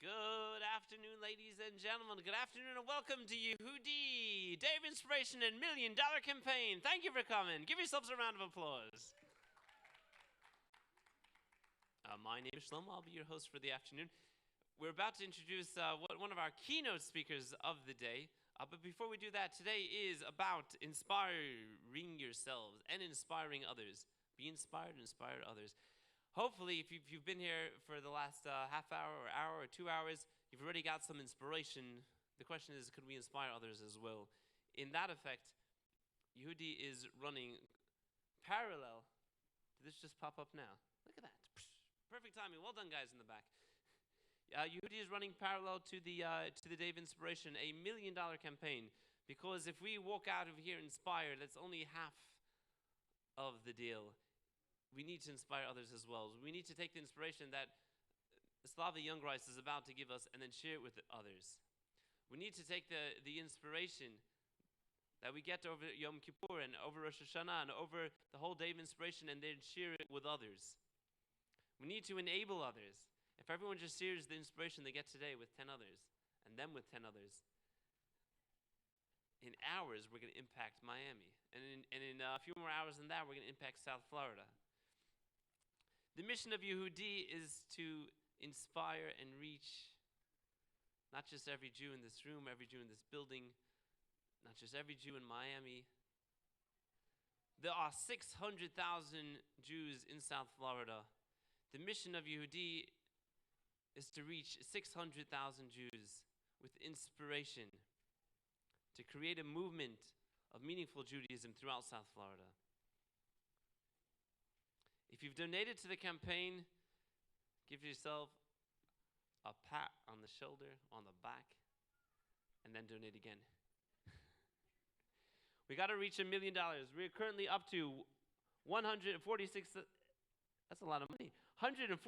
Good afternoon, ladies and gentlemen. Good afternoon and welcome to Yehudi, Day of Inspiration and $1 Million Campaign. Thank you for coming. Give yourselves a round of applause. My name is Shlomo. I'll be your host for the afternoon. We're about to introduce one of our keynote speakers of the day. But before we do that, today is about inspiring yourselves and inspiring others. Be inspired and inspire others. Hopefully, if you've been here for the last half hour or 2 hours, you've already got some inspiration. The question is, could we inspire others as well? In that effect, Yehudi is running parallel. Did this just pop up now? Look at that. Perfect timing. Well done, guys in the back. Yehudi is running parallel to the Day of Inspiration, a $1 Million Campaign. Because if we walk out of here inspired, that's only half of the deal. We need to inspire others as well. We need to take the inspiration that Slava Youngreis is about to give us and then share it with others. We need to take the inspiration that we get over Yom Kippur and over Rosh Hashanah and over the whole Day of Inspiration and then share it with others. We need to enable others. If everyone just shares the inspiration they get today with 10 others and then with 10 others, in hours we're going to impact Miami. And in a few more hours than that, we're going to impact South Florida. The mission of Yehudi is to inspire and reach not just every Jew in this room, every Jew in this building, not just every Jew in Miami. There are 600,000 Jews in South Florida. The mission of Yehudi is to reach 600,000 Jews with inspiration, to create a movement of meaningful Judaism throughout South Florida. If you've donated to the campaign, give yourself a pat on the shoulder, on the back, and then donate again. We got to reach $1 million. We're currently up to 146. That's a lot of money. $146,000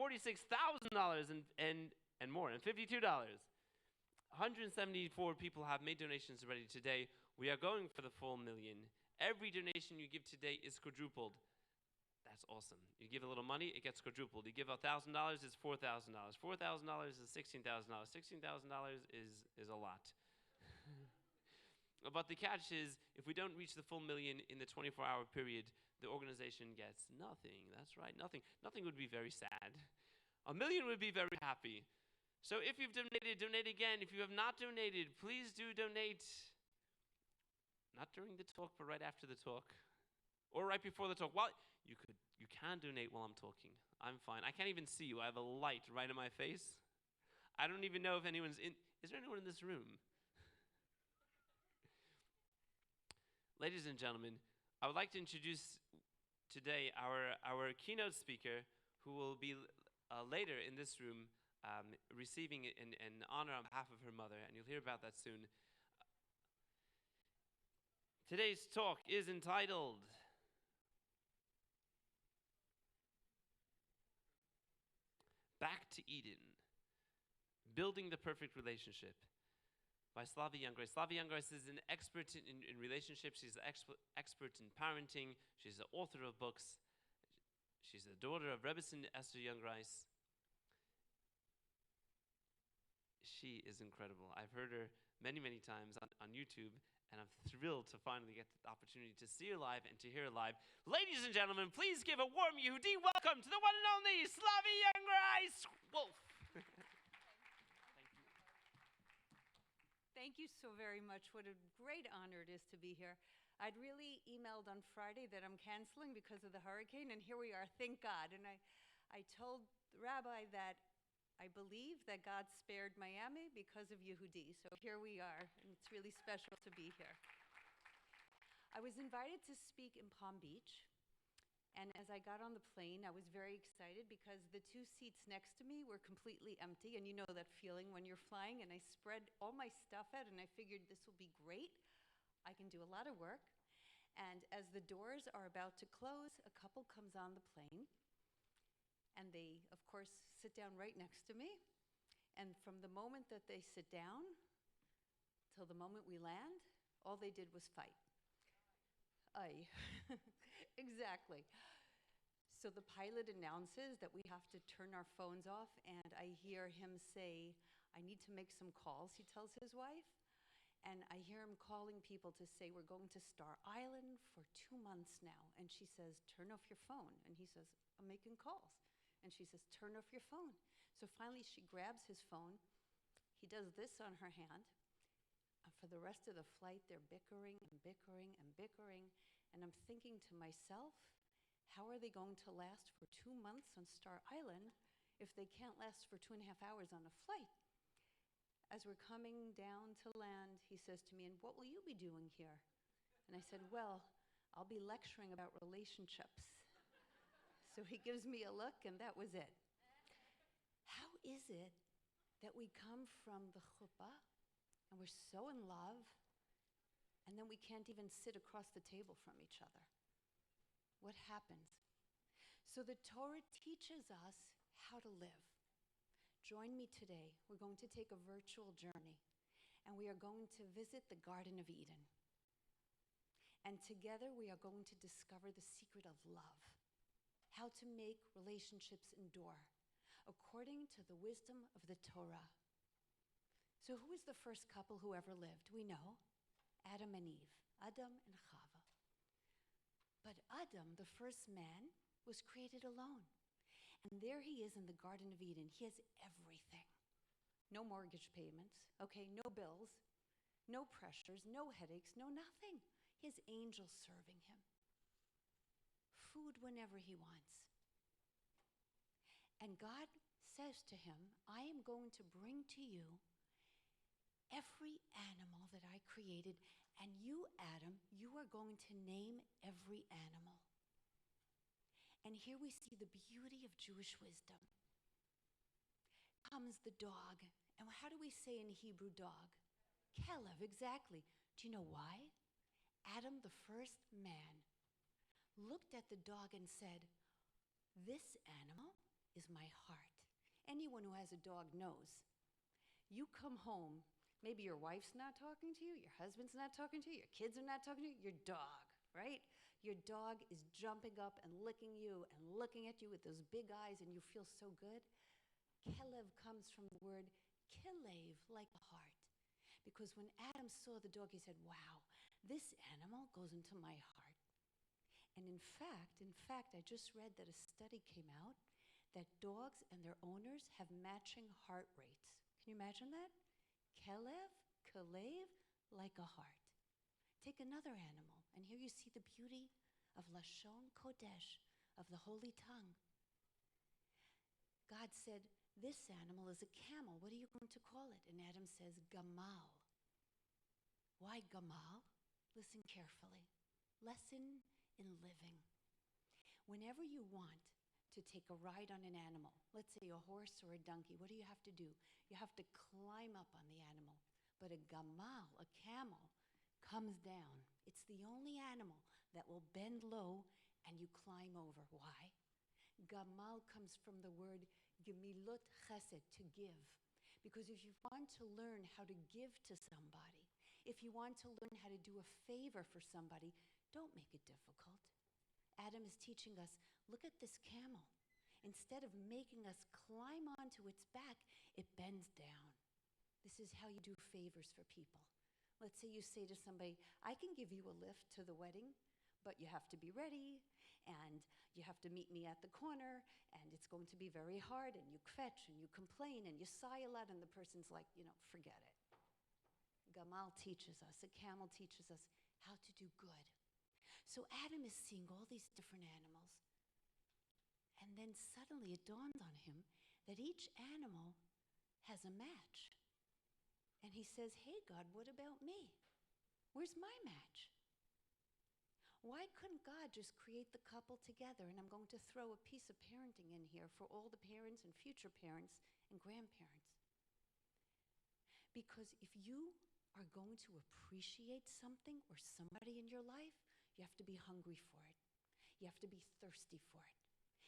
and more, and $52. 174 people have made donations already today. We are going for the full million. Every donation you give today is quadrupled. That's awesome. You give a little money, it gets quadrupled. You give $1,000, it's $4,000. $4,000 is $16,000. $16,000 is a lot. But the catch is, if we don't reach the full million in the 24-hour period, the organization gets nothing. That's right, nothing. Nothing would be very sad. $1 million would be very happy. So if you've donated, donate again. If you have not donated, please do donate. Not during the talk, but right after the talk. Or right before the talk. Well, you can donate while I'm talking. I'm fine. I can't even see you. I have a light right in my face. I don't even know if anyone's in. Is there anyone in this room? Ladies and gentlemen, I would like to introduce today our keynote speaker, who will be later in this room receiving an honor on behalf of her mother, and you'll hear about that soon. Today's talk is entitled Back to Eden, Building the Perfect Relationship by Slava Youngreis. Slava Youngreis is an expert in relationships. She's an expert in parenting. She's the author of books. She's the daughter of Rebbetzin Esther Youngreis. She is incredible. I've heard her many, many times on YouTube, and I'm thrilled to finally get the opportunity to see her live and to hear her live. Ladies and gentlemen, please give a warm Yehudi welcome to the one and only Slava Youngreis Wolf. Thank you so very much. What a great honor it is to be here. I'd really emailed on Friday that I'm canceling because of the hurricane, and here we are, thank God. And I told the rabbi that I believe that God spared Miami because of Yehudi. So here we are, and it's really special to be here. I was invited to speak in Palm Beach, and as I got on the plane, I was very excited because the 2 seats next to me were completely empty, and you know that feeling when you're flying, and I spread all my stuff out, and I figured this will be great. I can do a lot of work. And as the doors are about to close, a couple comes on the plane, and they, of course, sit down right next to me. And from the moment that they sit down till the moment we land, all they did was fight. Exactly. So the pilot announces that we have to turn our phones off, and I hear him say, I need to make some calls, he tells his wife. And I hear him calling people to say, we're going to Star Island for 2 months now. And she says, turn off your phone. And he says, I'm making calls. And she says, turn off your phone. So finally she grabs his phone. He does this on her hand. And for the rest of the flight, they're bickering and bickering and bickering. And I'm thinking to myself, how are they going to last for 2 months on Star Island if they can't last for 2.5 hours on a flight? As we're coming down to land, he says to me, and what will you be doing here? And I said, well, I'll be lecturing about relationships. So he gives me a look, and that was it. How is it that we come from the chuppah, and we're so in love, and then we can't even sit across the table from each other? What happens? So the Torah teaches us how to live. Join me today. We're going to take a virtual journey, and we are going to visit the Garden of Eden. And together we are going to discover the secret of love, how to make relationships endure, according to the wisdom of the Torah. So who is the first couple who ever lived? We know, Adam and Eve, Adam and Chava. But Adam, the first man, was created alone. And there he is in the Garden of Eden. He has everything. No mortgage payments, okay, no bills, no pressures, no headaches, no nothing. He has angels serving him. Food whenever he wants. And God says to him, I am going to bring to you every animal that I created, and you, Adam, you are going to name every animal. And here we see the beauty of Jewish wisdom. Comes the dog. And how do we say in Hebrew dog? Kelev, exactly. Do you know why? Adam, the first man, looked at the dog and said, this animal is my heart. Anyone who has a dog knows. You come home, maybe your wife's not talking to you, your husband's not talking to you, your kids are not talking to you, your dog, right? Your dog is jumping up and licking you and looking at you with those big eyes, and you feel so good. Kelev comes from the word kilev, like a heart. Because when Adam saw the dog, he said, wow, this animal goes into my heart. And in fact, I just read that a study came out that dogs and their owners have matching heart rates. Can you imagine that? Kelev, kilev, like a heart. Take another animal. And here you see the beauty of Lashon Kodesh, of the holy tongue. God said, this animal is a camel. What are you going to call it? And Adam says, Gamal. Why Gamal? Listen carefully. Lesson in living. Whenever you want to take a ride on an animal, let's say a horse or a donkey, what do you have to do? You have to climb up on the animal. But a Gamal, a camel, comes down. It's the only animal that will bend low and you climb over. Why? Gamal comes from the word gemilot chesed, to give. Because if you want to learn how to give to somebody, if you want to learn how to do a favor for somebody, don't make it difficult. Adam is teaching us, look at this camel. Instead of making us climb onto its back, it bends down. This is how you do favors for people. Let's say you say to somebody, I can give you a lift to the wedding, but you have to be ready, and you have to meet me at the corner, and it's going to be very hard, and you kvetch, and you complain, and you sigh a lot, and the person's like, forget it. Gamal teaches us, a camel teaches us how to do good. So Adam is seeing all these different animals, and then suddenly it dawned on him that each animal has a match. And he says, hey, God, what about me? Where's my match? Why couldn't God just create the couple together? And I'm going to throw a piece of parenting in here for all the parents and future parents and grandparents. Because if you are going to appreciate something or somebody in your life, you have to be hungry for it. You have to be thirsty for it.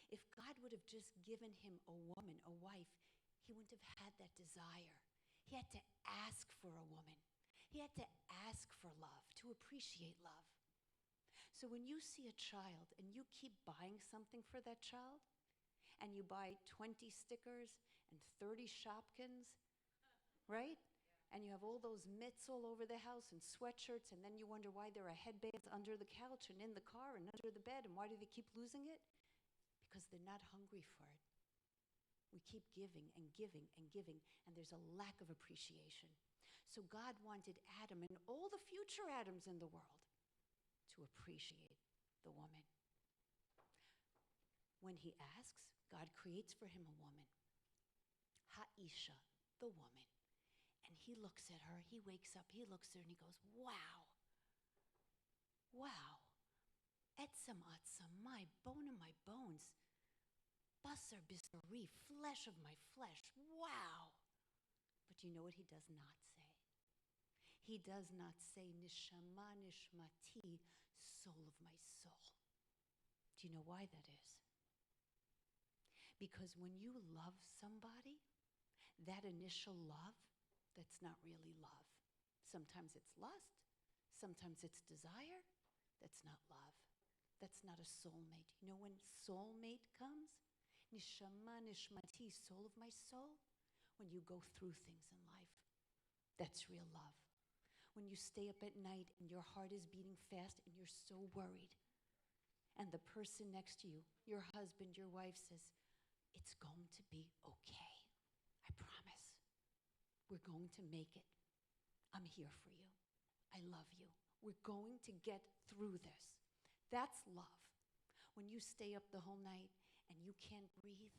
If God would have just given him a woman, a wife, he wouldn't have had that desire. He had to ask for a woman. He had to ask for love, to appreciate love. So when you see a child and you keep buying something for that child, and you buy 20 stickers and 30 Shopkins, right? And you have all those mitts all over the house and sweatshirts, and then you wonder why there are headbands under the couch and in the car and under the bed, and why do they keep losing it? Because they're not hungry for it. We keep giving and giving and giving, and there's a lack of appreciation. So God wanted Adam and all the future Adams in the world to appreciate the woman. When he asks, God creates for him a woman. Ha'isha, the woman. And he looks at her, he wakes up, he looks at her, and he goes, wow. Wow. Etzem atzam, my bone of my bones. Basar bisari, flesh of my flesh. Wow. But you know what he does not say? He does not say, nishama nishmati, soul of my soul. Do you know why that is? Because when you love somebody, that initial love, that's not really love. Sometimes it's lust, sometimes it's desire. That's not love. That's not a soulmate. You know when soulmate comes? Nishama nishmati, soul of my soul. When you go through things in life, that's real love. When you stay up at night and your heart is beating fast and you're so worried, and the person next to you, your husband, your wife says, it's going to be okay. I promise. We're going to make it. I'm here for you. I love you. We're going to get through this. That's love. When you stay up the whole night and you can't breathe,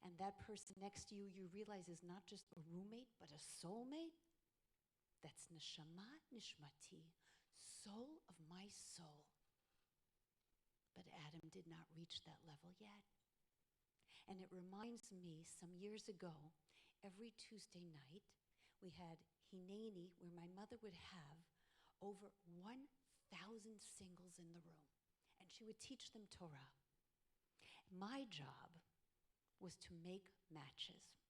and that person next to you, you realize is not just a roommate, but a soulmate, that's neshama nishmati, soul of my soul. But Adam did not reach that level yet. And it reminds me, some years ago, every Tuesday night, we had Hineni, where my mother would have over 1,000 singles in the room. And she would teach them Torah. My job was to make matches.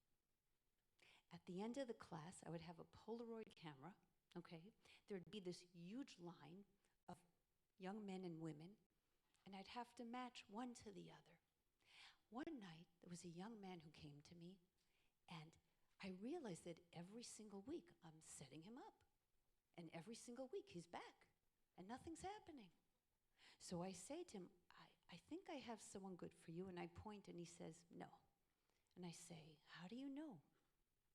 At the end of the class, I would have a Polaroid camera, okay? There'd be this huge line of young men and women, and I'd have to match one to the other. One night, there was a young man who came to me, and I realized that every single week I'm setting him up. And every single week he's back, and nothing's happening. So I say to him, I think I have someone good for you, and I point, and he says, no. And I say, how do you know?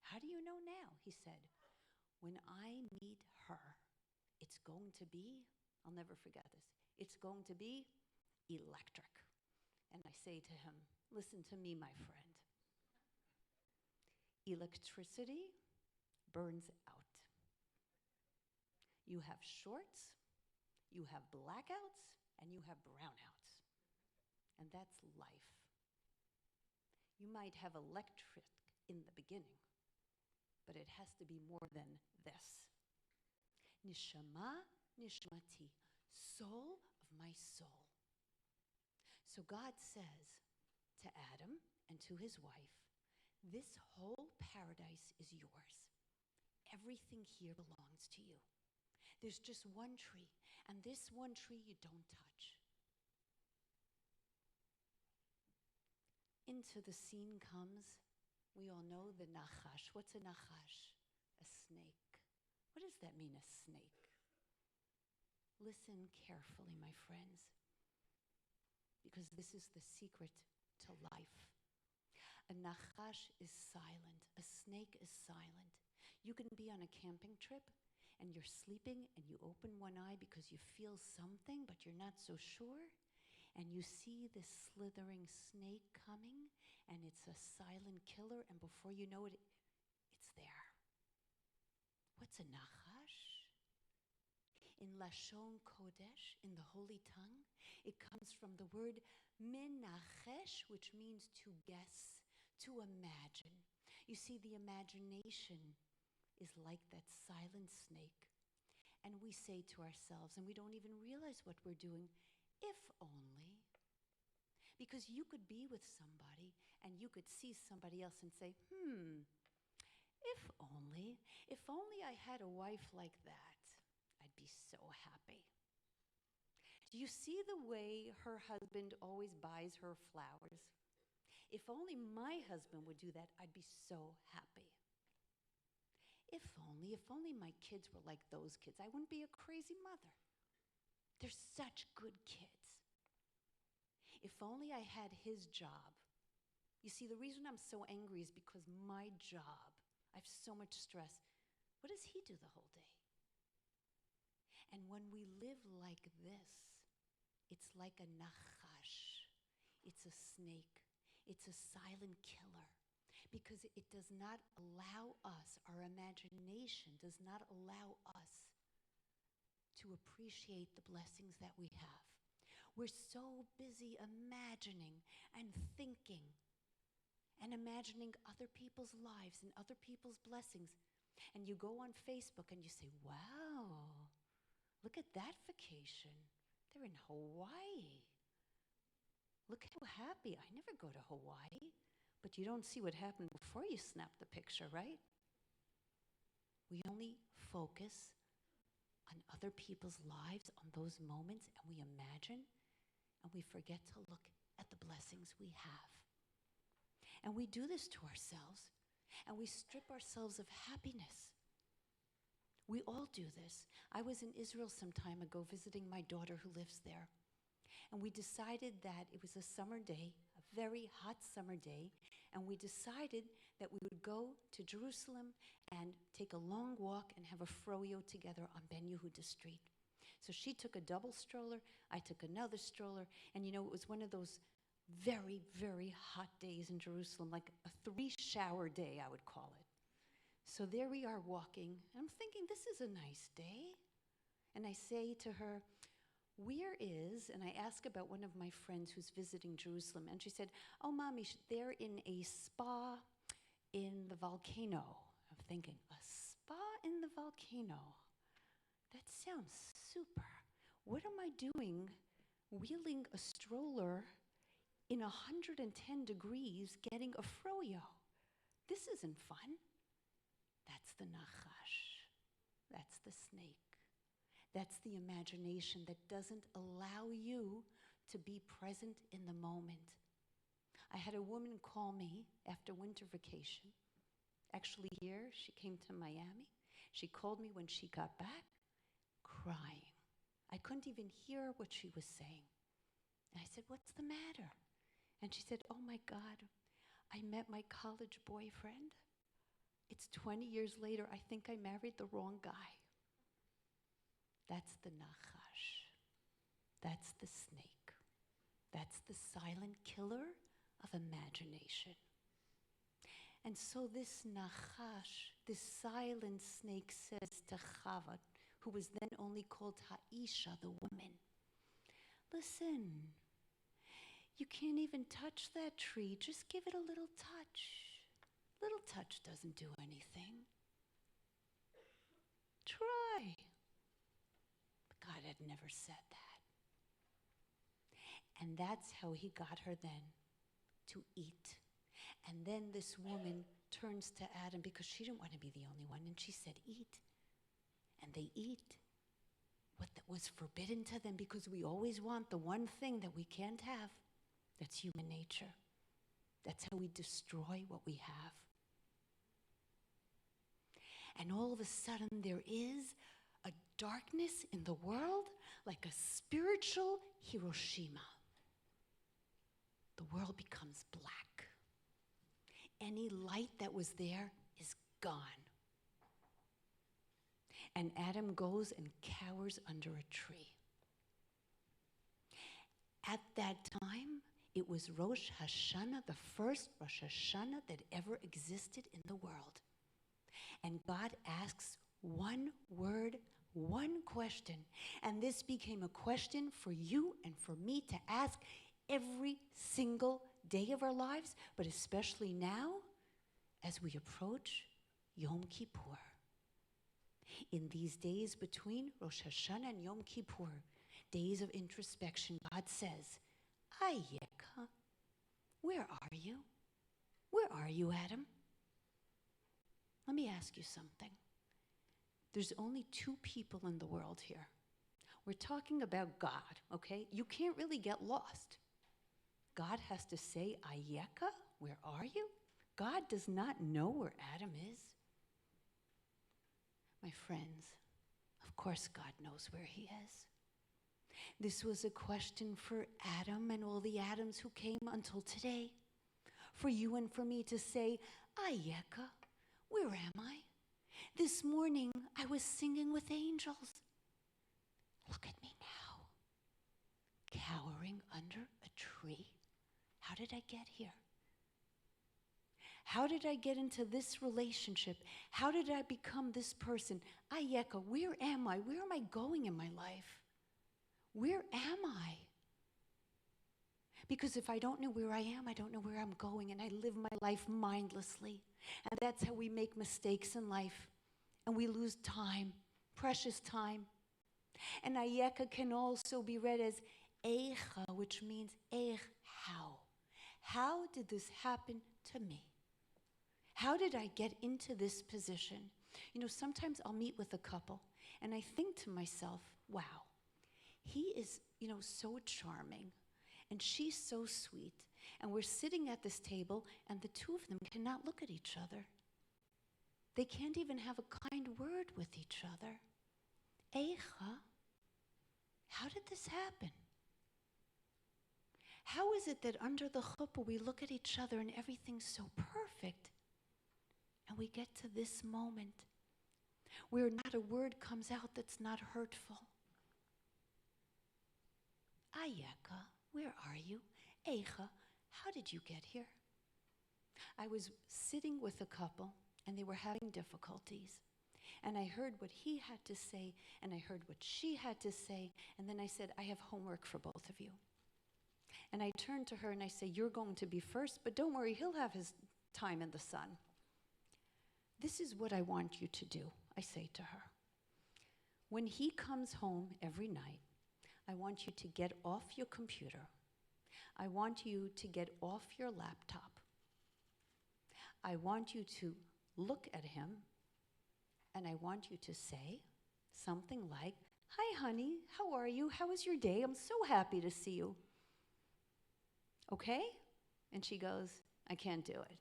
How do you know now? He said, when I meet her, it's going to be, I'll never forget this, it's going to be electric. And I say to him, listen to me, my friend. Electricity burns out. You have shorts, you have blackouts, and you have brownouts. And that's life. You might have electric in the beginning, but it has to be more than this. Nishama nishmati, soul of my soul. So God says to Adam and to his wife, this whole paradise is yours. Everything here belongs to you. There's just one tree, and this one tree you don't touch. Into the scene comes, we all know the nachash. What's a nachash? A snake. What does that mean, a snake? Listen carefully, my friends, because this is the secret to life. A nachash is silent. A snake is silent. You can be on a camping trip and you're sleeping and you open one eye because you feel something, but you're not so sure. And you see this slithering snake coming, and it's a silent killer, and before you know it, it's there. What's a nachash? In Lashon Kodesh, in the Holy Tongue, it comes from the word menachesh, which means to guess, to imagine. You see, the imagination is like that silent snake. And we say to ourselves, and we don't even realize what we're doing, if only. Because you could be with somebody and you could see somebody else and say, if only I had a wife like that, I'd be so happy. Do you see the way her husband always buys her flowers? If only my husband would do that, I'd be so happy. If only my kids were like those kids, I wouldn't be a crazy mother. They're such good kids. If only I had his job. You see, the reason I'm so angry is because my job, I have so much stress. What does he do the whole day? And when we live like this, it's like a nachash. It's a snake. It's a silent killer. Because it does not allow us, our imagination does not allow us to appreciate the blessings that we have. We're so busy imagining and thinking and imagining other people's lives and other people's blessings. And you go on Facebook and you say, wow, look at that vacation. They're in Hawaii. Look how happy. I never go to Hawaii. But you don't see what happened before you snap the picture, right? We only focus on other people's lives, on those moments, and we imagine, and we forget to look at the blessings we have. And we do this to ourselves, and we strip ourselves of happiness. We all do this. I was in Israel some time ago visiting my daughter who lives there. And we decided that it was a summer day, a very hot summer day, and we decided that we would go to Jerusalem and take a long walk and have a froyo together on Ben Yehuda Street. So she took a double stroller, I took another stroller, and you know, it was one of those very, very hot days in Jerusalem, like a 3-shower day, I would call it. So there we are walking, and I'm thinking, this is a nice day. And I say to her, where is, and I ask about one of my friends who's visiting Jerusalem, and she said, oh, Mommy, they're in a spa in the volcano. I'm thinking, a spa in the volcano? That sounds super. What am I doing wheeling a stroller in 110 degrees getting a froyo? This isn't fun. That's the nachash. That's the snake. That's the imagination that doesn't allow you to be present in the moment. I had a woman call me after winter vacation. Actually here, she came to Miami. She called me when she got back, crying. I couldn't even hear what she was saying. And I said, what's the matter? And she said, oh my God, I met my college boyfriend. It's 20 years later, I think I married the wrong guy. That's the nachash. That's the snake. That's the silent killer of imagination. And so this nachash, this silent snake, says to Chava, who was then only called Ha'isha, the woman, listen, you can't even touch that tree. Just give it a little touch. Little touch doesn't do anything. Try. God had never said that. And that's how he got her then to eat. And then this woman turns to Adam because she didn't want to be the only one. And she said, eat. And they eat what was forbidden to them because we always want the one thing that we can't have. That's human nature. That's how we destroy what we have. And all of a sudden there is a darkness in the world like a spiritual Hiroshima. The world becomes black. Any light that was there is gone. And Adam goes and cowers under a tree. At that time, it was Rosh Hashanah, the first Rosh Hashanah that ever existed in the world. And God asks one word, one question. And this became a question for you and for me to ask every single day of our lives, but especially now as we approach Yom Kippur. In these days between Rosh Hashanah and Yom Kippur, days of introspection, God says, Ayeka, where are you? Where are you, Adam? Let me ask you something. There's only 2 people in the world here. We're talking about God, okay? You can't really get lost. God has to say, Ayeka, where are you? God does not know where Adam is. My friends, of course God knows where he is. This was a question for Adam and all the Adams who came until today. For you and for me to say, Ayeka, where am I? This morning I was singing with angels. Look at me now, cowering under a tree. How did I get here? How did I get into this relationship? How did I become this person? Ayeka, where am I? Where am I going in my life? Where am I? Because if I don't know where I am, I don't know where I'm going, and I live my life mindlessly. And that's how we make mistakes in life, and we lose time, precious time. And Ayeka can also be read as Eicha, which means how. How did this happen to me? How did I get into this position? You know, sometimes I'll meet with a couple, and I think to myself, wow, he is, so charming, and she's so sweet, and we're sitting at this table, and the two of them cannot look at each other. They can't even have a kind word with each other. Eicha, how did this happen? How is it that under the chuppah we look at each other and everything's so perfect, and we get to this moment where not a word comes out that's not hurtful? Ayeka, where are you? Eicha, how did you get here? I was sitting with a couple, and they were having difficulties. And I heard what he had to say, and I heard what she had to say, and then I said, I have homework for both of you. And I turned to her and I say, you're going to be first, but don't worry, he'll have his time in the sun. This is what I want you to do, I say to her. When he comes home every night, I want you to get off your computer. I want you to get off your laptop. I want you to look at him, and I want you to say something like, hi, honey, how are you? How was your day? I'm so happy to see you. Okay? And she goes, I can't do it.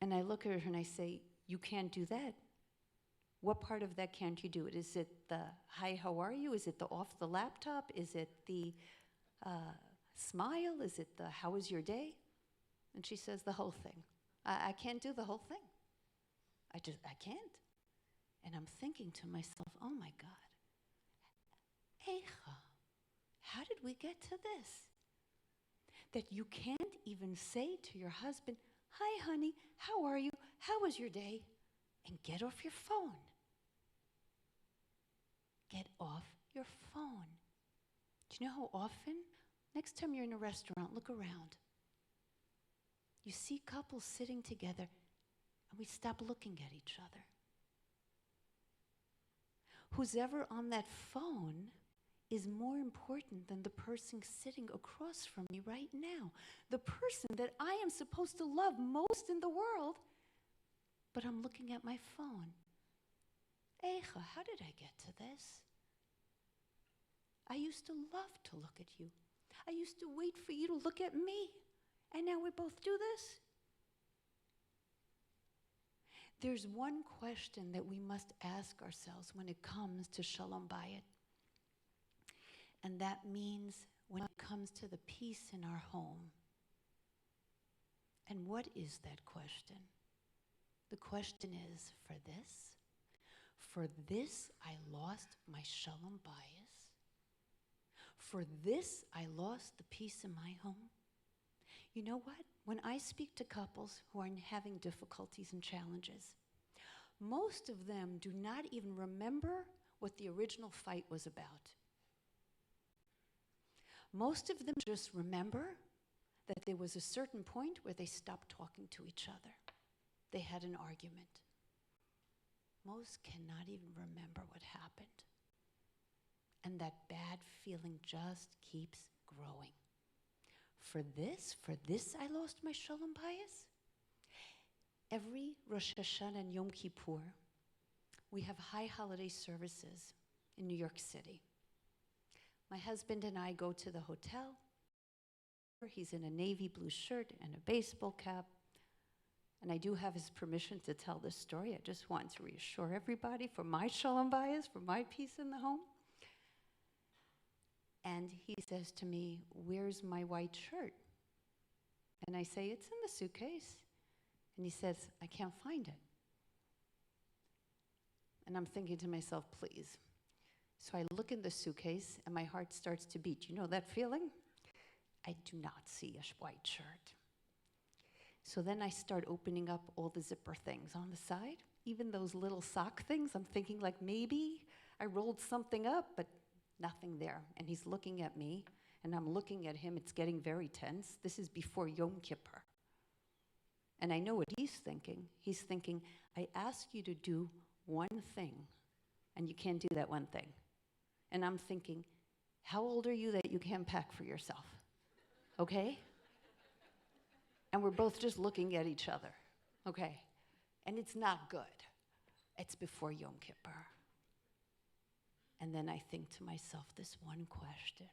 And I look at her and I say, you can't do that. What part of that can't you do? Is it the, hi, how are you? Is it the off the laptop? Is it the smile? Is it the, how was your day? And she says, the whole thing. I can't do the whole thing. I can't. And I'm thinking to myself, oh my God, Eicha, how did we get to this? That you can't even say to your husband, hi, honey, how are you? How was your day? And get off your phone. Get off your phone. Do you know how often? Next time you're in a restaurant, look around. You see couples sitting together, and we stop looking at each other. Who's ever on that phone is more important than the person sitting across from me right now. The person that I am supposed to love most in the world, but I'm looking at my phone. Eicha, how did I get to this? I used to love to look at you. I used to wait for you to look at me. And now we both do this? There's one question that we must ask ourselves when it comes to Shalom Bayit. And that means when it comes to the peace in our home. And what is that question? The question is, for this I lost my Shalom Bayis. For this I lost the peace in my home. You know what? When I speak to couples who are having difficulties and challenges, most of them do not even remember what the original fight was about. Most of them just remember that there was a certain point where they stopped talking to each other. They had an argument. Most cannot even remember what happened. And that bad feeling just keeps growing. For this I lost my Shalom Bayis. Every Rosh Hashanah and Yom Kippur, we have high holiday services in New York City. My husband and I go to the hotel. He's in a navy blue shirt and a baseball cap. And I do have his permission to tell this story. I just want to reassure everybody for my shalom bayis, for my peace in the home. And he says to me, "Where's my white shirt?" And I say, "It's in the suitcase." And he says, "I can't find it." And I'm thinking to myself, please. So I look in the suitcase and my heart starts to beat. You know that feeling? I do not see a white shirt. So then I start opening up all the zipper things on the side, even those little sock things. I'm thinking like maybe I rolled something up, but nothing there. And he's looking at me, and I'm looking at him. It's getting very tense. This is before Yom Kippur. And I know what he's thinking. He's thinking, I ask you to do one thing, and you can't do that one thing. And I'm thinking, how old are you that you can't pack for yourself? Okay? And we're both just looking at each other, okay? And it's not good. It's before Yom Kippur. And then I think to myself this one question.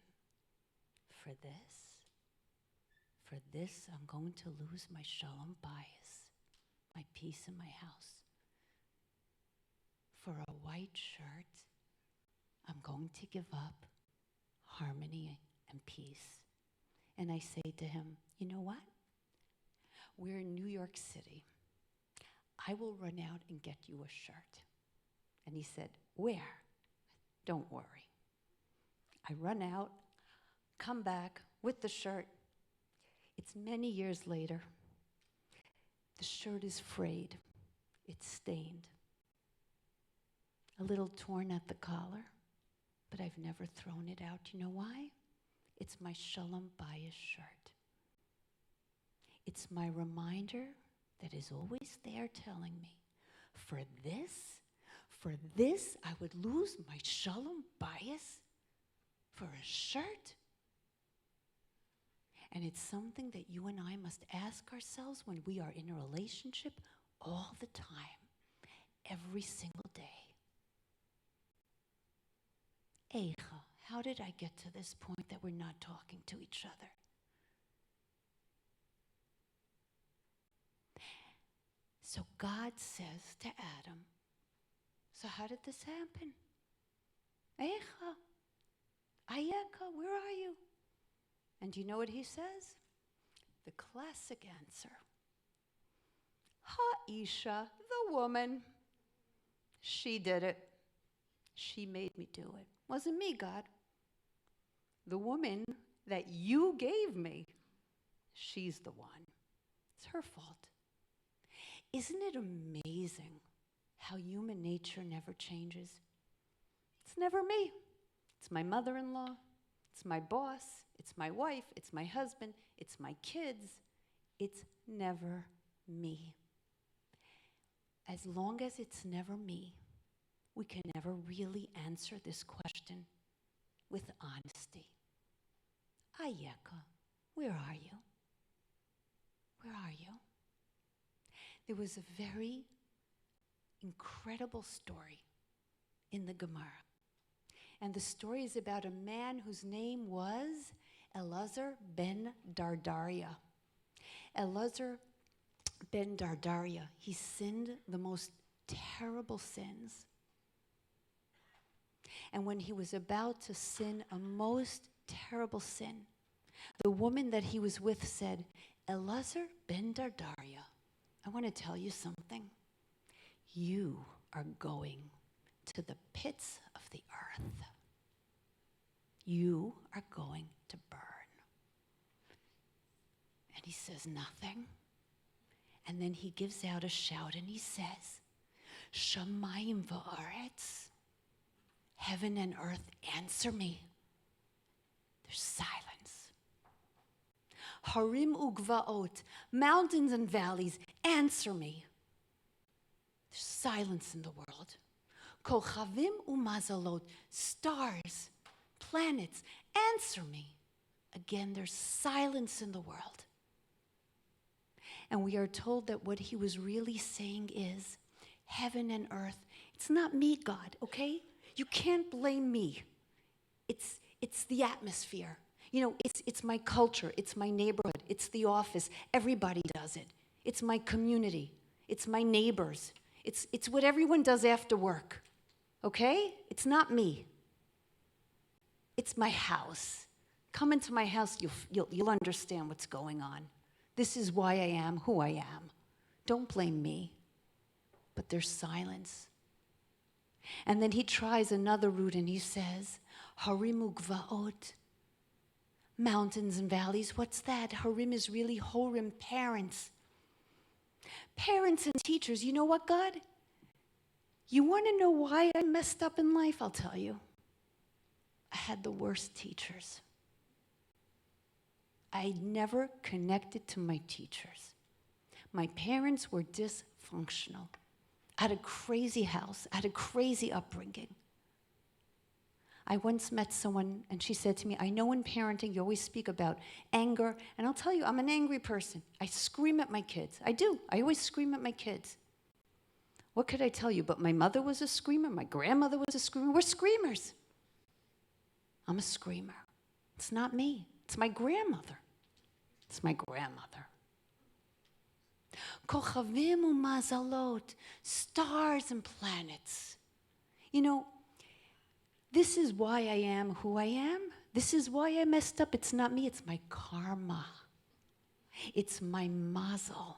For this, I'm going to lose my shalom bayis, my peace in my house. For a white shirt, I'm going to give up harmony and peace. And I say to him, you know what? We're in New York City. I will run out and get you a shirt. And he said, where? Don't worry. I run out, come back with the shirt. It's many years later. The shirt is frayed. It's stained. A little torn at the collar, but I've never thrown it out. You know why? It's my shalom bayis shirt. It's my reminder that is always there telling me, for this, I would lose my shalom bayis for a shirt. And it's something that you and I must ask ourselves when we are in a relationship all the time, every single day. Eicha, how did I get to this point that we're not talking to each other? So God says to Adam, so how did this happen? Eicha, Ayeka, where are you? And do you know what he says? The classic answer. Ha'isha, the woman. She did it. She made me do it. Wasn't me, God. The woman that you gave me, she's the one. It's her fault. Isn't it amazing how human nature never changes? It's never me. It's my mother-in-law. It's my boss. It's my wife. It's my husband. It's my kids. It's never me. As long as it's never me, we can never really answer this question with honesty. Ayeka, where are you? Where are you? There was a very incredible story in the Gemara. And the story is about a man whose name was Elazar ben Dardaria. Elazar ben Dardaria, he sinned the most terrible sins. And when he was about to sin a most terrible sin, the woman that he was with said, Elazar ben Dardaria, I want to tell you something. You are going to the pits of the earth. You are going to burn. And he says nothing. And then he gives out a shout and he says, Shamayim va'aretz, heaven and earth, answer me. There's silence. Harim ugvaot, mountains and valleys, answer me. There's silence in the world. Kochavim umazalot, stars, planets, answer me. Again, there's silence in the world. And we are told that what he was really saying is, heaven and earth, it's not me, God, okay? You can't blame me. It's the atmosphere. You know, it's my culture, it's my neighborhood, it's the office. Everybody does it. It's my community. It's my neighbors. It's what everyone does after work. Okay? It's not me. It's my house. Come into my house, you'll understand what's going on. This is why I am who I am. Don't blame me. But there's silence. And then he tries another route and he says, Harim ugvaot. Mountains and valleys, what's that? Harim is really Horim, parents. Parents and teachers, you know what, God? You want to know why I messed up in life? I'll tell you. I had the worst teachers. I never connected to my teachers. My parents were dysfunctional. I had a crazy house. I had a crazy upbringing. I once met someone, and she said to me, I know in parenting you always speak about anger, and I'll tell you, I'm an angry person. I scream at my kids. I do. I always scream at my kids. What could I tell you? But my mother was a screamer. My grandmother was a screamer. We're screamers. I'm a screamer. It's not me. It's my grandmother. It's my grandmother. Kochavim umazalot, stars and planets. You know, this is why I am who I am. This is why I messed up. It's not me, it's my karma. It's my mazel.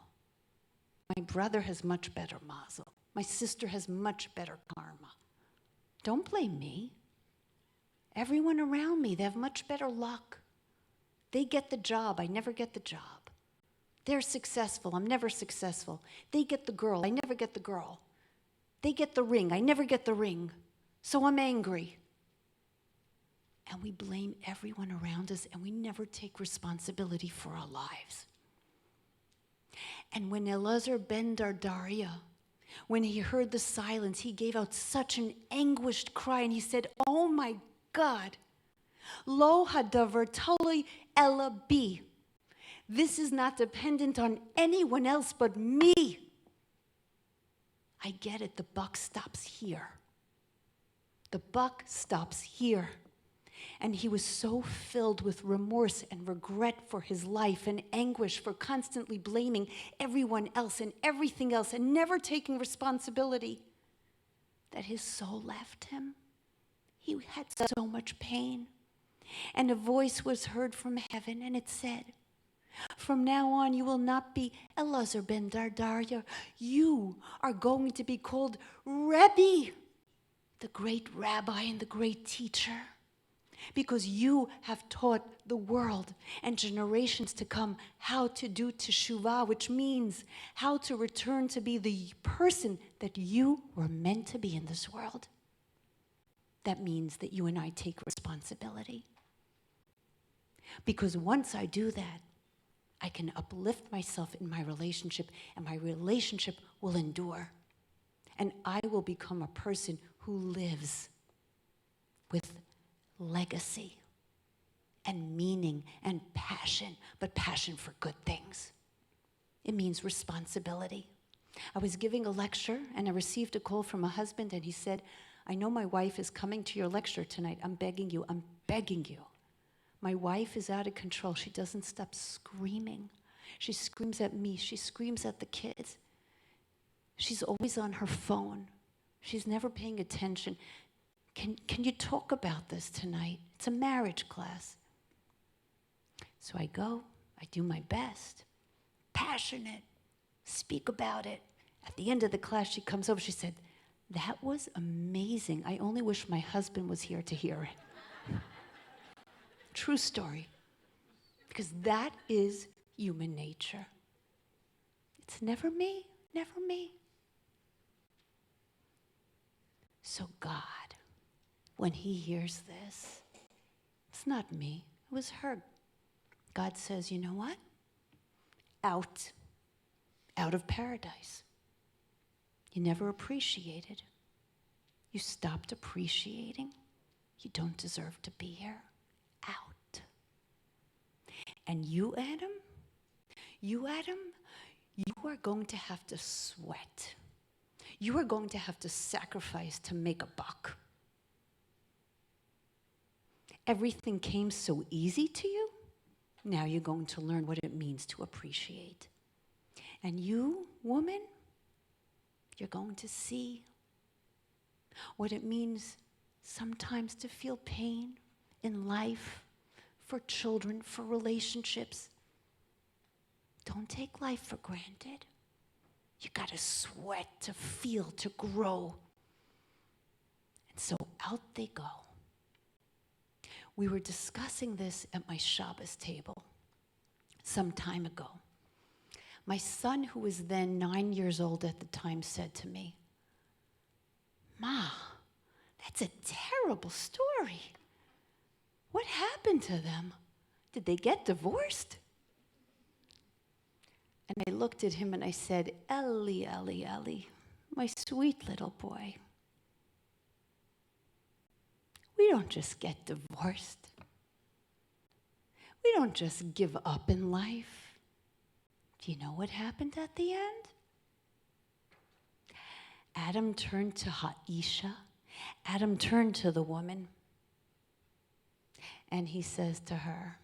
My brother has much better mazel. My sister has much better karma. Don't blame me. Everyone around me, they have much better luck. They get the job, I never get the job. They're successful, I'm never successful. They get the girl, I never get the girl. They get the ring, I never get the ring. So I'm angry. And we blame everyone around us, and we never take responsibility for our lives. And when Elazar ben Dardaria, when he heard the silence, he gave out such an anguished cry, and he said, oh my God, lo hadavar tali ela bi. This is not dependent on anyone else but me. I get it, the buck stops here. The buck stops here. And he was so filled with remorse and regret for his life and anguish for constantly blaming everyone else and everything else and never taking responsibility that his soul left him. He had so much pain. And a voice was heard from heaven, and it said, from now on, you will not be Elazar ben Dardaria. You are going to be called Rebbe, the great rabbi and the great teacher, because you have taught the world and generations to come how to do teshuvah, which means how to return to be the person that you were meant to be in this world. That means that you and I take responsibility. Because once I do that, I can uplift myself in my relationship, and my relationship will endure. And I will become a person who lives with legacy and meaning and passion, but passion for good things. It means responsibility. I was giving a lecture, and I received a call from a husband, and he said, I know my wife is coming to your lecture tonight. I'm begging you. I'm begging you. My wife is out of control. She doesn't stop screaming. She screams at me. She screams at the kids. She's always on her phone. She's never paying attention. Can you talk about this tonight? It's a marriage class. So I go. I do my best. Passionate. Speak about it. At the end of the class, she comes over. She said, that was amazing. I only wish my husband was here to hear it. True story. Because that is human nature. It's never me, never me. So God, when he hears this, it's not me, it was her. God says, you know what? Out of paradise. You never appreciated. You stopped appreciating. You don't deserve to be here. Out. And you, Adam, you are going to have to sweat. You are going to have to sacrifice to make a buck. Everything came so easy to you. Now you're going to learn what it means to appreciate. And you, woman, you're going to see what it means sometimes to feel pain in life, for children, for relationships. Don't take life for granted. You got to sweat to feel, to grow. And so out they go. We were discussing this at my Shabbos table some time ago. My son, who was then 9 years old at the time, said to me, "Ma, that's a terrible story. What happened to them? Did they get divorced?" And I looked at him and I said, "Ellie, Ellie, Ellie, my sweet little boy, we don't just get divorced. We don't just give up in life. Do you know what happened at the end?" Adam turned to Ha'isha. Adam turned to the woman. And he says to her,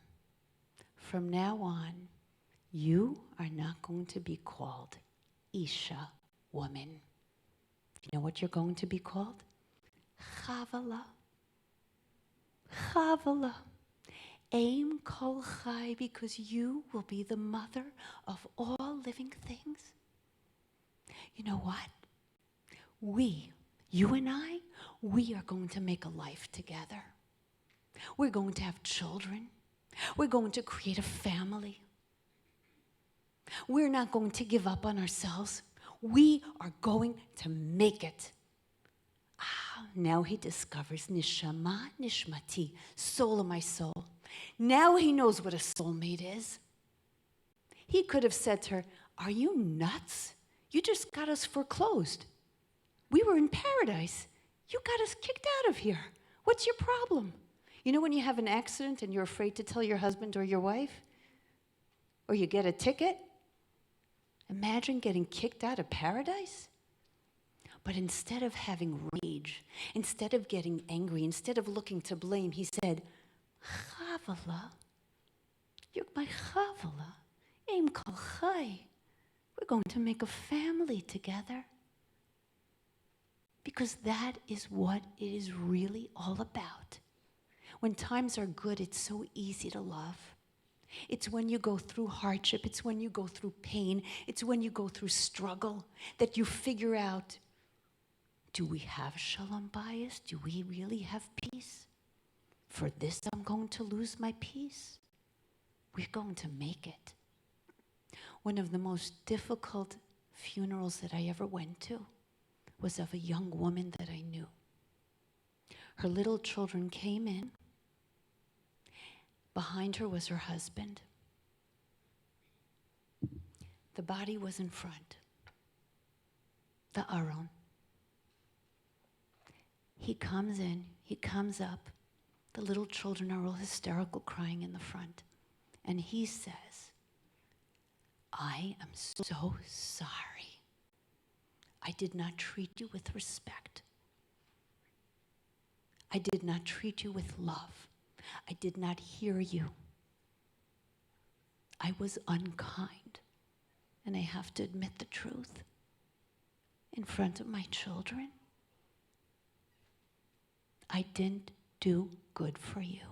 "From now on, you are not going to be called Isha, woman. You know what you're going to be called? Chavala. Chavala. Aim kol chai, because you will be the mother of all living things." You know what? We, you and I, we are going to make a life together. We're going to have children. We're going to create a family. We're not going to give up on ourselves. We are going to make it. Now he discovers nishama, nishmati, soul of my soul. Now he knows what a soulmate is. He could have said to her, "Are you nuts? You just got us foreclosed. We were in paradise. You got us kicked out of here. What's your problem?" You know when you have an accident and you're afraid to tell your husband or your wife? Or you get a ticket? Imagine getting kicked out of paradise. But instead of having rage, instead of getting angry, instead of looking to blame, he said, "Chavala, you're my chavala. Aim kol chai. We're going to make a family together." Because that is what it is really all about. When times are good, it's so easy to love. It's when you go through hardship, it's when you go through pain, it's when you go through struggle that you figure out, do we have shalom bayis? Do we really have peace? For this, I'm going to lose my peace. We're going to make it. One of the most difficult funerals that I ever went to was of a young woman that I knew. Her little children came in. Behind her was her husband. The body was in front. The aron. He comes in, he comes up. The little children are all hysterical, crying in the front. And he says, "I am so sorry. I did not treat you with respect. I did not treat you with love. I did not hear you. I was unkind. And I have to admit the truth in front of my children. I didn't do good for you.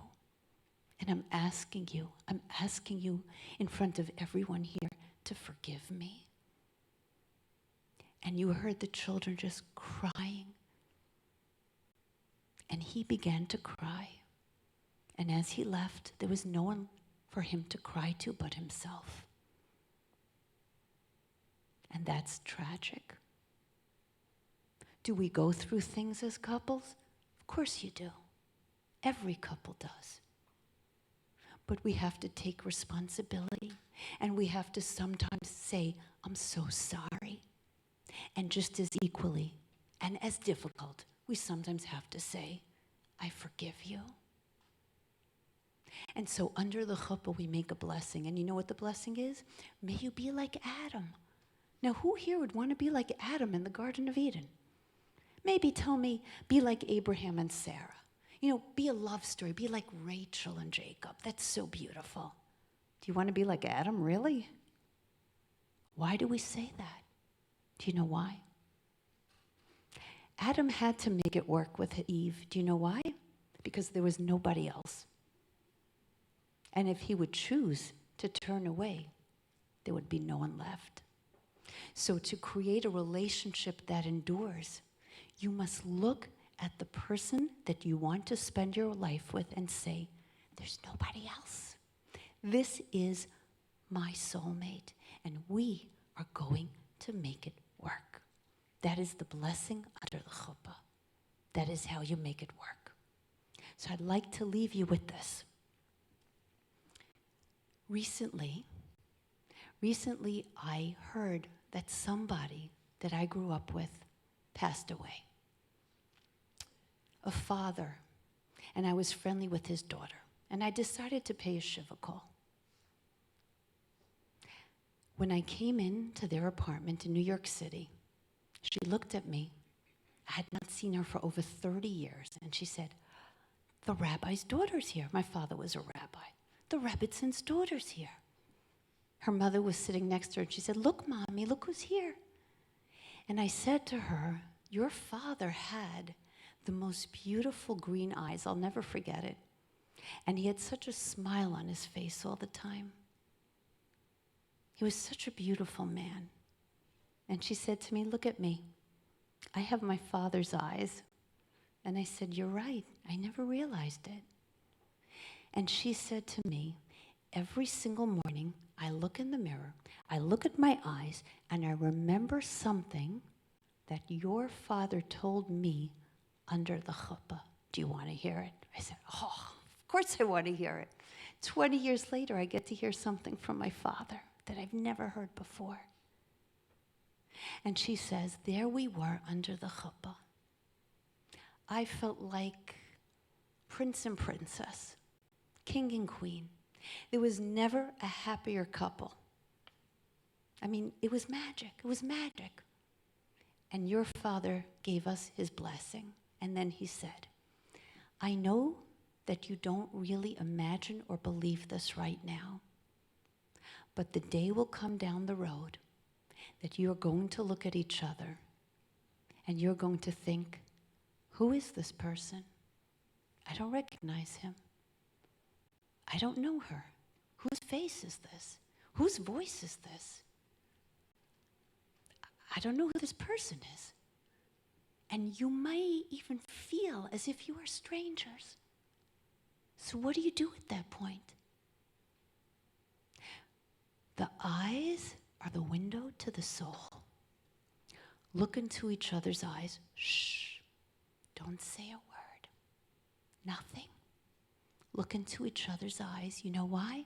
And I'm asking you in front of everyone here to forgive me." And you heard the children just crying. And he began to cry. And as he left, there was no one for him to cry to but himself. And that's tragic. Do we go through things as couples? Of course you do. Every couple does. But we have to take responsibility, and we have to sometimes say, "I'm so sorry." And just as equally and as difficult, we sometimes have to say, "I forgive you." And so under the chuppah, we make a blessing. And you know what the blessing is? May you be like Adam. Now, who here would want to be like Adam in the Garden of Eden? Maybe tell me, be like Abraham and Sarah. You know, be a love story. Be like Rachel and Jacob. That's so beautiful. Do you want to be like Adam, really? Why do we say that? Do you know why? Adam had to make it work with Eve. Do you know why? Because there was nobody else. And if he would choose to turn away, there would be no one left. So to create a relationship that endures, you must look at the person that you want to spend your life with and say, there's nobody else. This is my soulmate, and we are going to make it work. That is the blessing under the chuppah. That is how you make it work. So I'd like to leave you with this. Recently, I heard that somebody that I grew up with passed away. A father, and I was friendly with his daughter, and I decided to pay a shiva call. When I came into their apartment in New York City, she looked at me. I had not seen her for over 30 years, and she said, the rabbi's daughter's here. My father was a rabbi. The Rebbitzins' daughter's here. Her mother was sitting next to her, and she said, look, Mommy, look who's here. And I said to her, your father had the most beautiful green eyes. I'll never forget it. And he had such a smile on his face all the time. He was such a beautiful man. And she said to me, look at me. I have my father's eyes. And I said, you're right. I never realized it. And she said to me, every single morning, I look in the mirror, I look at my eyes, and I remember something that your father told me under the chuppah. Do you want to hear it? I said, oh, of course I want to hear it. 20 years later, I get to hear something from my father that I've never heard before. And she says, there we were under the chuppah. I felt like prince and princess, king and queen. There was never a happier couple. I mean, it was magic. It was magic. And your father gave us his blessing. And then he said, I know that you don't really imagine or believe this right now, but the day will come down the road that you're going to look at each other and you're going to think, who is this person? I don't recognize him. I don't know her. Whose face is this? Whose voice is this? I don't know who this person is. And you might even feel as if you are strangers. So what do you do at that point? The eyes are the window to the soul. Look into each other's eyes. Shh. Don't say a word. Nothing. Look into each other's eyes. You know why?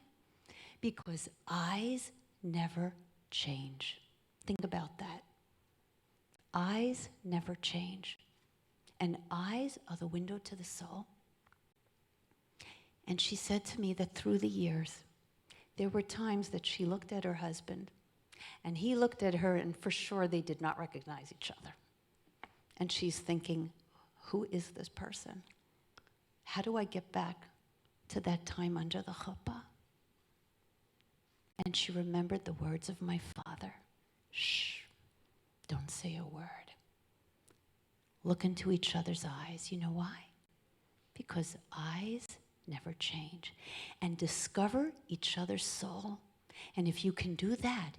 Because eyes never change. Think about that. Eyes never change. And eyes are the window to the soul. And she said to me that through the years, there were times that she looked at her husband, and he looked at her, and for sure they did not recognize each other. And she's thinking, who is this person? How do I get back to that time under the chuppah? And she remembered the words of my father. Shh, don't say a word. Look into each other's eyes. You know why? Because eyes never change. And discover each other's soul. And if you can do that,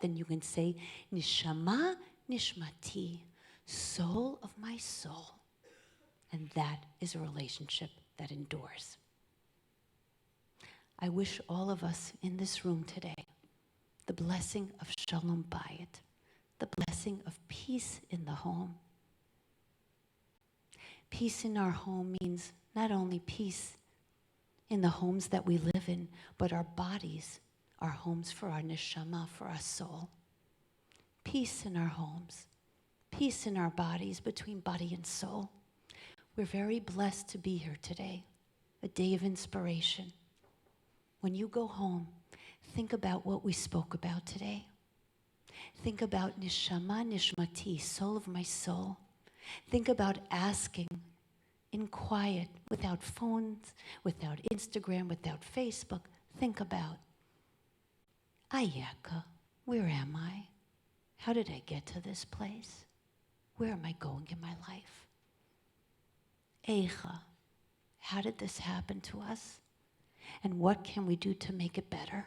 then you can say, Nishama Nishmati, soul of my soul. And that is a relationship that endures. I wish all of us in this room today the blessing of Shalom Bayit, the blessing of peace in the home. Peace in our home means not only peace in the homes that we live in, but our bodies, our homes for our neshama, for our soul. Peace in our homes, peace in our bodies, between body and soul. We're very blessed to be here today, a day of inspiration. When you go home, think about what we spoke about today. Think about neshama nishmati, soul of my soul. Think about asking in quiet, without phones, without Instagram, without Facebook. Think about, Ayaka, Where am I? How did I get to this place? Where am I going in my life? Eicha, how did this happen to us? And what can we do to make it better?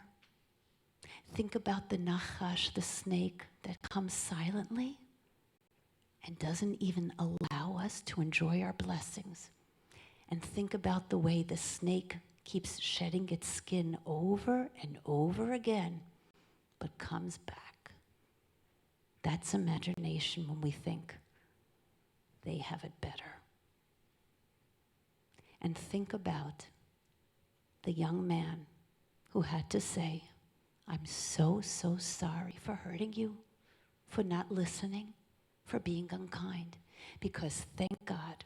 Think about the nachash, the snake that comes silently and doesn't even allow us to enjoy our blessings. And think about the way the snake keeps shedding its skin over and over again, but comes back. That's imagination when we think they have it better. And think about the young man who had to say, I'm so sorry for hurting you, for not listening, for being unkind. Because thank God,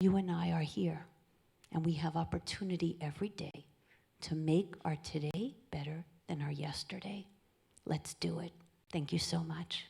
you and I are here, and we have opportunity every day to make our today better than our yesterday. Let's do it. Thank you so much.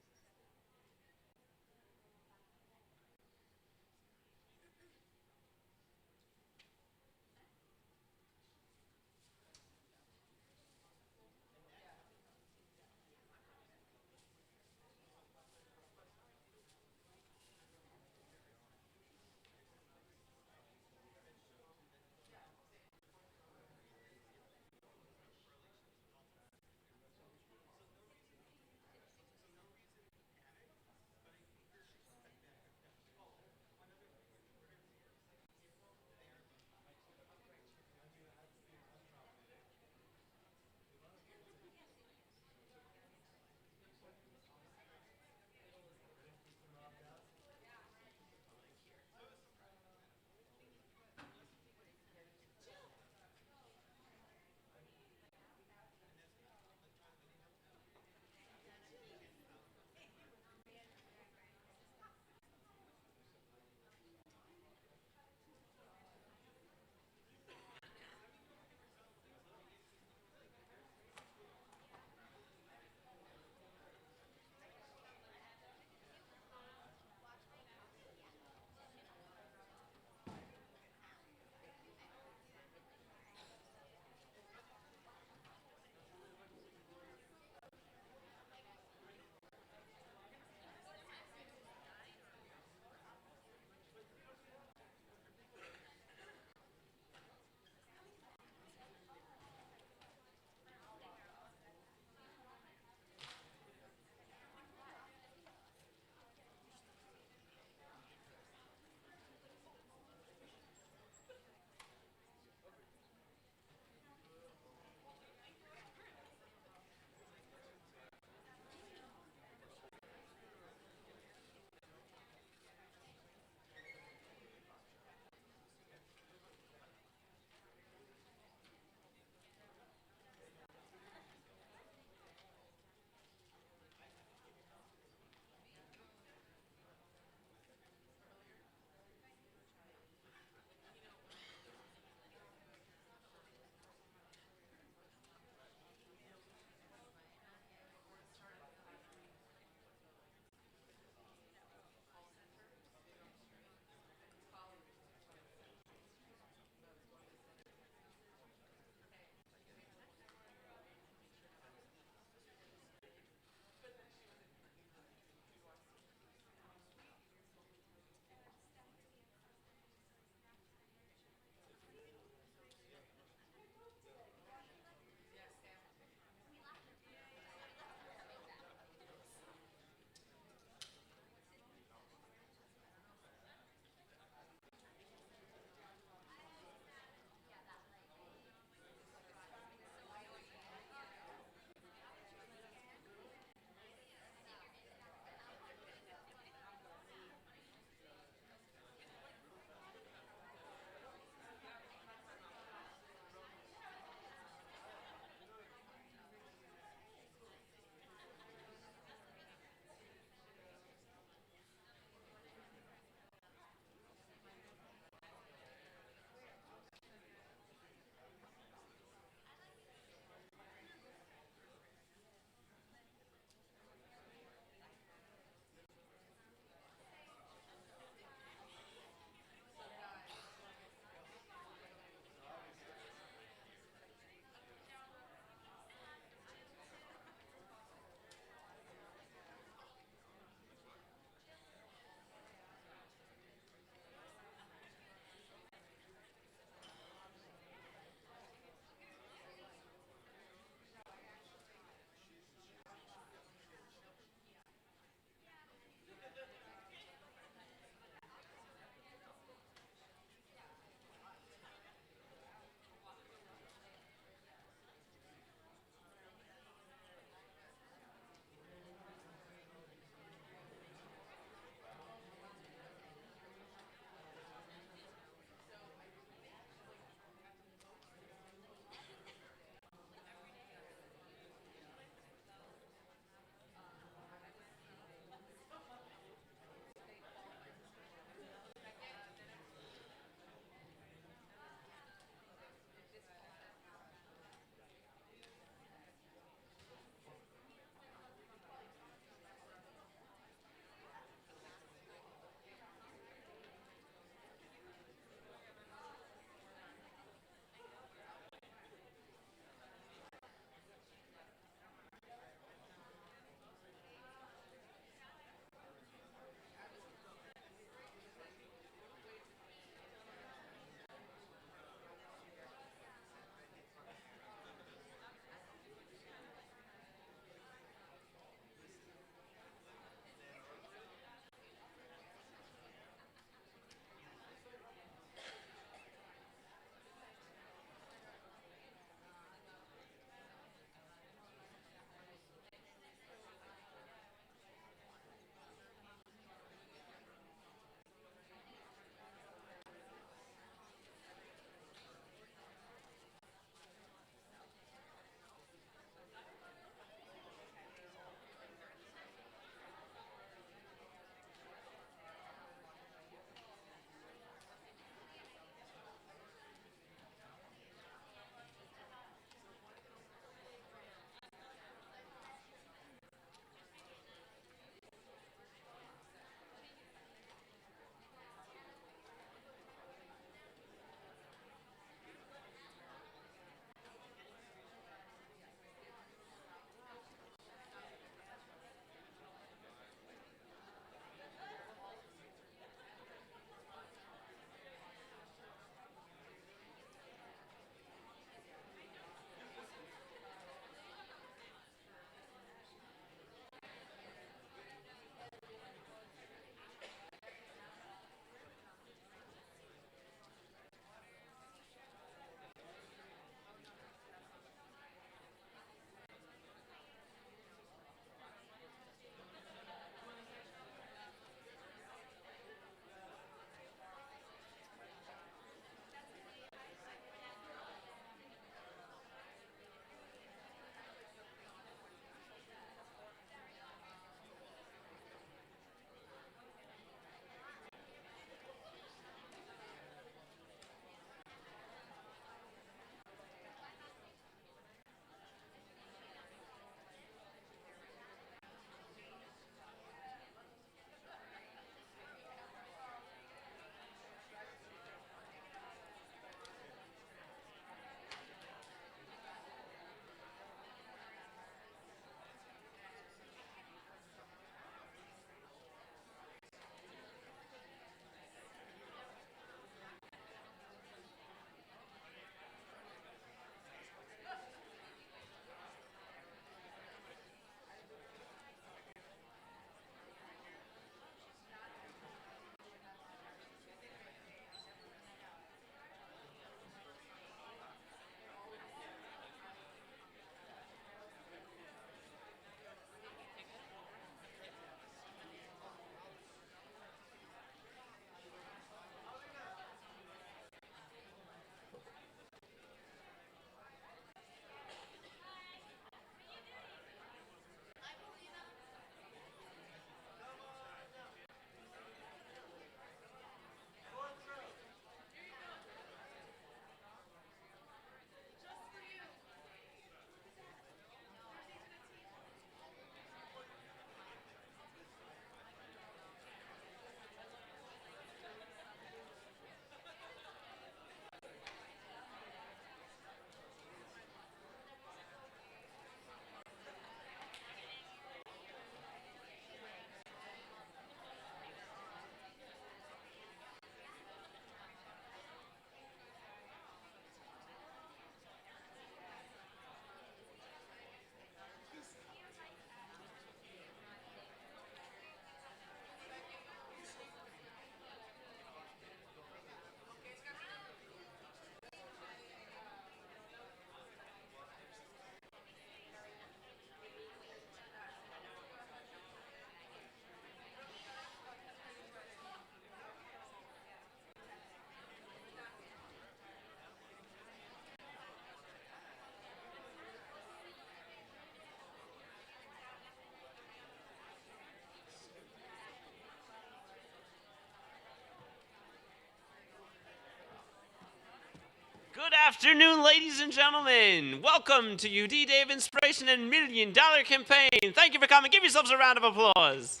afternoon, ladies and gentlemen. Welcome to Yehudi Day of Inspiration and $1 Million Campaign. Thank you for coming. Give yourselves a round of applause.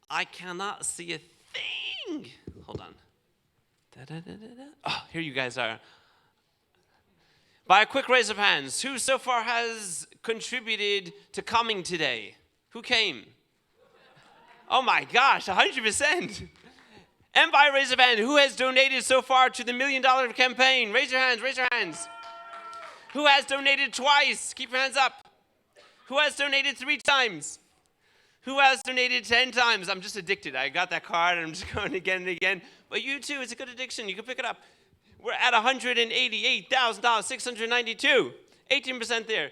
I cannot see a thing. Hold on. Oh, here you guys are. By a quick raise of hands, who so far has contributed to coming today? Who came? Oh my gosh, 100%. And by a raise of hand, who has donated so far to the $1 Million Campaign? Raise your hands, raise your hands. Who has donated twice? Keep your hands up. Who has donated 3 times? Who has donated 10 times? I'm just addicted. I got that card and I'm just going again and again. But you too, it's a good addiction. You can pick it up. We're at $188,692. 18% there.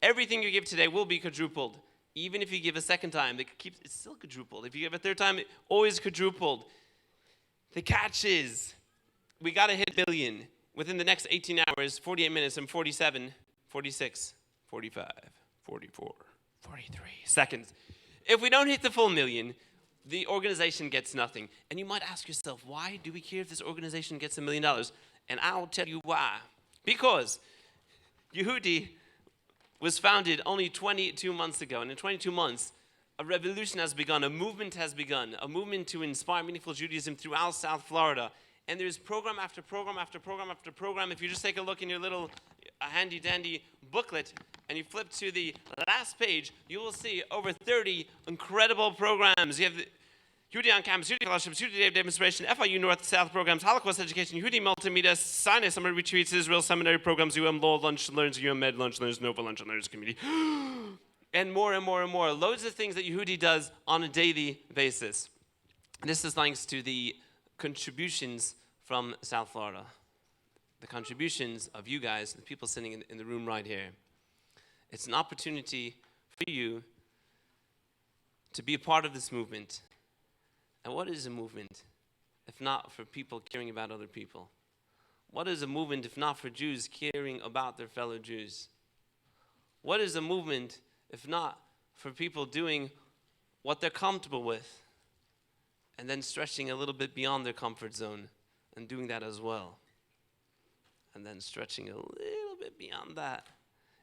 Everything you give today will be quadrupled. Even if you give a second time, it's still quadrupled. If you give a third time, always quadrupled. The catch is, we got to hit $1 billion within the next 18 hours, 48 minutes, and 47, 46, 45, 44, 43 seconds. If we don't hit the full $1 million, the organization gets nothing. And you might ask yourself, why do we care if this organization gets $1 million? And I'll tell you why. Because Yehudi was founded only 22 months ago. And in 22 months, a revolution has begun, a movement has begun, a movement to inspire meaningful Judaism throughout South Florida. And there's program after program after program after program. If you just take a look in your little handy-dandy booklet and you flip to the last page, you will see over 30 incredible programs. You have the Yehudi on Campus, Yehudi Fellowships, Yehudi Day of Demonstration, FIU North-South programs, Holocaust Education, Yehudi Multimedia, Sinai Summer Retreats, Israel Seminary programs, Law Lunch Learns, Med Lunch Learns, Nova Lunch Learns Community, and more and more and more. Loads of things that Yehudi does on a daily basis. This is thanks to the contributions from South Florida. The contributions of you guys, the people sitting in the room right here. It's an opportunity for you to be a part of this movement. And what is a movement if not for people caring about other people? What is a movement if not for Jews caring about their fellow Jews? What is a movement if not for people doing what they're comfortable with and then stretching a little bit beyond their comfort zone and doing that as well? And then stretching a little bit beyond that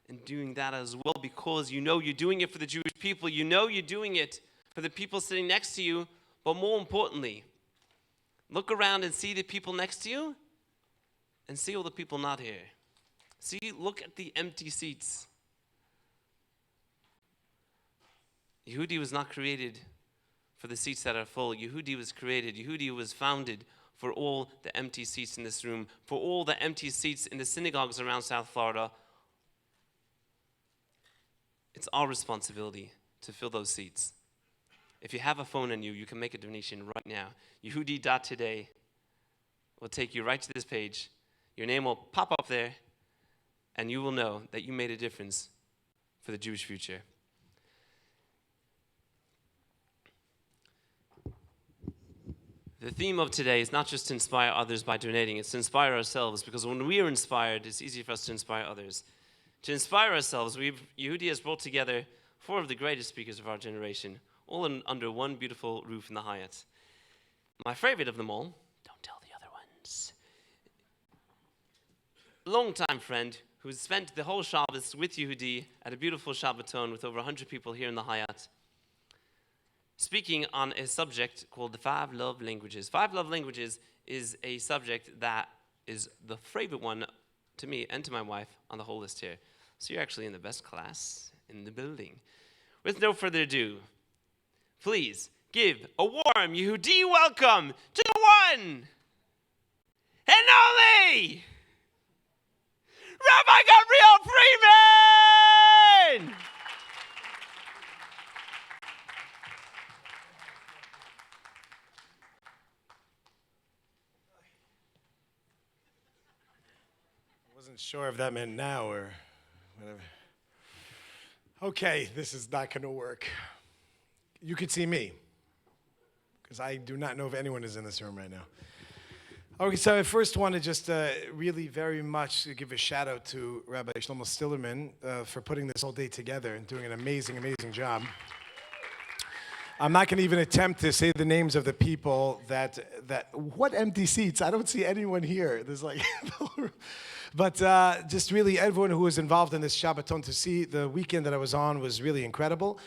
and doing that as well, because you know you're doing it for the Jewish people. You know you're doing it for the people sitting next to you. But more importantly, look around and see the people next to you and see all the people not here. Look at the empty seats. Yehudi was not created for the seats that are full. Yehudi was founded for all the empty seats in this room, for all the empty seats in the synagogues around South Florida. It's our responsibility to fill those seats. If you have a phone on you, you can make a donation right now. Yehudi.today will take you right to this page. Your name will pop up there, and you will know that you made a difference for the Jewish future. The theme of today is not just to inspire others by donating, it's to inspire ourselves, because when we are inspired, it's easy for us to inspire others. To inspire ourselves, Yehudi has brought together 4 of the greatest speakers of our generation, all under one beautiful roof in the Hyatt. My favorite of them all, don't tell the other ones, longtime friend who's spent the whole Shabbos with Yehudi at a beautiful Shabbaton with over 100 people here in the Hyatt, speaking on a subject called the 5 love languages. 5 love languages is a subject that is the favorite one to me and to my wife on the whole list here. So you're actually in the best class in the building. With no further ado, please give a warm Yehudi welcome to the one and only Rabbi Gabriel Freeman! I wasn't sure if that meant now or whatever. Okay, this is not going to work. You could see me, because I do not know if anyone is in this room right now. Okay, so I first want to just really very much give a shout out to Rabbi Shlomo Stillerman for putting this whole day together and doing an amazing, amazing job. I'm not going to even attempt to say the names of the people that what empty seats? I don't see anyone here. There's like, but just really everyone who was involved in this Shabbaton, to see the weekend that I was on was really incredible.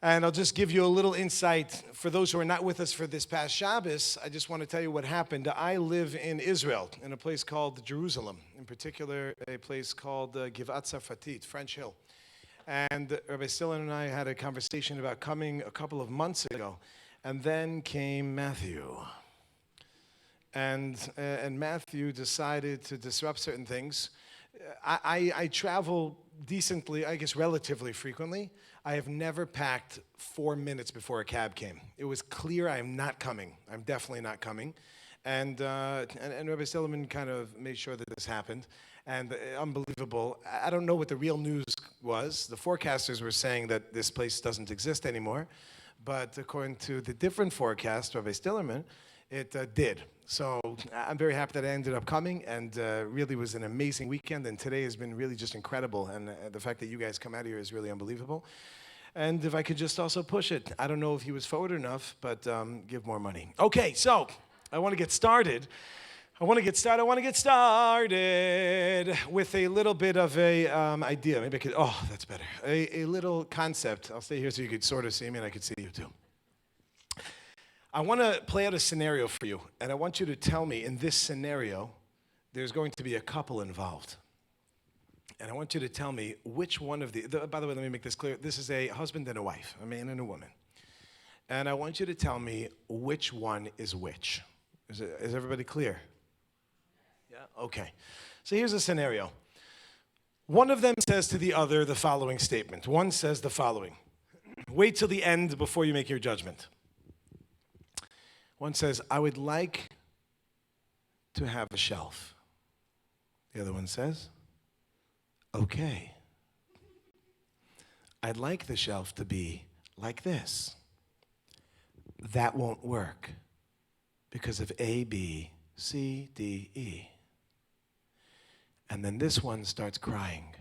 And I'll just give you a little insight for those who are not with us for this past Shabbos. I just want to tell you what happened. I live in Israel, in a place called Jerusalem, in particular a place called Givat Sarfatit, French Hill. And Rabbi Stillen and I had a conversation about coming a couple of months ago. And then came Matthew. And Matthew decided to disrupt certain things. I travel decently, I guess relatively frequently. I have never packed 4 minutes before a cab came. It was clear I am not coming. I'm definitely not coming. And Rabbi Silliman kind of made sure that this happened. And unbelievable. I don't know what the real news was. The forecasters were saying that this place doesn't exist anymore. But according to the different forecast, Rabbi Stillerman, it did. So I'm very happy that I ended up coming, and really was an amazing weekend. And today has been really just incredible. And the fact that you guys come out here is really unbelievable. And if I could just also push it, I don't know if he was forward enough, but give more money. Okay, so I want to get started. I want to get started with a little bit of a idea. Maybe I could, oh, that's better. A little concept. I'll stay here so you could sort of see me and I could see you too. I want to play out a scenario for you, and I want you to tell me, in this scenario, there's going to be a couple involved. And I want you to tell me which one of by the way, let me make this clear. This is a husband and a wife, a man and a woman. And I want you to tell me which one is which. Is everybody clear? Yeah? Okay. So here's a scenario. One of them says to the other the following statement. One says the following. Wait till the end before you make your judgment. One says, I would like to have a shelf. The other one says, okay. I'd like the shelf to be like this. That won't work because of A, B, C, D, E. And then this one starts crying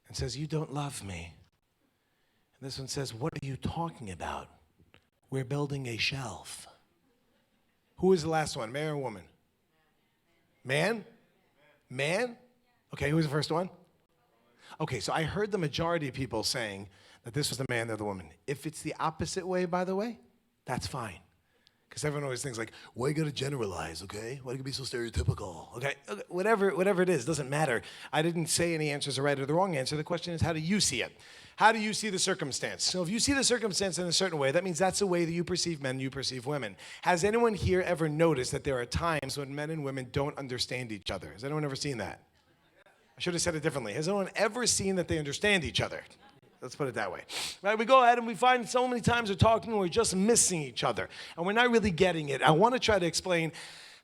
and says, you don't love me. And this one says, what are you talking about? We're building a shelf. Who is the last one, man or woman? Man? Man? Okay, who was the first one? Okay, so I heard the majority of people saying that this was the man or the woman. If it's the opposite way, by the way, that's fine. Because everyone always thinks like, why you gotta generalize, okay? Why you gotta be so stereotypical, okay? Whatever it is, doesn't matter. I didn't say any answers are right or the wrong answer. The question is, how do you see it? How do you see the circumstance? So if you see the circumstance in a certain way, that means that's the way that you perceive men, you perceive women. Has anyone here ever noticed that there are times when men and women don't understand each other? Has anyone ever seen that? I should have said it differently. Has anyone ever seen that they understand each other? Let's put it that way. Right, we go ahead and we find so many times we're talking and we're just missing each other. And we're not really getting it. I want to try to explain,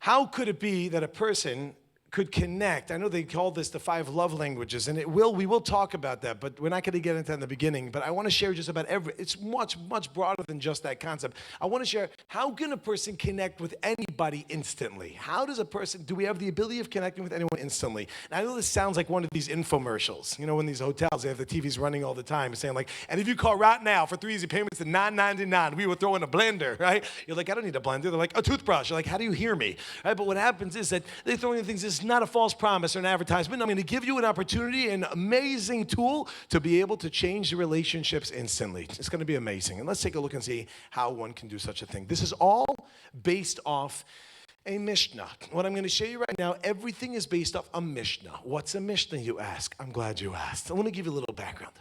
how could it be that a person could connect? I know they call this the 5 love languages, and we will talk about that, but we're not going to get into that in the beginning. But I want to share just about it's much broader than just that concept. I want to share, how can a person connect with anybody instantly? How does a person, do we have the ability of connecting with anyone instantly? And I know this sounds like one of these infomercials. You know, in these hotels, they have the TVs running all the time saying like, and if you call right now for 3 easy payments to $9.99, we will throw in a blender, right? You're like, I don't need a blender. They're like, a toothbrush. You're like, how do you hear me? Right? But what happens is that they throw in things, this is not a false promise or an advertisement. I'm going to give you an opportunity, an amazing tool to be able to change the relationships instantly. It's going to be amazing. And let's take a look and see how one can do such a thing. This is all based off a Mishnah. What I'm going to show you right now, everything is based off a Mishnah. What's a Mishnah, you ask? I'm glad you asked. So let me give you a little background.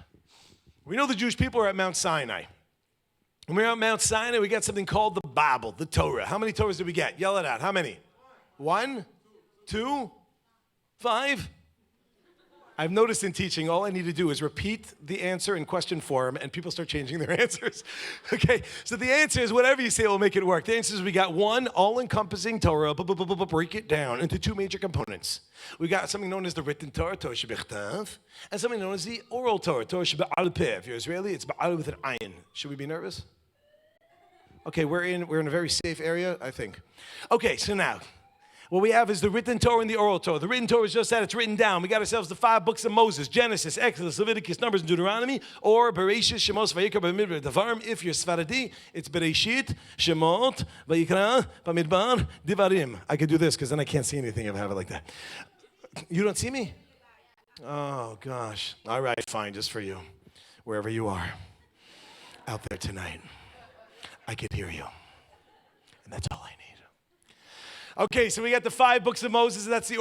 We know the Jewish people are at Mount Sinai. When we're at Mount Sinai, we got something called the Bible, the Torah. How many Torahs did we get? Yell it out. How many? 1, 2, 5? I've noticed in teaching, all I need to do is repeat the answer in question form, and people start changing their answers. Okay, so the answer is whatever you say will make it work. The answer is we got 1 all-encompassing Torah, break it down into 2 major components. We got something known as the written Torah, Torah shebechtav, and something known as the oral Torah, Torah shebe'al peh. If you're Israeli, it's ba'al with an ayin. Should we be nervous? Okay, we're in a very safe area, I think. Okay, so now, What we have is the written Torah and the oral Torah. The written Torah is just that. It's written down. We got ourselves the 5 books of Moses: Genesis, Exodus, Leviticus, Numbers, and Deuteronomy, or Bereshit, Shemos, Vayikra, Bamidbar, Devarim. If you're Sephardi, it's Bereshit, Shemot, Vayikra, Bamidbar, Devarim. I could do this because then I can't see anything if I have it like that. You don't see me? Oh, gosh. All right, fine, just for you. Wherever you are, out there tonight, I can hear you. And that's all I need. Okay, so we got the 5 books of Moses. That's the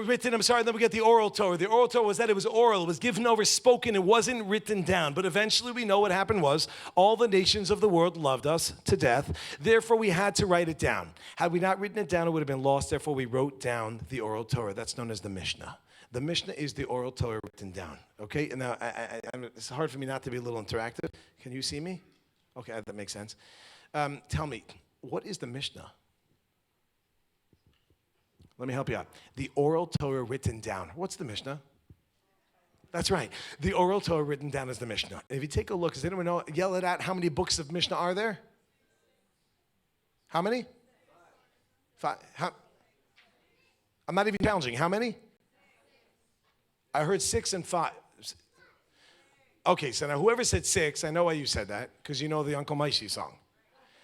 written. Then we get the oral Torah. The oral Torah was that it was oral. It was given over, spoken. It wasn't written down. But eventually we know what happened was all the nations of the world loved us to death. Therefore, we had to write it down. Had we not written it down, it would have been lost. Therefore, we wrote down the oral Torah. That's known as the Mishnah. The Mishnah is the oral Torah written down. Okay, and now it's hard for me not to be a little interactive. Can you see me? Okay, that makes sense. Tell me, what is the Mishnah? Let me help you out. The oral Torah written down. What's the Mishnah? That's right. The oral Torah written down is the Mishnah. If you take a look, does anyone know, yell it out, how many books of Mishnah are there? How many? 5. I'm not even challenging. How many? I heard 6 and 5. Okay, so now whoever said 6, I know why you said that, because you know the Uncle Maishi song.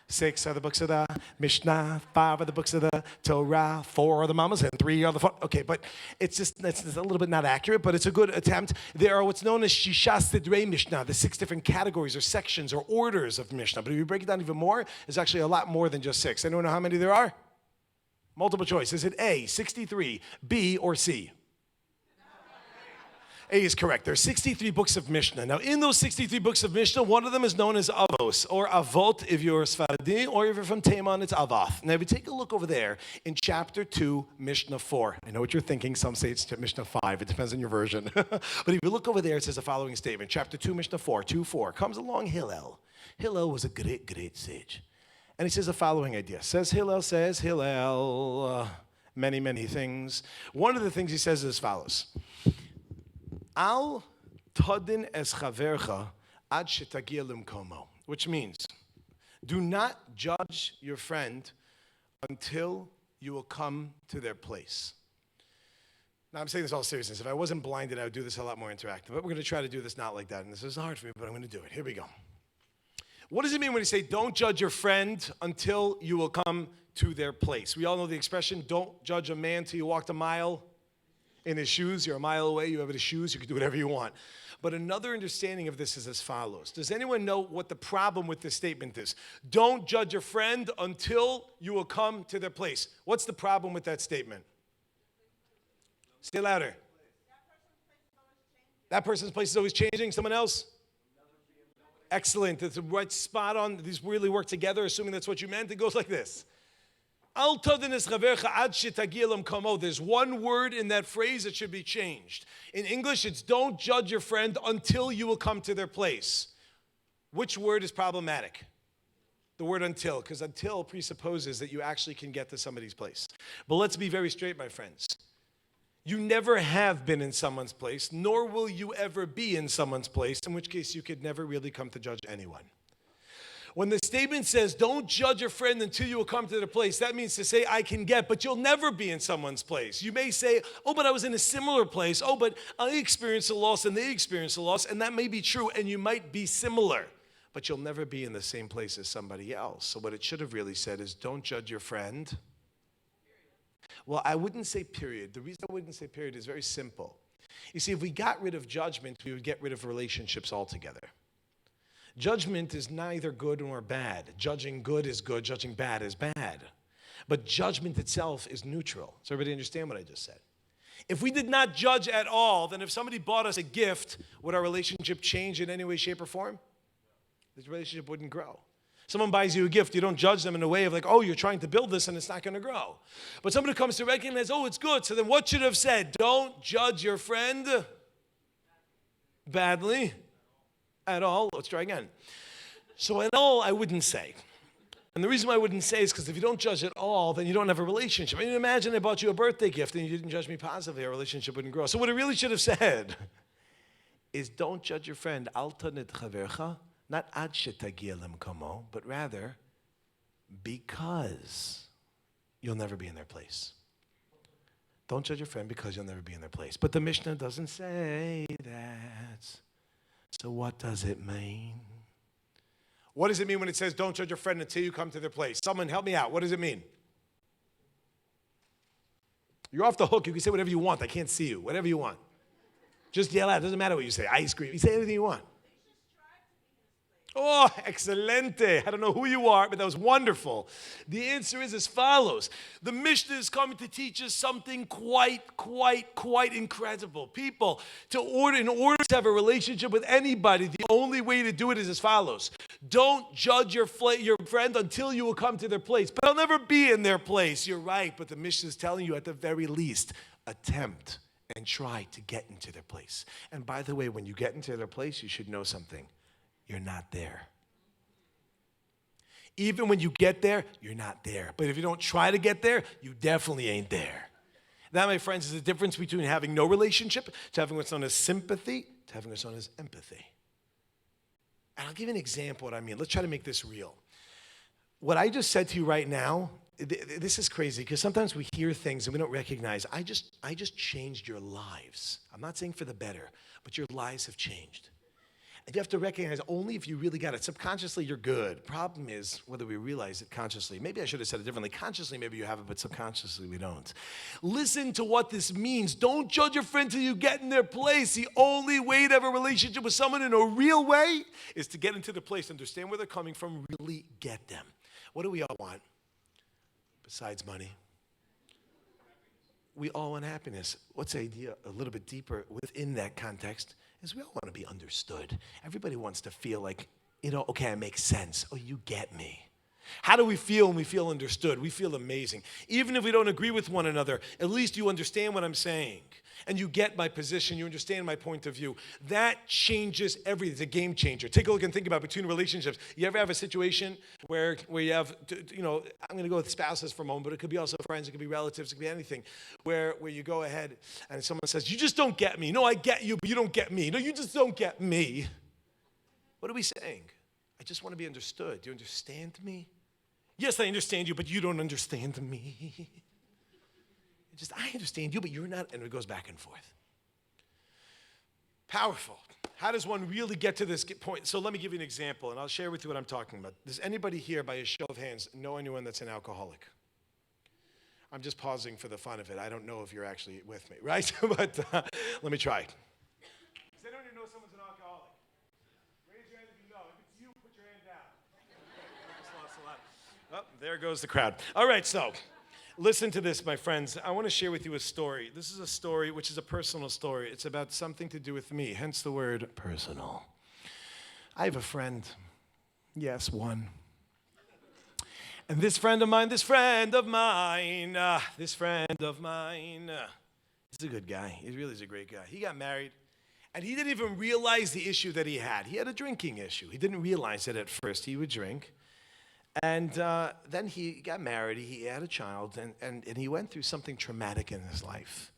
6 are the books of the Mishnah, 5 are the books of the Torah, 4 are the Mamas, and 3 are the fun. Okay, but it's a little bit not accurate, but it's a good attempt. There are what's known as Shisha Sidrei Mishnah, the 6 different categories or sections or orders of Mishnah. But if you break it down even more, there's actually a lot more than just 6. Anyone know how many there are? Multiple choice. Is it A, 63, B, or C? A is correct. There are 63 books of Mishnah. Now, in those 63 books of Mishnah, one of them is known as Avos, or Avot if you're Sephardi, or if you're from Taiman, it's Avath. Now, if you take a look over there in chapter 2, Mishnah 4. I know what you're thinking. Some say it's Mishnah 5. It depends on your version. But if you look over there, it says the following statement. Chapter 2, Mishnah 4, 2:4. Comes along Hillel. Hillel was a great, great sage. And he says the following idea. Says Hillel, many, many things. One of the things he says is as follows. Al tadin es chavercha ad shetagia limkomo, which means, do not judge your friend until you will come to their place. Now, I'm saying this all seriousness. If I wasn't blinded, I would do this a lot more interactive. But we're going to try to do this not like that. And this is hard for me, but I'm going to do it. Here we go. What does it mean when you say, don't judge your friend until you will come to their place? We all know the expression, don't judge a man till you walked a mile in his shoes. You're a mile away, you have his shoes, you can do whatever you want. But another understanding of this is as follows. Does anyone know what the problem with this statement is? Don't judge your friend until you will come to their place. What's the problem with that statement? Say louder. That person's place is always changing. Someone else? Excellent. It's right spot on. These really work together, assuming that's what you meant. It goes like this. There's one word in that phrase that should be changed. In English, it's don't judge your friend until you will come to their place. Which word is problematic? The word until, because until presupposes that you actually can get to somebody's place. But let's be very straight, my friends. You never have been in someone's place, nor will you ever be in someone's place, in which case you could never really come to judge anyone. When the statement says, don't judge a friend until you will come to their place, that means to say, I can get, but you'll never be in someone's place. You may say, oh, but I was in a similar place. Oh, but I experienced a loss and they experienced a loss, and that may be true, and you might be similar, but you'll never be in the same place as somebody else. So what it should have really said is, don't judge your friend. Well, I wouldn't say period. The reason I wouldn't say period is very simple. You see, if we got rid of judgment, we would get rid of relationships altogether. Judgment is neither good nor bad. Judging good is good, judging bad is bad. But judgment itself is neutral. Does everybody understand what I just said? If we did not judge at all, then if somebody bought us a gift, would our relationship change in any way, shape, or form? The relationship wouldn't grow. Someone buys you a gift, you don't judge them in a way of like, oh, you're trying to build this and it's not going to grow. But somebody comes to recognize, oh, it's good. So then what should have said? Don't judge your friend badly. At all. Let's try again. So at all, I wouldn't say. And the reason why I wouldn't say is because if you don't judge at all, then you don't have a relationship. I mean, imagine I bought you a birthday gift and you didn't judge me positively, our relationship wouldn't grow. So what it really should have said is don't judge your friend, alta nit chavercha, not ad shetagia lemkomo, but rather because you'll never be in their place. Don't judge your friend because you'll never be in their place. But the Mishnah doesn't say that. So what does it mean? What does it mean when it says don't judge your friend until you come to their place? Someone help me out. What does it mean? You're off the hook. You can say whatever you want. I can't see you. Whatever you want. Just yell out. It doesn't matter what you say. Ice cream. You say anything you want. Oh, excelente. I don't know who you are, but that was wonderful. The answer is as follows. The Mishnah is coming to teach us something quite incredible. People, in order to have a relationship with anybody, the only way to do it is as follows. Don't judge your friend until you will come to their place. But I'll never be in their place. You're right, but the Mishnah is telling you at the very least, attempt and try to get into their place. And by the way, when you get into their place, you should know something. You're not there. Even when you get there, you're not there. But if you don't try to get there, you definitely ain't there. That, my friends, is the difference between having no relationship to having what's known as sympathy to having what's known as empathy. And I'll give you an example of what I mean. Let's try to make this real. What I just said to you right now, this is crazy because sometimes we hear things and we don't recognize. I just changed your lives. I'm not saying for the better, but your lives have changed. And you have to recognize only if you really got it. Subconsciously, you're good. Problem is whether we realize it consciously. Maybe I should have said it differently. Consciously, maybe you have it, but subconsciously, we don't. Listen to what this means. Don't judge your friend till you get in their place. The only way to have a relationship with someone in a real way is to get into the place, understand where they're coming from, really get them. What do we all want besides money? We all want happiness. What's the idea a little bit deeper within that context? Is we all want to be understood. Everybody wants to feel like, okay, I make sense. Oh, you get me. How do we feel when we feel understood? We feel amazing. Even if we don't agree with one another, at least you understand what I'm saying. And you get my position, you understand my point of view. That changes everything. It's a game changer. Take a look and think about between relationships. You ever have a situation where you have, I'm going to go with spouses for a moment, but it could be also friends, it could be relatives, it could be anything, where you go ahead and someone says, you just don't get me. No, I get you, but you don't get me. No, you just don't get me. What are we saying? I just want to be understood. Do you understand me? Yes, I understand you, but you don't understand me. I understand you, but you're not, and it goes back and forth. Powerful. How does one really get to this point? So let me give you an example, and I'll share with you what I'm talking about. Does anybody here, by a show of hands, know anyone that's an alcoholic? I'm just pausing for the fun of it. I don't know if you're actually with me, right? But let me try. Does anyone know someone's an alcoholic? Raise your hand if you know. If it's you, put your hand down. I just lost a lot. Oh, there goes the crowd. All right, so listen to this, my friends. I want to share with you a story. This is a story which is a personal story. It's about something to do with me, hence the word personal. I have a friend. Yes, one. And this friend of mine, he's a good guy. He really is a great guy. He got married, and he didn't even realize the issue that he had. He had a drinking issue. He didn't realize it at first. He would drink. And then he got married, he had a child, and he went through something traumatic in his life,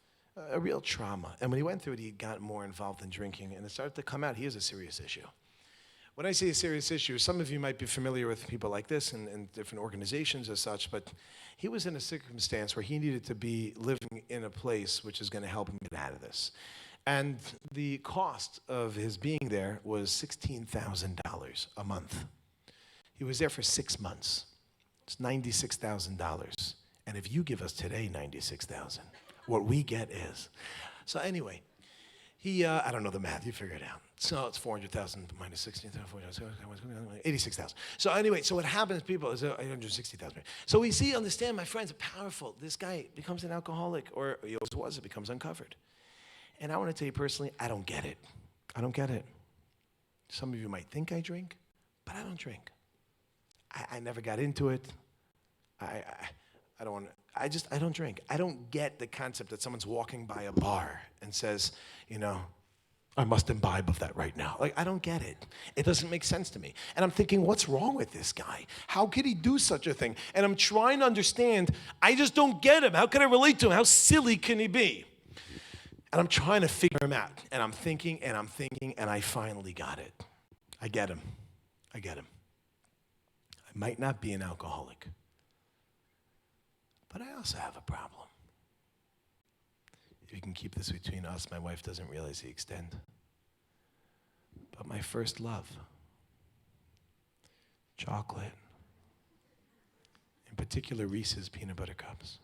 a real trauma. And when he went through it, he got more involved in drinking, and it started to come out. He has a serious issue. When I say a serious issue, some of you might be familiar with people like this and different organizations as such, but he was in a circumstance where he needed to be living in a place which is going to help him get out of this. And the cost of his being there was $16,000 a month. He was there for 6 months. It's $96,000. And if you give us today $96,000, what we get is. So anyway, I don't know the math, you figure it out. So it's 400,000 minus 16,000, 86,000. So anyway, so what happens, people, is 860,000. So we see, understand, my friends, powerful. This guy becomes an alcoholic, or he always was, it becomes uncovered. And I want to tell you personally, I don't get it. I don't get it. Some of you might think I drink, but I don't drink. I never got into it. I don't drink. I don't get the concept that someone's walking by a bar and says, I must imbibe of that right now. Like, I don't get it. It doesn't make sense to me. And I'm thinking, what's wrong with this guy? How could he do such a thing? And I'm trying to understand. I just don't get him. How can I relate to him? How silly can he be? And I'm trying to figure him out. And I'm thinking, and I finally got it. I get him. I might not be an alcoholic, but I also have a problem. if you can keep this between us, my wife doesn't realize the extent. But my first love, chocolate, in particular Reese's peanut butter cups.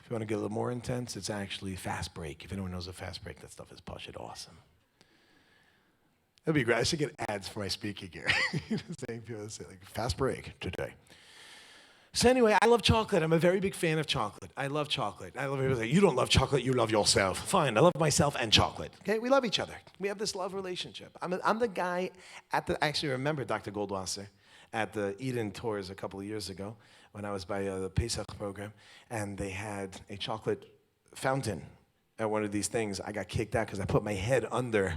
If you want to get a little more intense, it's actually fast break. If anyone knows a fast break, that stuff is push it awesome. That'd be great. I should get ads for my speaking here. Saying people say like fast break today. So anyway, I love chocolate. I'm a very big fan of chocolate. I love chocolate. I love people say, you don't love chocolate, you love yourself. Fine, I love myself and chocolate. Okay, we love each other. We have this love relationship. I'm the guy at the, I actually remember Dr. Goldwasser at the Eden Tours a couple of years ago when I was by the Pesach program, and they had a chocolate fountain at one of these things. I got kicked out because I put my head under.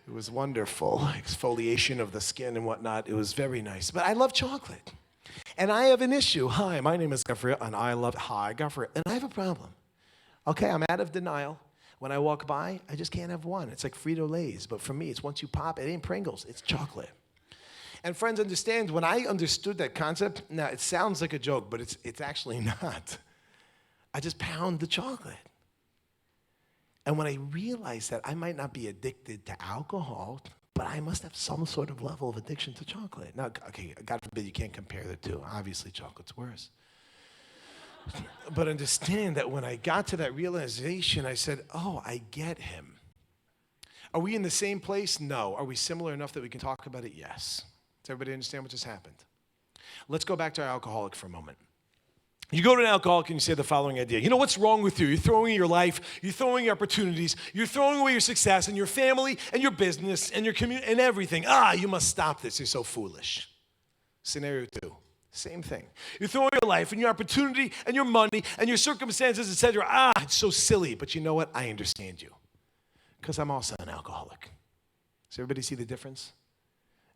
It was wonderful. Exfoliation of the skin and whatnot. It was very nice. But I love chocolate. And I have an issue. Hi, my name is Gafri, and I love, hi, Gafri. And I have a problem. Okay, I'm out of denial. When I walk by, I just can't have one. It's like Frito-Lays. But for me, it's once you pop, it ain't Pringles. It's chocolate. And friends, understand, when I understood that concept, now it sounds like a joke, but it's actually not. I just pound the chocolate. And when I realized that I might not be addicted to alcohol, but I must have some sort of level of addiction to chocolate. Now, okay, God forbid you can't compare the two. Obviously, chocolate's worse. But understand that when I got to that realization, I said, oh, I get him. Are we in the same place? No. Are we similar enough that we can talk about it? Yes. Does everybody understand what just happened? Let's go back to our alcoholic for a moment. You go to an alcoholic and you say the following idea. You know what's wrong with you? You're throwing your life, you're throwing your opportunities, you're throwing away your success and your family and your business and your community and everything. You must stop this. You're so foolish. Scenario 2, same thing. You're throwing your life and your opportunity and your money and your circumstances, etc. It's so silly. But you know what? I understand you because I'm also an alcoholic. Does everybody see the difference?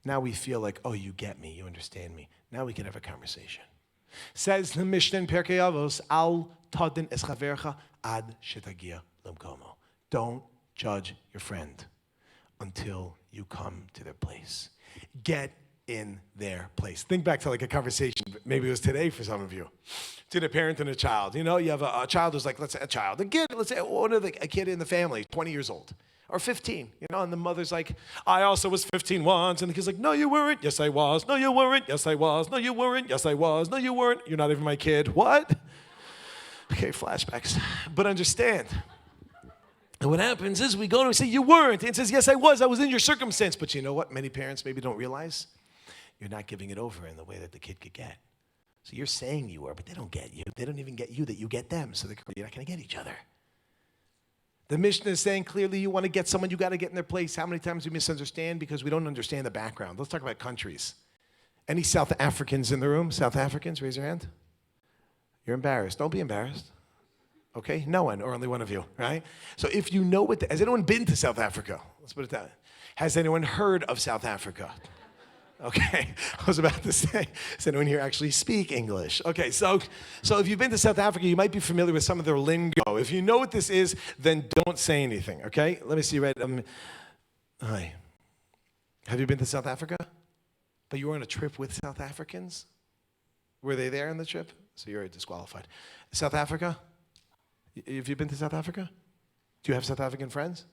Now we feel like, oh, you get me, you understand me. Now we can have a conversation. Says the Mishnah in Perkei Avos, Al tadin es chavercha ad shetagia lemkomo. Don't judge your friend until you come to their place. Get in their place. Think back to like a conversation, maybe it was today for some of you, to a parent and a child. You know, you have a child who's like, let's say a child, a kid, let's say a kid in the family, 20 years old. Or 15, you know, and the mother's like, I also was 15 once. And the kid's like, no, you weren't. Yes, I was. No, you weren't. Yes, I was. No, you weren't. Yes, I was. No, you weren't. You're not even my kid. What? Okay, flashbacks. But understand. And what happens is we go to and say, you weren't. And it says, yes, I was. I was in your circumstance. But you know what? Many parents maybe don't realize you're not giving it over in the way that the kid could get. So you're saying you were, but they don't get you. They don't even get you that you get them. So you're not going to get each other. The Mishnah is saying clearly you want to get someone, you got to get in their place. How many times do we misunderstand? Because we don't understand the background. Let's talk about countries. Any South Africans in the room? South Africans, raise your hand. You're embarrassed. Don't be embarrassed. Okay? No one, or only one of you, right? So if you know has anyone been to South Africa? Let's put it that way. Has anyone heard of South Africa? Okay, I was about to say, does anyone here actually speak English? Okay, so if you've been to South Africa, you might be familiar with some of their lingo. If you know what this is, then don't say anything, okay? Let me see, right? Hi. Have you been to South Africa? But you were on a trip with South Africans? Were they there on the trip? So you're disqualified. South Africa? Have you been to South Africa? Do you have South African friends?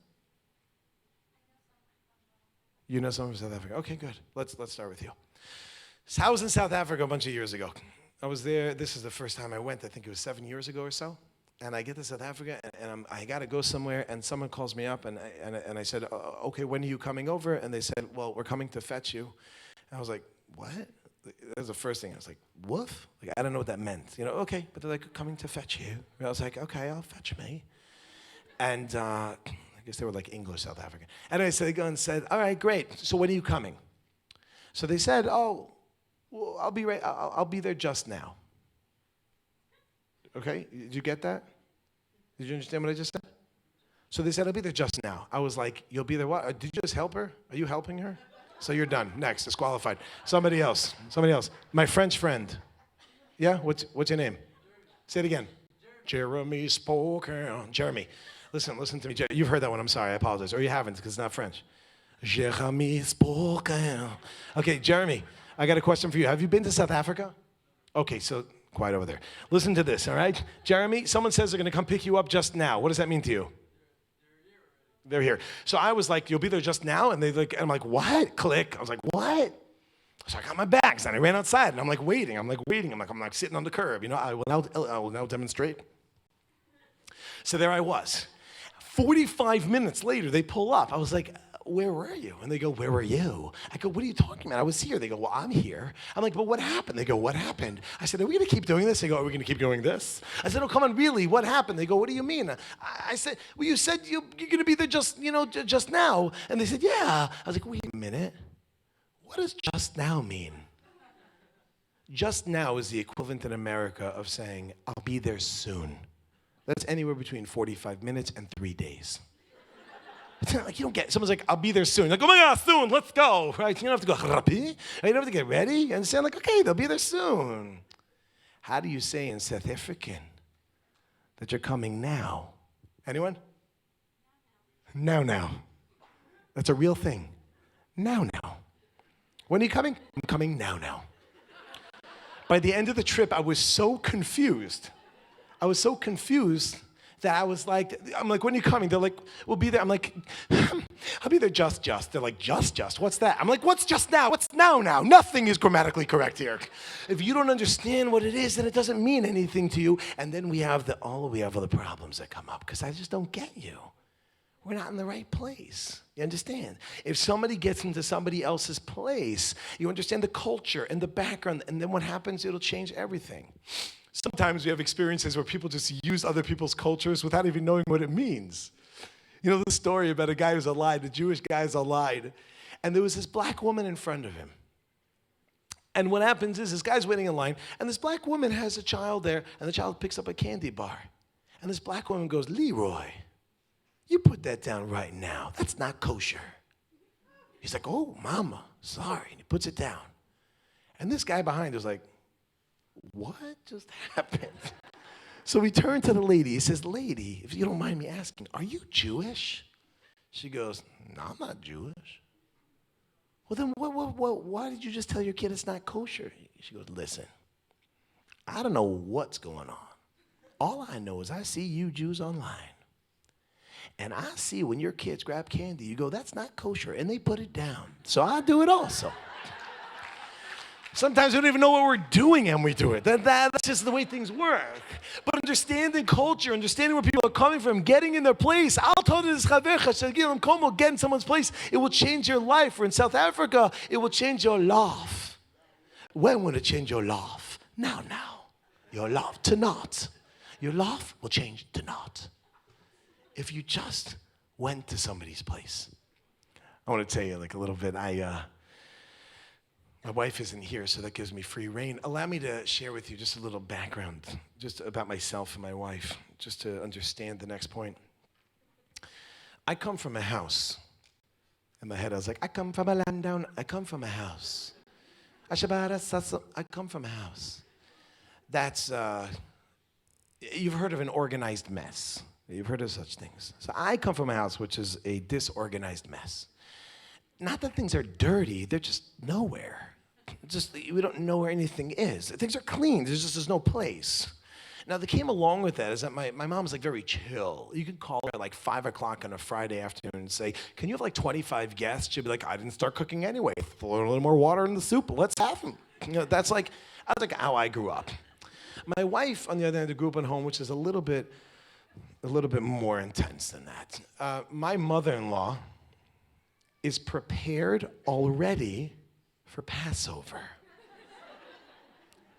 You know someone from South Africa. Okay, good. Let's start with you. So I was in South Africa a bunch of years ago. I was there. This is the first time I went. I think it was 7 years ago or so. And I get to South Africa, and I got to go somewhere, and someone calls me up, and I said, okay, when are you coming over? And they said, well, we're coming to fetch you. And I was like, what? That was the first thing. I was like, woof? Like, I don't know what that meant. You know, okay, but they're like, coming to fetch you. And I was like, okay, I'll fetch me. And I guess they were like English South African. And I said, all right, great. So when are you coming? So they said, oh, well, I'll be right. I'll be there just now. Okay, did you get that? Did you understand what I just said? So they said, I'll be there just now. I was like, you'll be there what? Did you just help her? Are you helping her? So you're done. Next, disqualified. Somebody else. My French friend. Yeah, what's your name? Say it again. Jeremy Spoken. Jeremy. Listen to me. You've heard that one. I'm sorry. I apologize. Or you haven't because it's not French. Jeremy Spoken. Okay, Jeremy, I got a question for you. Have you been to South Africa? Okay, so quiet over there. Listen to this, all right? Jeremy, someone says they're going to come pick you up just now. What does that mean to you? They're here. So I was like, you'll be there just now? And and I'm like, what? Click. I was like, what? So I got my bags and I ran outside and I'm like waiting. I'm like sitting on the curb. I will now demonstrate. So there I was. 45 minutes later, they pull up. I was like, where were you? And they go, where were you? I go, what are you talking about? I was here. They go, well, I'm here. I'm like, but what happened? They go, what happened? I said, are we going to keep doing this? They go, are we going to keep doing this? I said, oh, come on, really? What happened? They go, what do you mean? I said, well, you said you're going to be there just now. And they said, yeah. I was like, wait a minute. What does just now mean? Just now is the equivalent in America of saying, I'll be there soon. That's anywhere between 45 minutes and 3 days. It's not like you don't get, someone's like, I'll be there soon. Like, oh my God, soon, let's go, right? You don't have to go, Rabbi. You don't have to get ready. You understand? Like, okay, they'll be there soon. How do you say in South African that you're coming now? Anyone? Now. That's a real thing. Now. When are you coming? I'm coming now. By the end of the trip, I was so confused. That I'm like, when are you coming? They're like, we'll be there. I'm like, I'll be there just. They're like, just? What's that? I'm like, what's just now? What's now? Nothing is grammatically correct here. If you don't understand what it is, then it doesn't mean anything to you. And then we have all the problems that come up because I just don't get you. We're not in the right place. You understand? If somebody gets into somebody else's place, you understand the culture and the background, and then what happens, it'll change everything. Sometimes we have experiences where people just use other people's cultures without even knowing what it means. You know the story about a guy who's lied, a Jewish guy who's lied, and there was this black woman in front of him. And what happens is this guy's waiting in line, and this black woman has a child there, and the child picks up a candy bar. And this black woman goes, Leroy, you put that down right now. That's not kosher. He's like, oh, mama, sorry. And he puts it down. And this guy behind is like, what just happened? So we turn to the lady. He says, lady, if you don't mind me asking, are you Jewish? She goes, no, I'm not Jewish. Well, then why did you just tell your kid it's not kosher? She goes, listen, I don't know what's going on. All I know is I see you Jews online. And I see when your kids grab candy, you go, that's not kosher, and they put it down. So I do it also. Sometimes we don't even know what we're doing and we do it. That's just the way things work. But understanding culture, understanding where people are coming from, getting in their place, get in someone's place, it will change your life. Or in South Africa, it will change your life. When will it change your life? Now. Your life to not. Your life will change to not. If you just went to somebody's place. I want to tell you like a little bit. My wife isn't here, so that gives me free rein. Allow me to share with you just a little background, just about myself and my wife, just to understand the next point. I come from a house. In my head, I was like, I come from a land down. I come from a house. I come from a house. That's, you've heard of an organized mess. You've heard of such things. So I come from a house which is a disorganized mess. Not that things are dirty, they're just nowhere. We don't know where anything is. Things are clean, there's no place. Now, that came along with that is that my mom's like very chill. You could call her at like 5 o'clock on a Friday afternoon and say, can you have like 25 guests? She'd be like, I didn't start cooking anyway. Throw a little more water in the soup, let's have them. That's like how I grew up. My wife, on the other hand, grew up in a home which is a little bit more intense than that. My mother-in-law is prepared already for Passover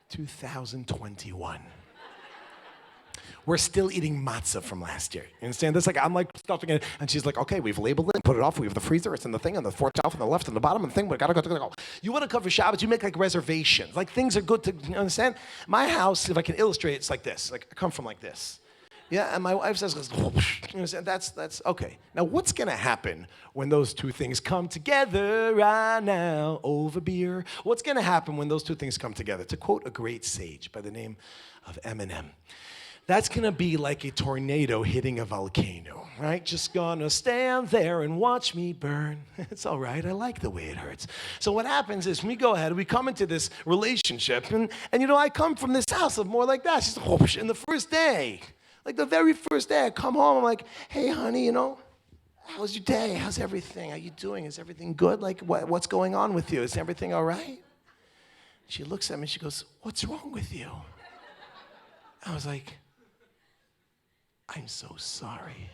2021. We're still eating matzah from last year. You understand? That's like, I'm like stuffing it, and she's like, okay, we've labeled it, put it off, we have the freezer, it's in the thing, and the fork's off on the left and the bottom, and the thing, we gotta go. You wanna come for Shabbat, you make like reservations. Like things are good to, you understand? My house, if I can illustrate, it's like this. Like I come from like this. Yeah, and my wife says, you understand? That's okay. Now, what's gonna happen when those two things come together right now over beer? What's gonna happen when those two things come together? To quote a great sage by the name of Eminem, That's going to be like a tornado hitting a volcano, right? Just going to stand there and watch me burn. It's all right. I like the way it hurts. So what happens is we go ahead, we come into this relationship, and I come from this house of more like that. She's like, whoosh, and the first day, like the very first day I come home, I'm like, hey, honey, how's your day? How's everything? How you doing? Is everything good? Like, what's going on with you? Is everything all right? She looks at me, she goes, what's wrong with you? I was like, I'm so sorry.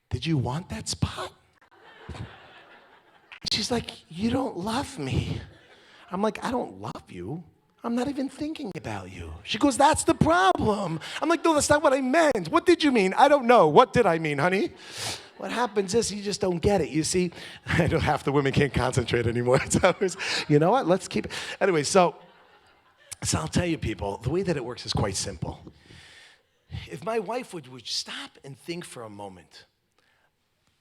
Did you want that spot? She's like, you don't love me. I'm like, I don't love you. I'm not even thinking about you. She goes, that's the problem. I'm like, no, that's not what I meant. What did you mean? I don't know. What did I mean, honey? What happens is you just don't get it. You see, I know half the women can't concentrate anymore. So you know what? Let's keep it. Anyway, so I'll tell you, people, the way that it works is quite simple. If my wife would stop and think for a moment,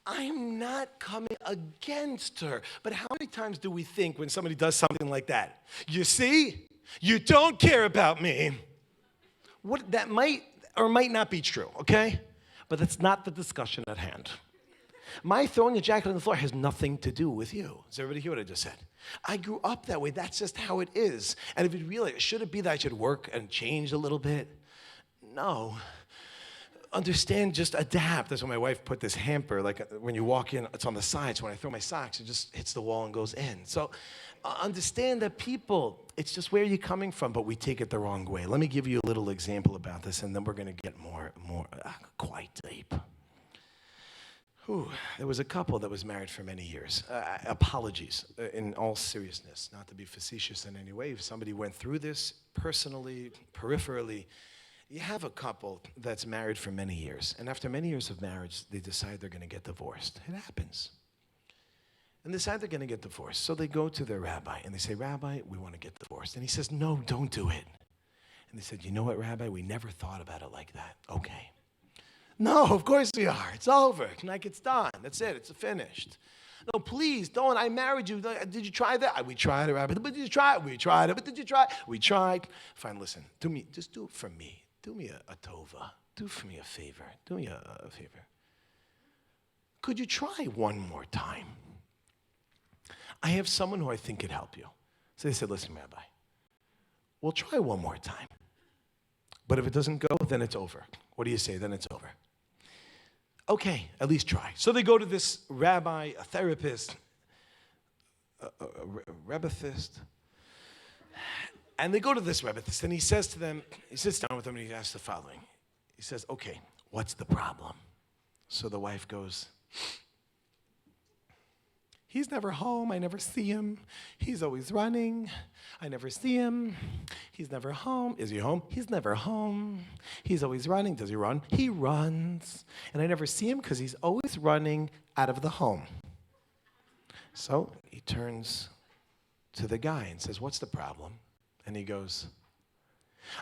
I'm not coming against her. But how many times do we think when somebody does something like that? You see, you don't care about me. What that might or might not be true, okay? But that's not the discussion at hand. My throwing a jacket on the floor has nothing to do with you. Does everybody hear what I just said? I grew up that way. That's just how it is. And if you realize, should it be that I should work and change a little bit? No. Understand, just adapt. That's why my wife put this hamper, like when you walk in, it's on the side. So when I throw my socks, it just hits the wall and goes in. So understand that people, it's just where you're coming from, but we take it the wrong way. Let me give you a little example about this, and then we're going to get more quite deep. There was a couple that was married for many years. Apologies, in all seriousness, not to be facetious in any way. If somebody went through this personally, peripherally, you have a couple that's married for many years, and after many years of marriage, they decide they're going to get divorced. It happens. And they decide they're going to get divorced. So they go to their rabbi, and they say, Rabbi, we want to get divorced. And he says, no, don't do it. And they said, you know what, Rabbi? We never thought about it like that. Okay. No, of course we are. It's over. Like, it's done. That's it. It's finished. No, please don't. I married you. Did you try that? We tried it, Rabbi. But did you try it? We tried it. But did you try it? We tried. Fine, listen. Do me. Just do it for me. Do me a tova. Do for me a favor. Do me a favor. Could you try one more time? I have someone who I think could help you. So they said, listen, Rabbi, we'll try one more time. But if it doesn't go, then it's over. What do you say? Then it's over. Okay, at least try. So they go to this rabbi, a therapist, a rebbethist, and they go to this rebbethist, and he says to them, he sits down with them, and he asks the following. He says, okay, what's the problem? So the wife goes, he's never home. I never see him. He's always running. I never see him. He's never home. Is he home? He's never home. He's always running. Does he run? He runs. And I never see him because he's always running out of the home. So he turns to the guy and says, what's the problem? And he goes,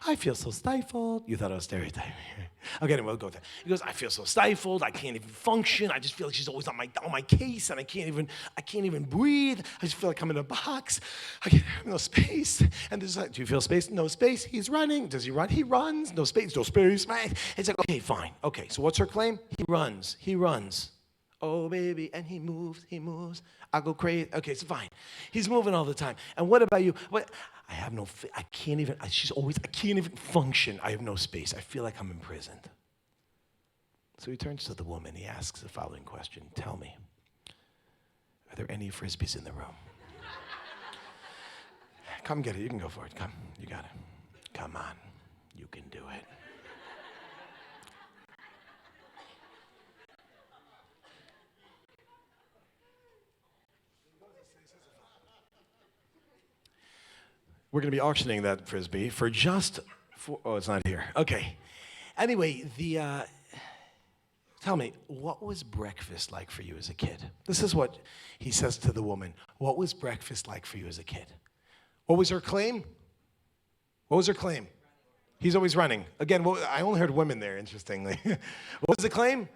I feel so stifled. You thought I was stereotyping. Okay, anyway, we'll go with that. He goes, I feel so stifled. I can't even function. I just feel like she's always on my case, and I can't even breathe. I just feel like I'm in a box. I have no space. And there's like, do you feel space? No space. He's running. Does he run? He runs. No space. No space. It's like, okay, fine. Okay, so what's her claim? He runs. He runs. Oh, baby, and he moves. He moves. I go crazy. Okay, it's fine. He's moving all the time. And what about you? What? I have no, I can't even, she's always, I can't even function. I have no space. I feel like I'm imprisoned. So he turns to the woman. He asks the following question. Tell me, are there any Frisbees in the room? Come get it. You can go for it. Come. You got it. Come on. You can do it. We're going to be auctioning that Frisbee for just, oh, it's not here. Okay. Anyway, tell me, what was breakfast like for you as a kid? This is what he says to the woman. What was breakfast like for you as a kid? What was her claim? What was her claim? He's always running. Again, I only heard women there, interestingly. What was the claim?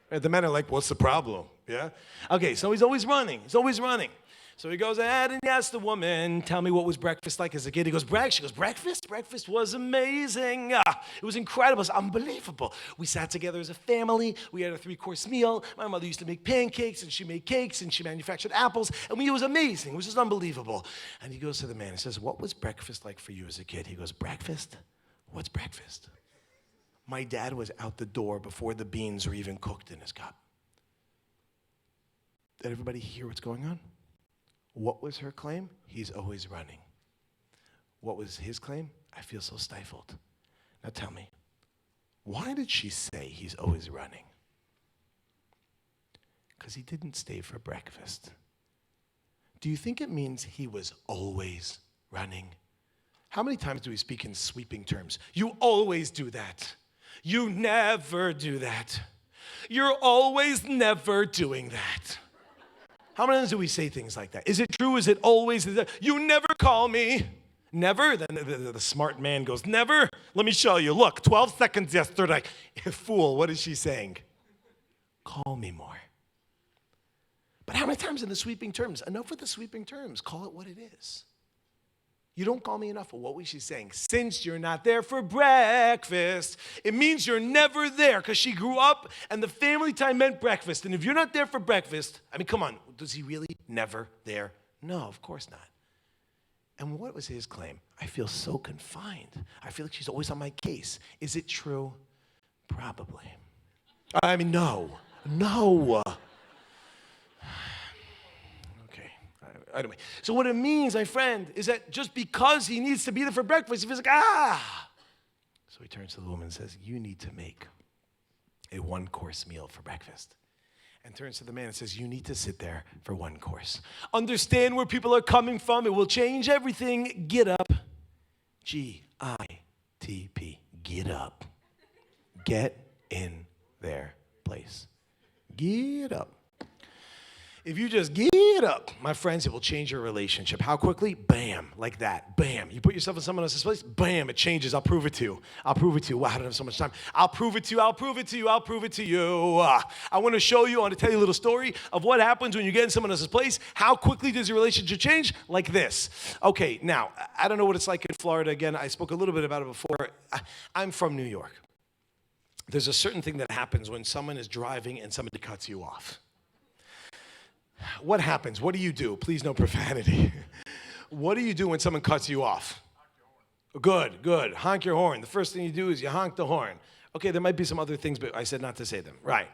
The men are like, what's the problem? Yeah? Okay, so he's always running. He's always running. So he goes ahead and he asks the woman, tell me what was breakfast like as a kid. He goes, she goes, breakfast? Breakfast was amazing. It was incredible. It was unbelievable. We sat together as a family. We had a 3-course meal. My mother used to make pancakes, and she made cakes, and she manufactured apples. And it was amazing. It was just unbelievable. And he goes to the man and says, what was breakfast like for you as a kid? He goes, breakfast? What's breakfast? My dad was out the door before the beans were even cooked in his cup. Did everybody hear what's going on? What was her claim? He's always running. What was his claim? I feel so stifled. Now tell me, why did she say he's always running? Because he didn't stay for breakfast. Do you think it means he was always running? How many times do we speak in sweeping terms? You always do that. You never do that. You're always never doing that. How many times do we say things like that? Is it true? Is it always? You never call me. Never? Then the smart man goes, never? Let me show you. Look, 12 seconds yesterday. Fool, what is she saying? Call me more. But how many times in the sweeping terms? Enough with the sweeping terms. Call it what it is. You don't call me enough. Well, what was she saying? Since you're not there for breakfast, it means you're never there, because she grew up and the family time meant breakfast. And if you're not there for breakfast, I mean, come on, does he really never there? No, of course not. And what was his claim? I feel so confined. I feel like she's always on my case. Is it true? Probably. I mean, no. Anyway, so what it means, my friend, is that just because he needs to be there for breakfast, he feels like, So he turns to the woman and says, you need to make a 1-course meal for breakfast. And turns to the man and says, you need to sit there for 1 course. Understand where people are coming from. It will change everything. Get up. G-I-T-P. Get up. Get in their place. Get up. If you just get up, my friends, it will change your relationship. How quickly? Bam, like that. Bam. You put yourself in someone else's place, bam, it changes. I'll prove it to you. Wow, I don't have so much time. I'll prove it to you. I want to show you, I want to tell you a little story of what happens when you get in someone else's place. How quickly does your relationship change? Like this. Okay, now, I don't know what it's like in Florida. Again, I spoke a little bit about it before. I'm from New York. There's a certain thing that happens when someone is driving and somebody cuts you off. What happens? What do you do? Please, no profanity. What do you do when someone cuts you off? Good. Honk your horn. The first thing you do is you honk the horn. Okay, there might be some other things, but I said not to say them. Right.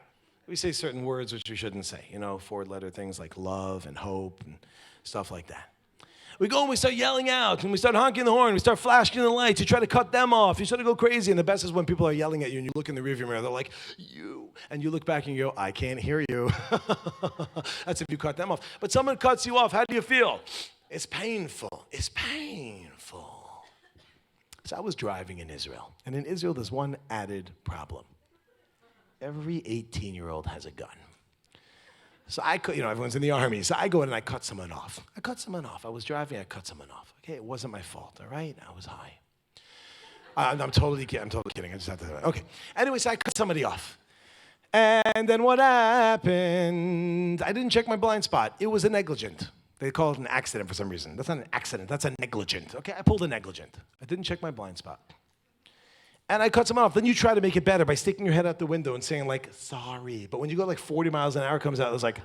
We say certain words which we shouldn't say. 4-letter things like love and hope and stuff like that. We go and we start yelling out, and we start honking the horn, we start flashing the lights, you try to cut them off, you start to go crazy, and the best is when people are yelling at you, and you look in the rearview mirror, they're like, you, and you look back and you go, I can't hear you. That's if you cut them off. But someone cuts you off, how do you feel? It's painful. So I was driving in Israel, and in Israel there's one added problem. Every 18-year-old has a gun. So everyone's in the army. So I go in and I cut someone off. I was driving, I cut someone off. Okay, it wasn't my fault, all right? I was high. I'm totally kidding. I just had to. Okay. Anyway, so I cut somebody off. And then what happened? I didn't check my blind spot. It was a negligent. They call it an accident for some reason. That's not an accident. That's a negligent. Okay, I pulled a negligent. I didn't check my blind spot. And I cut someone off. Then you try to make it better by sticking your head out the window and saying, like, sorry. But when you go like 40 miles an hour, comes out, it's like,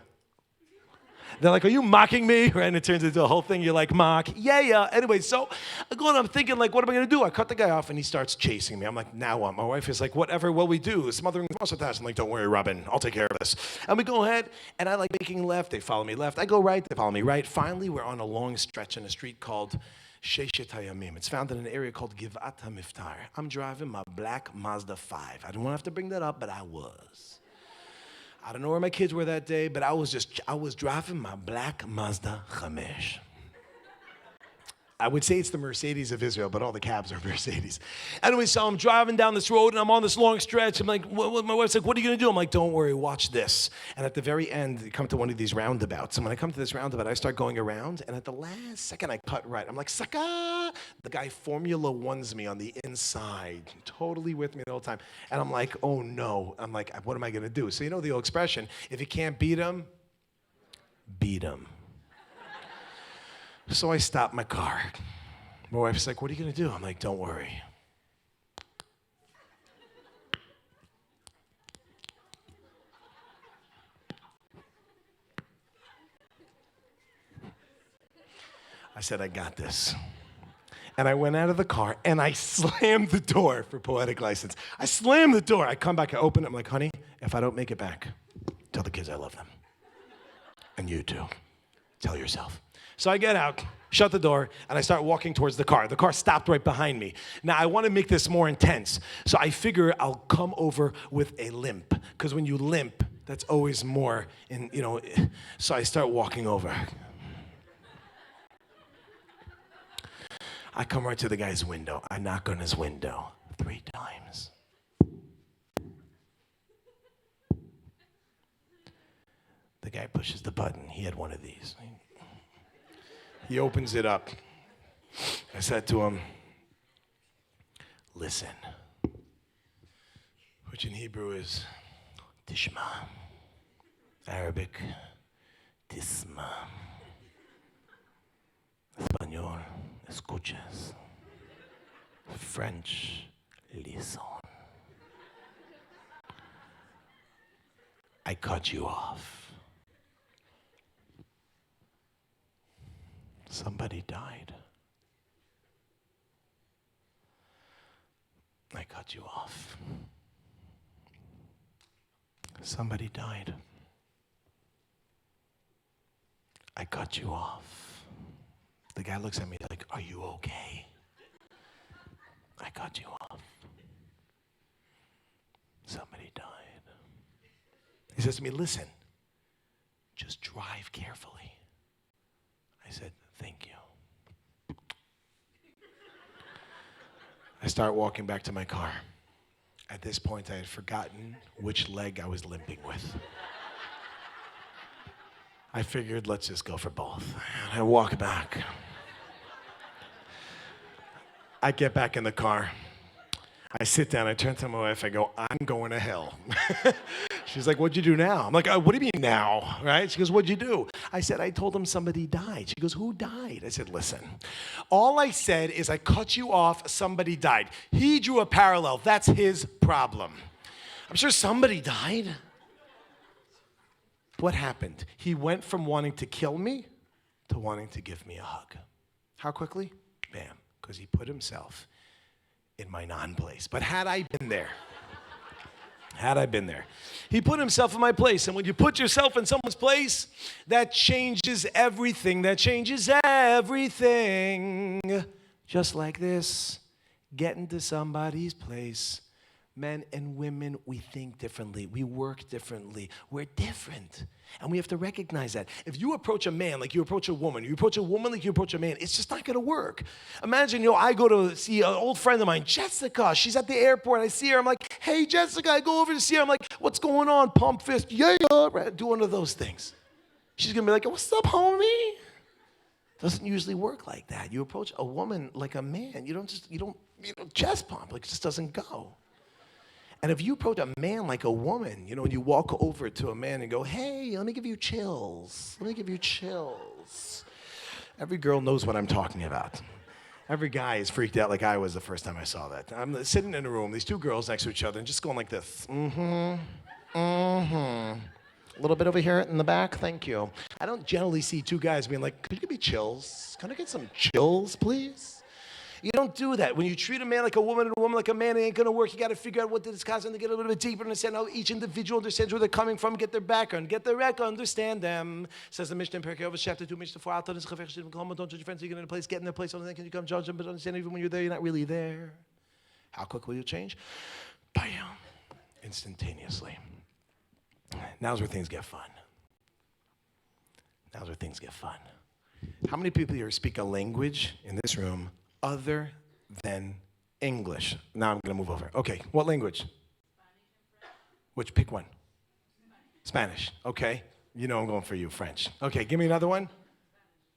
they're like, are you mocking me? Right? And it turns into a whole thing. You're like, mock. Yeah. Anyway, so I go and I'm thinking, like, what am I going to do? I cut the guy off and he starts chasing me. I'm like, now what? My wife is like, whatever will we do? Smothering the muscle test. I'm like, don't worry, Robin. I'll take care of this. And we go ahead and I like making left. They follow me left. I go right. They follow me right. Finally, we're on a long stretch in a street called Sheshet Hayamim. It's found in an area called Givat HaMiftar. I'm driving my black Mazda 5. I didn't want to have to bring that up, but I was. I don't know where my kids were that day, but I was driving my black Mazda 5. I would say it's the Mercedes of Israel, but all the cabs are Mercedes. Anyway, so I'm driving down this road, and I'm on this long stretch. I'm like, my wife's like, what are you going to do? I'm like, don't worry, watch this. And at the very end, you come to one of these roundabouts. And when I come to this roundabout, I start going around, and at the last second, I cut right. I'm like, Saka! The guy Formula Ones me on the inside, totally with me the whole time. And I'm like, oh, no. I'm like, what am I going to do? So you know the old expression, if you can't beat him, beat him. So I stopped my car. My wife's like, what are you going to do? I'm like, don't worry. I said, I got this. And I went out of the car and I slammed the door for poetic license. I slammed the door. I come back, I open it. I'm like, honey, if I don't make it back, tell the kids I love them. And you too. Tell yourself. So I get out, shut the door, and I start walking towards the car. The car stopped right behind me. Now, I want to make this more intense. So I figure I'll come over with a limp. Because when you limp, that's always more So I start walking over. I come right to the guy's window. I knock on his window 3 times. The guy pushes the button. He had one of these. He opens it up. I said to him, listen, which in Hebrew is Tishma, Arabic, Tisma, Espanol, escuchas, French, listen. I cut you off. Somebody died. I cut you off. Somebody died. I cut you off. The guy looks at me like, are you okay? I cut you off. Somebody died. He says to me, listen, just drive carefully. I said, thank you. I start walking back to my car. At this point, I had forgotten which leg I was limping with. I figured, let's just go for both. And I walk back. I get back in the car. I sit down, I turn to my wife, I go, I'm going to hell. She's like, what'd you do now? I'm like, what do you mean now, right? She goes, what'd you do? I said, I told him somebody died. She goes, who died? I said, listen, all I said is I cut you off, somebody died. He drew a parallel, that's his problem. I'm sure somebody died. What happened? He went from wanting to kill me to wanting to give me a hug. How quickly? Bam, because he put himself in my non-place. But had I been there, he put himself in my place. And when you put yourself in someone's place, that changes everything. That changes everything. Just like this, get into somebody's place. Men and women, we think differently. We work differently. We're different. And we have to recognize that. If you approach a man like you approach a woman, you approach a woman like you approach a man, it's just not going to work. Imagine, I go to see an old friend of mine, Jessica. She's at the airport. I see her. I'm like, hey, Jessica. I go over to see her. I'm like, what's going on? Pump fist. Yeah. Right? Do one of those things. She's going to be like, what's up, homie? Doesn't usually work like that. You approach a woman like a man. You don't chest pump. Like, it just doesn't go. And if you approach a man like a woman, and you walk over to a man and go, hey, let me give you chills. Let me give you chills. Every girl knows what I'm talking about. Every guy is freaked out like I was the first time I saw that. I'm sitting in a room, these 2 girls next to each other, and just going like this. A little bit over here in the back, thank you. I don't generally see 2 guys being like, could you give me chills? Can I get some chills, please? You don't do that. When you treat a man like a woman and a woman like a man, it ain't going to work. You got to figure out what to discuss and to get a little bit deeper and understand how each individual understands where they're coming from, get their background, get their record, understand them. Says the Mishnah in Pirkei Avos, chapter 2, Mishnah 4. Don't judge your friends, you get in a place, get in their place. Only then can you come judge them, but understand even when you're there, you're not really there. How quick will you change? Bam. Instantaneously. Now's where things get fun. Now's where things get fun. How many people here speak a language in this room other than English? Now I'm going to move over. Okay, what language? Which, pick one. Spanish. Okay, I'm going for you, French. Okay, give me another one.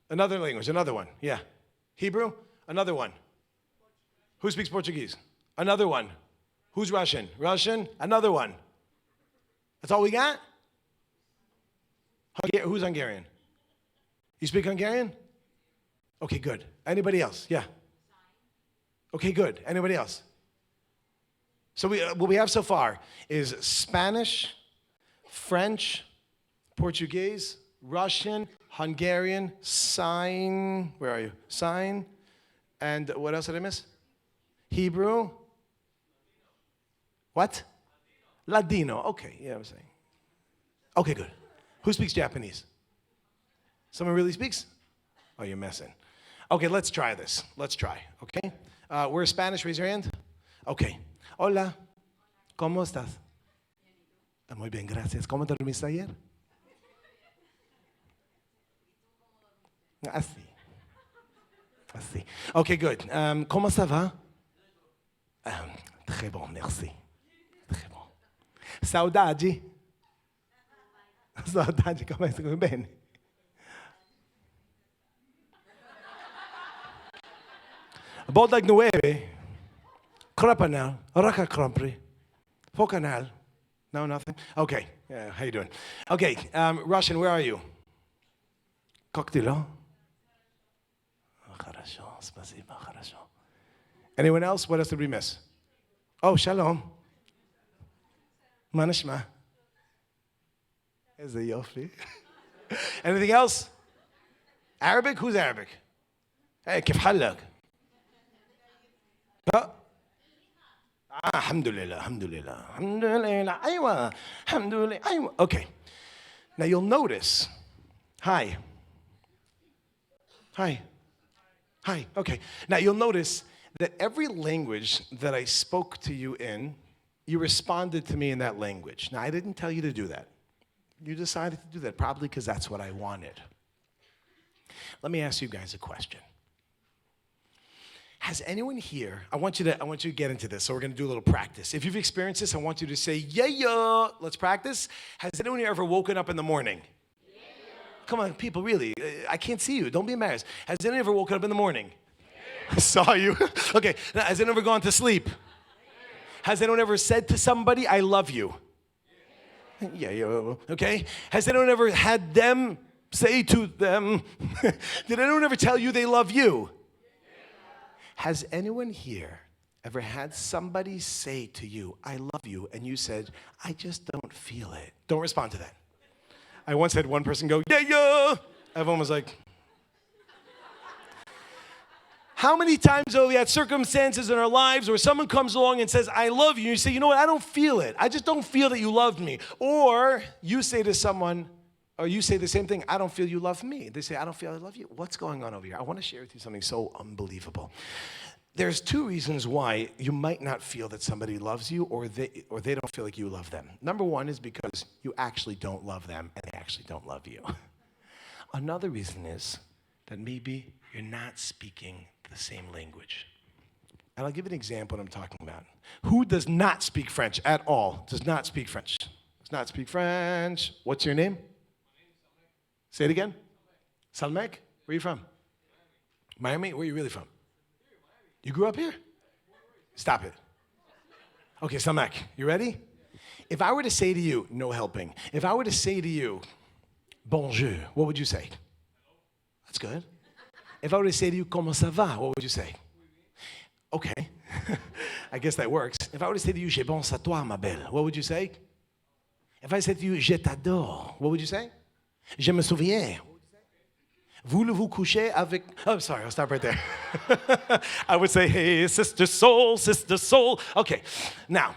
Another language, another one. Yeah. Hebrew? Another one. Who speaks Portuguese? Another one. Who's Russian? Russian? Another one. That's all we got? Who's Hungarian? You speak Hungarian? Okay, good. Anybody else? Yeah. Okay, good. Anybody else? So what we have so far is Spanish, French, Portuguese, Russian, Hungarian, sign, where are you? Sign, and what else did I miss? Hebrew. What? Ladino. Okay, yeah, I'm saying. Okay, good. Who speaks Japanese? Someone really speaks? Oh, you're messing. Okay, let's try this. Let's try, okay? We're Spanish, raise your hand. Okay. Hola, ¿cómo estás? Muy bien, gracias. ¿Cómo dormiste ayer? Así. Así. Okay, good. Comment ça va? Très bon, merci. Très bon. Saudade. Saudade, começa com bem. Boldag nueve. Krapanal. Raka krampri. Fokanal. No, nothing? Okay. Yeah, how you doing? Okay, Russian, where are you? Cocktail. Хорошо, спасибо, хорошо. Anyone else? What else did we miss? Oh, shalom. Manishma. Is a yofi. Anything else? Arabic? Who's Arabic? Hey, كيف حالك? Alhamdulillah, alhamdulillah, alhamdulillah, aywa, alhamdulillah, aywa. Okay. Now you'll notice, hi. Hi. Hi. Okay. Now you'll notice that every language that I spoke to you in, you responded to me in that language. Now I didn't tell you to do that. You decided to do that probably because that's what I wanted. Let me ask you guys a question. Has anyone here, I want you to get into this, so we're going to do a little practice. If you've experienced this, I want you to say, yeah, yeah. Let's practice. Has anyone here ever woken up in the morning? Yeah. Come on, people, really. I can't see you. Don't be embarrassed. Has anyone ever woken up in the morning? Yeah. I saw you. Okay. Now, has anyone ever gone to sleep? Yeah. Has anyone ever said to somebody, I love you? Yeah, yeah. Okay. Has anyone ever had them say to them, did anyone ever tell you they love you? Has anyone here ever had somebody say to you, I love you, and you said, I just don't feel it? Don't respond to that. I once had one person go, yeah, yeah. Everyone was like, how many times have we had circumstances in our lives where someone comes along and says, I love you, and you say, you know what, I don't feel it. I just don't feel that you loved me. Or you say to someone, or you say the same thing, I don't feel you love me. They say, I don't feel I love you. What's going on over here? I want to share with you something so unbelievable. There's two reasons why you might not feel that somebody loves you or they don't feel like you love them. Number one is because you actually don't love them and they actually don't love you. Another reason is that maybe you're not speaking the same language. And I'll give you an example of what I'm talking about. Who does not speak French at all? Does not speak French. Does not speak French. What's your name? Say it again. Salmek? Where are you from? Miami? Where are you really from? You grew up here? Stop it. Okay, Salmek, you ready? If I were to say to you, no helping. If I were to say to you, bonjour, what would you say? That's good. If I were to say to you, comment ça va, what would you say? Okay. I guess that works. If I were to say to you, je pense à toi, ma belle, what would you say? If I said to you, je t'adore, what would you say? Je me souviens. Voulez-vous coucher avec... Oh, sorry, I'll stop right there. I would say, hey, sister soul, sister soul. Okay, now,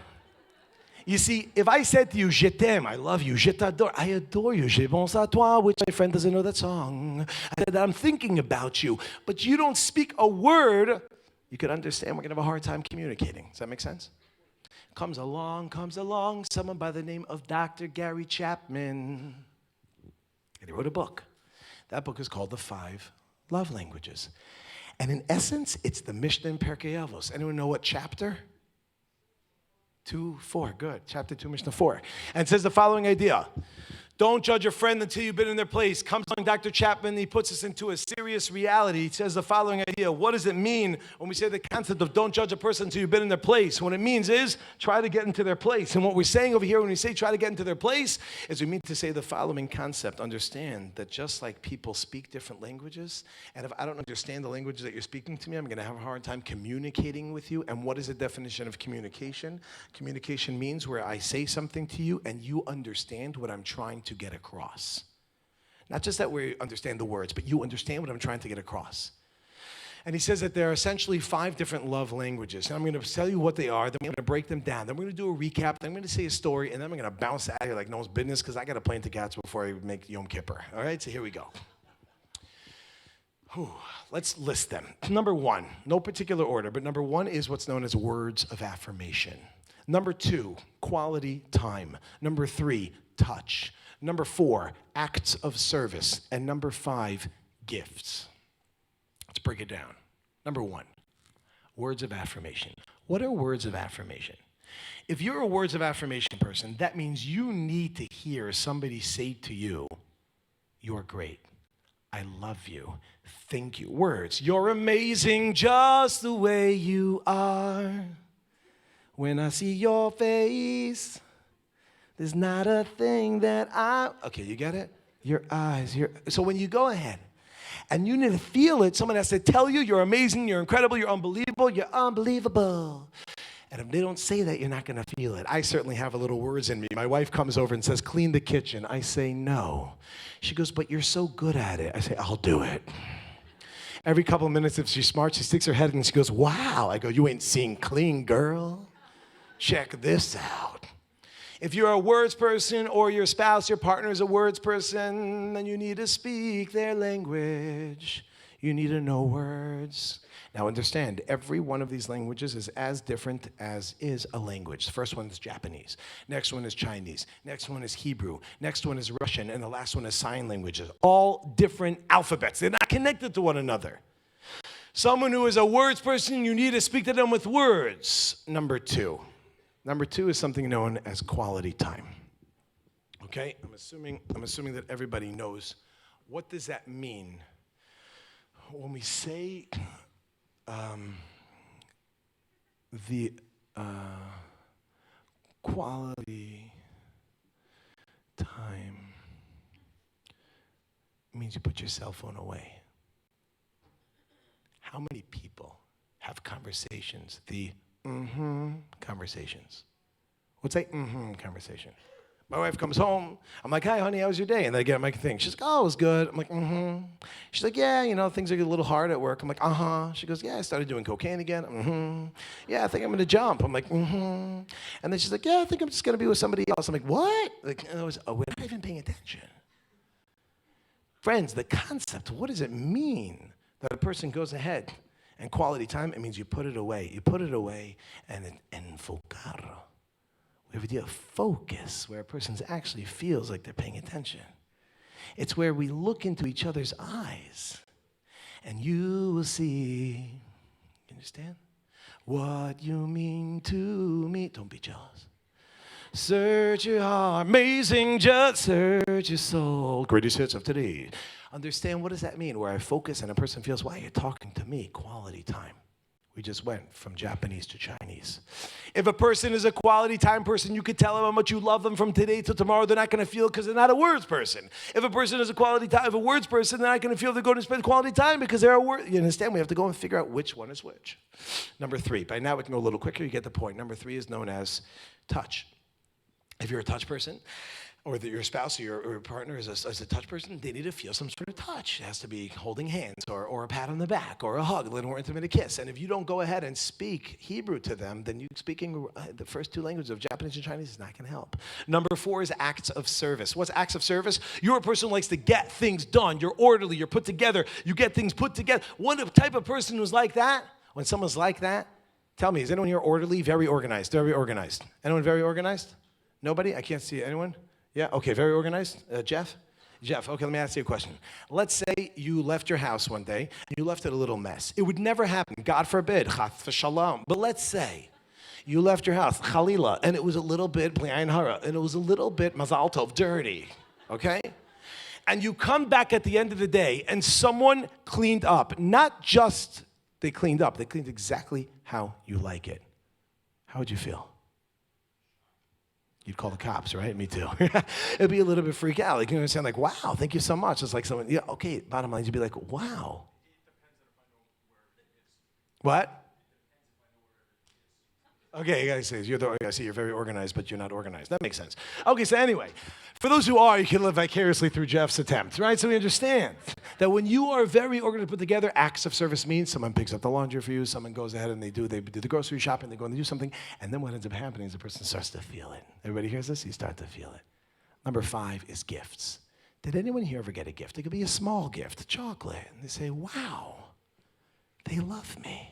you see, if I said to you, je t'aime, I love you, je t'adore, I adore you, je pense à toi, which my friend doesn't know that song. I said, I'm thinking about you, but you don't speak a word, you could understand we're going to have a hard time communicating. Does that make sense? Comes along, someone by the name of Dr. Gary Chapman. And he wrote a book. That book is called The 5 Love Languages. And in essence, it's the Mishnah in Pirkei Avos. Anyone know what chapter? 2, 4. Good. Chapter 2, Mishnah 4. And it says the following idea. Don't judge a friend until you've been in their place. Comes along Dr. Chapman, he puts us into a serious reality. He says the following idea. What does it mean when we say the concept of don't judge a person until you've been in their place? What it means is try to get into their place. And what we're saying over here when we say try to get into their place is we mean to say the following concept. Understand that just like people speak different languages, and if I don't understand the language that you're speaking to me, I'm going to have a hard time communicating with you. And what is the definition of communication? Communication means where I say something to you and you understand what I'm trying to get across. Not just that we understand the words, but you understand what I'm trying to get across. And he says that there are essentially 5 different love languages. And I'm going to tell you what they are, then I'm going to break them down. Then we're going to do a recap, then I'm going to say a story, and then I'm going to bounce out of here like no one's business because I got to play into cats before I make Yom Kippur. All right, so here we go. Let's list them. Number 1, no particular order, but number 1 is what's known as words of affirmation. Number 2, quality time. Number 3, touch. Number 4, acts of service. And number 5, gifts. Let's break it down. Number 1, words of affirmation. What are words of affirmation? If you're a words of affirmation person, that means you need to hear somebody say to you, you're great. I love you. Thank you. Words. You're amazing just the way you are. When I see your face, there's not a thing that okay, you get it? Your eyes, so when you go ahead and you need to feel it, someone has to tell you you're amazing, you're incredible, you're unbelievable, you're unbelievable. And if they don't say that, you're not going to feel it. I certainly have a little words in me. My wife comes over and says, clean the kitchen. I say, no. She goes, but you're so good at it. I say, I'll do it. Every couple of minutes, if she's smart, she sticks her head in and she goes, wow. I go, you ain't seen clean, girl. Check this out. If you're a words person or your spouse, your partner is a words person, then you need to speak their language. You need to know words. Now understand, every one of these languages is as different as is a language. The first one is Japanese. Next one is Chinese. Next one is Hebrew. Next one is Russian. And the last one is sign languages. All different alphabets. They're not connected to one another. Someone who is a words person, you need to speak to them with words. Number 2. Number 2 is something known as quality time. Okay? I'm assuming that everybody knows. What does that mean? When we say the quality time means you put your cell phone away. How many people have conversations, the conversations? What's a conversation? My wife comes home. I'm like, hi, honey, how was your day? And then I get my thing. She's like, oh, it was good. I'm like, She's like, yeah, things are a little hard at work. I'm like, She goes, yeah, I started doing cocaine again. Yeah, I think I'm going to jump. I'm like, And then she's like, yeah, I think I'm just going to be with somebody else. I'm like, what? Like, and I was, we're not even paying attention. Friends, the concept, what does it mean that a person goes ahead and quality time? It means you put it away. You put it away and enfocar. We have a idea of focus, where a person actually feels like they're paying attention. It's where we look into each other's eyes, and you will see, you understand? What you mean to me. Don't be jealous. Search your heart, amazing, just search your soul. Greatest hits of today. Understand, what does that mean? Where I focus and a person feels, why are you talking to me? Quality time. We just went from Japanese to Chinese. If a person is a quality time person, you could tell them how much you love them from today till tomorrow. They're not going to feel because they're not a words person. If a person is a words person, they're not going to feel they're going to spend quality time because they're a word. You understand? We have to go and figure out which one is which. Number 3. By now we can go a little quicker. You get the point. Number 3 is known as touch. If you're a touch person, or that your spouse or your partner is a touch person, they need to feel some sort of touch. It has to be holding hands or a pat on the back or a hug, a little more intimate, a kiss. And if you don't go ahead and speak Hebrew to them, then you speaking the first 2 languages of Japanese and Chinese is not going to help. Number 4 is acts of service. What's acts of service? You're a person who likes to get things done. You're orderly. You're put together. You get things put together. One type of person who's like that, when someone's like that, tell me, is anyone here orderly? Very organized. Very organized. Anyone very organized? Nobody? I can't see anyone. Yeah, okay, very organized. Jeff? Jeff, okay, let me ask you a question. Let's say you left your house one day, and you left it a little mess. It would never happen, God forbid, chas v'shalom. But let's say you left your house, chalila, and it was a little bit, b'li ayin hara, and it was a little bit mazal tov, dirty. okay? And you come back at the end of the day and someone cleaned up. Not just they cleaned up, they cleaned exactly how you like it. How would you feel? You'd call the cops, right? Me too. It'd be a little bit freak out. Like, you know, sound like, wow, thank you so much. It's like someone, yeah, okay, bottom line, you'd be like, wow. What? Okay, you guys say I see you're very organized, but you're not organized. That makes sense. Okay, so anyway, for those who are, you can live vicariously through Jeff's attempt, right? So we understand that when you are very organized, put together, acts of service means someone picks up the laundry for you, someone goes ahead and they do the grocery shopping, they go and they do something, and then what ends up happening is the person starts to feel it. Everybody hears this? You start to feel it. Number 5 is gifts. Did anyone here ever get a gift? It could be a small gift, chocolate, and they say, wow, they love me.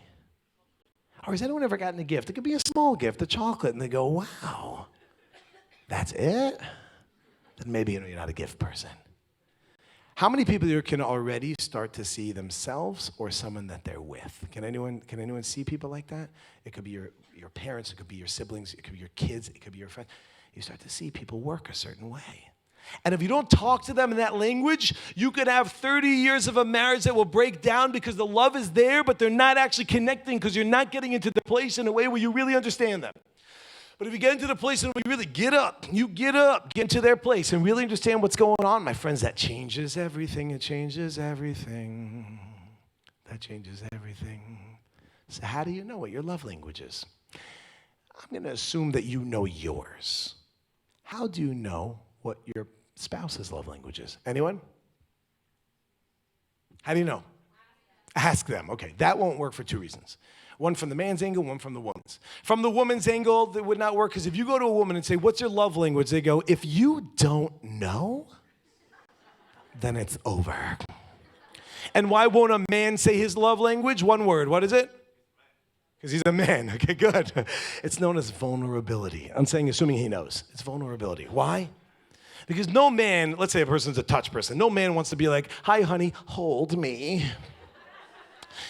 Or has anyone ever gotten a gift? It could be a small gift, a chocolate, and they go, wow, that's it? Then maybe you're not a gift person. How many people here can already start to see themselves or someone that they're with? Can anyone see people like that? It could be your parents, it could be your siblings, it could be your kids, it could be your friends. You start to see people work a certain way. And if you don't talk to them in that language, you could have 30 years of a marriage that will break down because the love is there, but they're not actually connecting because you're not getting into the place in a way where you really understand them. But if you get into the place and you really get into their place and really understand what's going on, my friends, that changes everything. It changes everything. That changes everything. So how do you know what your love language is? I'm going to assume that you know yours. How do you know what your spouse's love language is? Anyone? How do you know? Ask them. Okay, that won't work for 2 reasons. One from the man's angle, one from the woman's. From the woman's angle, that would not work because if you go to a woman and say, what's your love language? They go, if you don't know, then it's over. And why won't a man say his love language? One word. What is it? Because he's a man. Okay, good. It's known as vulnerability. I'm saying, assuming he knows. It's vulnerability. Why? Because no man, let's say a person's a touch person, no man wants to be like, hi, honey, hold me.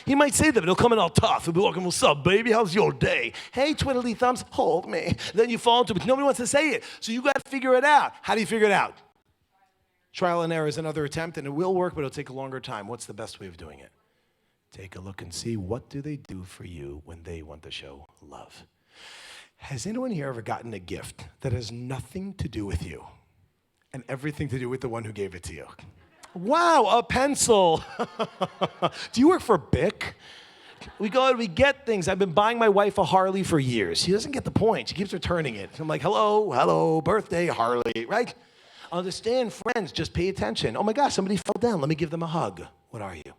He might say that, but he'll come in all tough. He'll be walking, what's up, baby? How's your day? Hey, twiddly thumbs, hold me. Then you fall into it, but nobody wants to say it. So you got to figure it out. How do you figure it out? Trial and error is another attempt, and it will work, but it'll take a longer time. What's the best way of doing it? Take a look and see what do they do for you when they want to show love. Has anyone here ever gotten a gift that has nothing to do with you and everything to do with the one who gave it to you? Wow, a pencil. Do you work for BIC? We go and we get things. I've been buying my wife a Harley for years. She doesn't get the point. She keeps returning it. I'm like, hello, birthday, Harley, right? Understand, friends, just pay attention. Oh my gosh, somebody fell down. Let me give them a hug. What are you?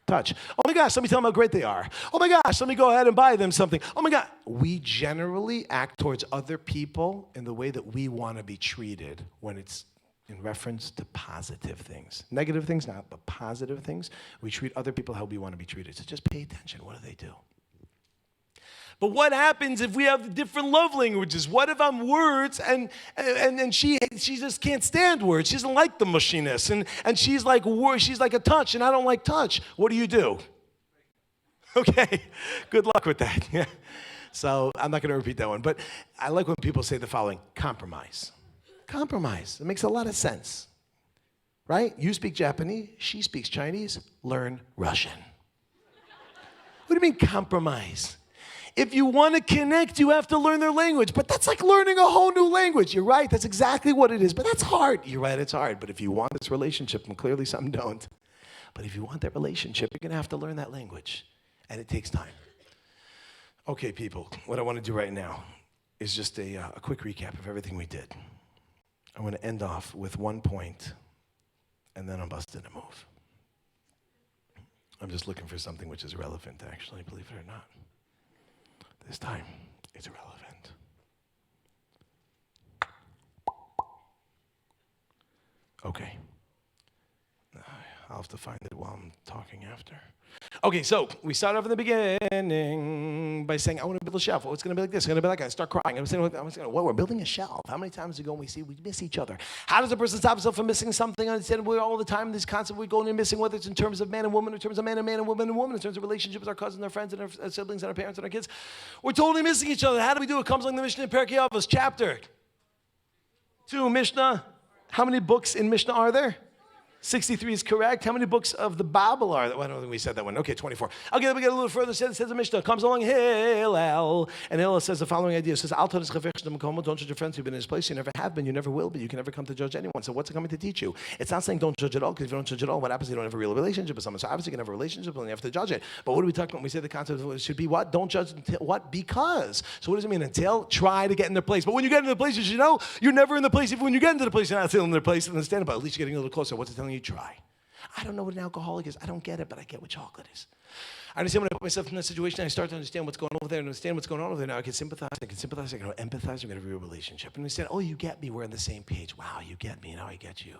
Touch. Oh my gosh, let me tell them how great they are. Oh my gosh, let me go ahead and buy them something. Oh my God. We generally act towards other people in the way that we want to be treated when it's in reference to positive things. Negative things, not, but positive things. We treat other people how we want to be treated. So just pay attention. What do they do? But what happens if we have different love languages? What if I'm words and she just can't stand words? She doesn't like the mushiness. And she's like a touch and I don't like touch. What do? Okay, good luck with that. Yeah. So I'm not going to repeat that one. But I like when people say the following: compromise. Compromise. It makes a lot of sense. Right? You speak Japanese, she speaks Chinese, learn Russian. What do you mean compromise? If you want to connect, you have to learn their language. But that's like learning a whole new language. You're right. That's exactly what it is. But that's hard. You're right. It's hard. But if you want this relationship, and clearly some don't, but if you want that relationship, you're going to have to learn that language. And it takes time. Okay, people, what I want to do right now is just a quick recap of everything we did. I want to end off with one point, and then I'm busting a move. I'm just looking for something which is relevant, actually, believe it or not. This time, it's irrelevant. Okay. I'll have to find it while I'm talking after. Okay, so we start off in the beginning by saying, I want to build a shelf. Oh, it's going to be like this. It's going to be like that. I start crying. I'm saying, well, we're building a shelf. How many times ago we miss each other? How does a person stop himself from missing something? I understand we're all the time, this concept we're going and missing, whether it's in terms of man and woman, in terms of man and woman, in terms of relationships with our cousins, our friends, and our siblings, and our parents, and our kids. We're totally missing each other. How do we do it? It comes along the Mishnah in Perkei Avos, chapter 2, Mishnah How many books in Mishnah are there? 63 is correct. How many books of the Bible are there? Well, I don't think we said that one. Okay, 24. Okay, we get a little further. It says the Mishnah comes along, Hillel. And Hillel says the following idea. It says, don't judge your friends who've been in this place. You never have been. You never will be. You can never come to judge anyone. So what's it coming to teach you? It's not saying don't judge at all, because if you don't judge at all, what happens? You don't have a real relationship with someone. So obviously you can have a relationship and you have to judge it. But what do we talk about when we say the concept of it should be what? Don't judge until what? Because. So what does it mean? Until try to get in their place. But when you get into the place, you should know you're never in the place. Even when you get into the place, you're not still in their place. Understand about. At least you're getting a little closer. What's it telling you? Try. I don't know what an alcoholic is. I don't get it, but I get what chocolate is. I understand when I put myself in that situation, I start to understand what's going on over there and understand what's going on over there. Now I can sympathize, I can empathize, I can have a real relationship. And understand, oh, you get me, we're on the same page. Wow, you get me, now I get you.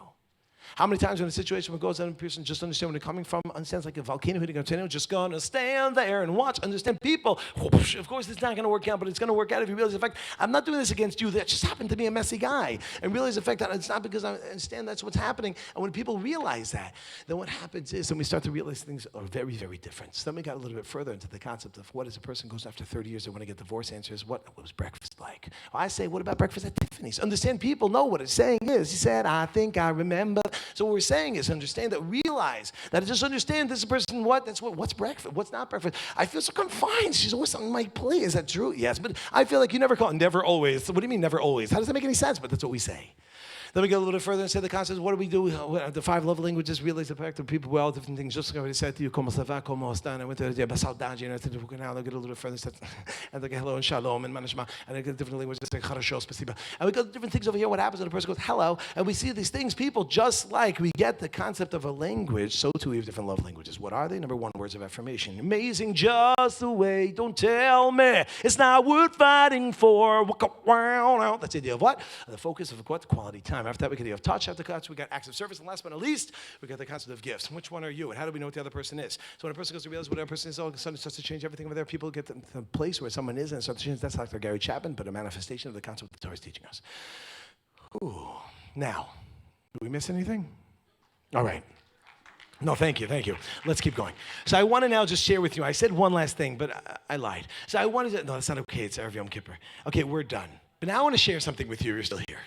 How many times when a situation goes on, a person just understand where they're coming from, understands like a volcano hitting a volcano, just gonna stand there and watch, understand people. Whoosh, of course, it's not gonna work out, but it's gonna work out if you realize, in fact, I'm not doing this against you. That just happened to be a messy guy. And realize, in fact, that it's not because I understand that's what's happening. And when people realize that, then what happens is, then we start to realize things are very, very different. So then we got a little bit further into the concept of what is a person goes after 30 years, they want to get divorced, answer is, what was breakfast like? Well, I say, what about breakfast at Tiffany's? Understand, people know what it's saying is. He said, I think I remember. So what we're saying is understand that, realize that, just understand this person, what's breakfast, what's not breakfast. I feel so confined. She's always on my plate. Is that true? Yes, but I feel like you never call, never always. So what do you mean never always? How does that make any sense? But that's what we say. Then we go a little bit further and say the concepts. What do we do? The 5 love languages. Realize the fact that people with all different things. Just like I already said to you, como se va, como está. I went to the saudade, and I said, now I'll get a little bit further. And they get hello and shalom and manashma. And I get different languages like charasho, spasiba. And we got different things over here. What happens when a person goes hello? And we see these things. People, just like we get the concept of a language, so too we have different love languages. What are they? Number 1, words of affirmation. Amazing, just the way. Don't tell me it's not worth fighting for. Walk around. That's the idea of what? The focus of what? Quality time. After that, we get the idea of touch. After touch, we got acts of service, and last but not least, we got the concept of gifts. Which one are you, and how do we know what the other person is? So when a person goes to realize what the other person is, all of a sudden it starts to change everything over there. People get to the place where someone is, and it starts to change. That's like Gary Chapman, but a manifestation of the concept the Torah is teaching us. Ooh. Now, did we miss anything? All right. No, thank you. Let's keep going. So I want to now just share with you. I said one last thing, but I lied. So I wanted to, no, that's not okay. It's Erev Yom Kippur. Okay, we're done. But now I want to share something with you. You're still here.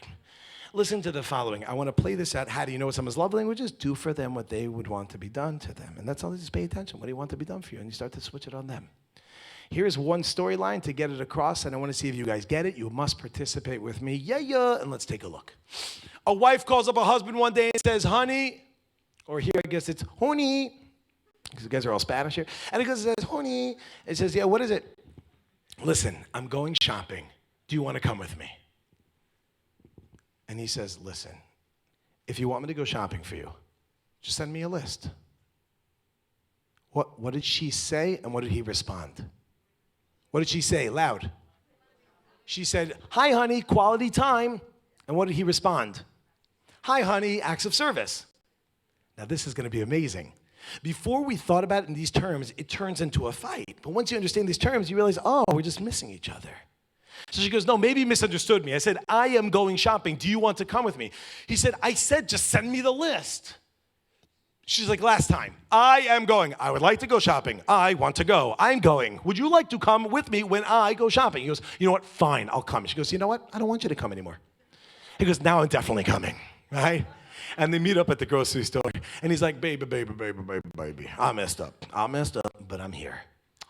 Listen to the following. I want to play this out. How do you know what someone's love language is? Do for them what they would want to be done to them. And that's all. Just pay attention. What do you want to be done for you? And you start to switch it on them. Here's one storyline to get it across, and I want to see if you guys get it. You must participate with me. Yeah. And let's take a look. A wife calls up a husband one day and says, honey, or here I guess it's honey, because you guys are all Spanish here. And it says, honey. It says, yeah, what is it? Listen, I'm going shopping. Do you want to come with me? And he says, listen, if you want me to go shopping for you, just send me a list. What did she say, and what did he respond? What did she say? Loud. She said, hi, honey, quality time. And what did he respond? Hi, honey, acts of service. Now, this is going to be amazing. Before we thought about it in these terms, it turns into a fight. But once you understand these terms, you realize, oh, we're just missing each other. So she goes, no, maybe you misunderstood me. I said, I am going shopping. Do you want to come with me? He said, I said, just send me the list. She's like, last time, I am going. I would like to go shopping. I want to go. I'm going. Would you like to come with me when I go shopping? He goes, you know what? Fine, I'll come. She goes, you know what? I don't want you to come anymore. He goes, now I'm definitely coming, right? And they meet up at the grocery store. And he's like, baby. I messed up, but I'm here.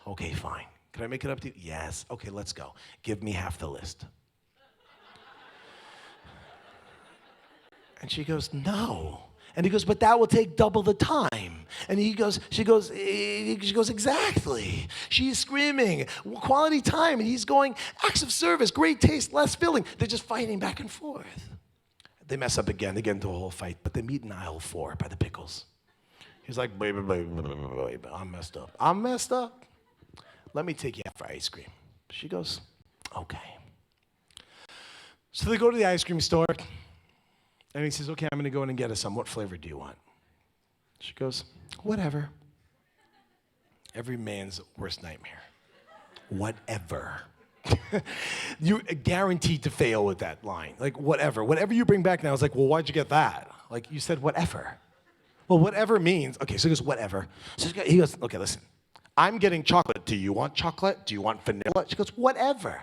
Okay, fine. Can I make it up to you? Yes. Okay, let's go. Give me half the list. And she goes, no. And he goes, but that will take double the time. And she goes, exactly. She's screaming, quality time. And he's going, acts of service, great taste, less filling. They're just fighting back and forth. They mess up again. They get into a whole fight. But they meet in aisle 4 by the pickles. He's like, baby, I'm messed up. Let me take you out for ice cream. She goes, okay. So they go to the ice cream store, and he says, okay, I'm going to go in and get us some. What flavor do you want? She goes, whatever. Every man's worst nightmare. Whatever. You're guaranteed to fail with that line. Like, whatever. Whatever you bring back now is like, well, why'd you get that? Like, you said whatever. Well, whatever means, okay, so he goes, whatever. So he goes, okay, listen. I'm getting chocolate. Do you want chocolate? Do you want vanilla? She goes, whatever.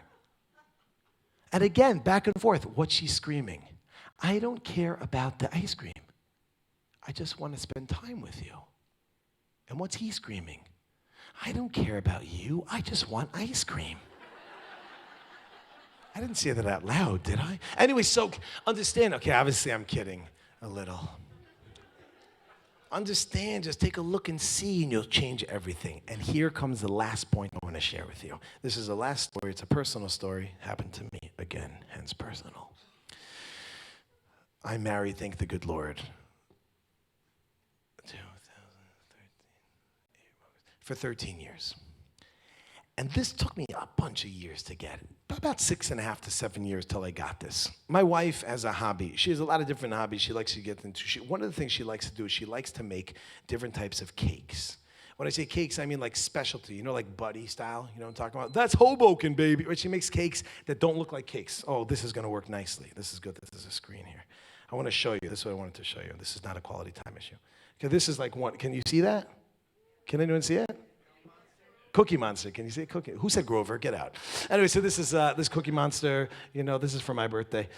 And again, back and forth. What's she screaming? I don't care about the ice cream. I just want to spend time with you. And what's he screaming? I don't care about you. I just want ice cream. I didn't say that out loud, did I? Anyway, so understand. Okay, obviously I'm kidding a little. Understand, just take a look and see, and you'll change everything. And here comes the last point I want to share with you. This is the last story. It's a personal story. Happened to me again, hence personal. I married, thank the good Lord, for 13 years. And this took me a bunch of years to get. About 6.5 to 7 years till I got this. My wife has a hobby. She has a lot of different hobbies she likes to get into. One of the things she likes to do is she likes to make different types of cakes. When I say cakes, I mean like specialty, you know, like Buddy style, you know what I'm talking about? That's Hoboken, baby. Right? She makes cakes that don't look like cakes. Oh, this is gonna work nicely. This is good, this is a screen here. I wanna show you, this is what I wanted to show you. This is not a quality time issue. Okay, this is like one, can you see that? Can anyone see it? Cookie Monster, can you see it? Cookie? Who said Grover? Get out. Anyway, so this is this Cookie Monster. You know, this is for my birthday.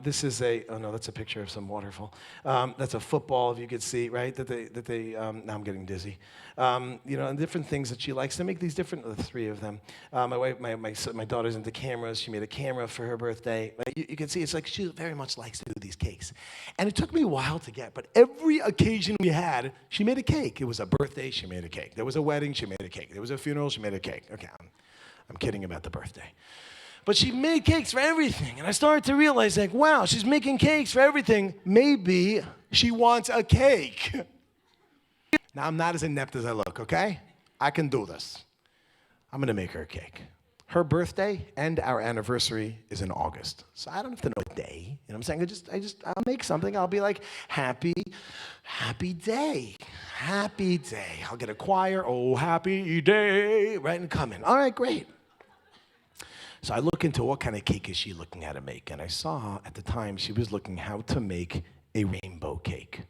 This is oh no, that's a picture of some waterfall. That's a football, if you could see, right? Now I'm getting dizzy. You know, and different things that she likes to make. These different, the three of them. My wife, my daughter's into cameras. She made a camera for her birthday. You can see it's like she very much likes to do these cakes. And it took me a while to get, but every occasion we had, she made a cake. It was a birthday, she made a cake. There was a wedding, she made a cake. There was a funeral, she made a cake. Okay, I'm kidding about the birthday. But she made cakes for everything. And I started to realize, like, wow, she's making cakes for everything. Maybe she wants a cake. Now, I'm not as inept as I look, okay? I can do this. I'm going to make her a cake. Her birthday and our anniversary is in August. So I don't have to know a day. You know what I'm saying? I'll make something. I'll be like, happy day. Happy day. I'll get a choir. Oh, happy day. Right, and come in. All right, great. So I look into what kind of cake is she looking at to make. And I saw at the time she was looking how to make a rainbow cake.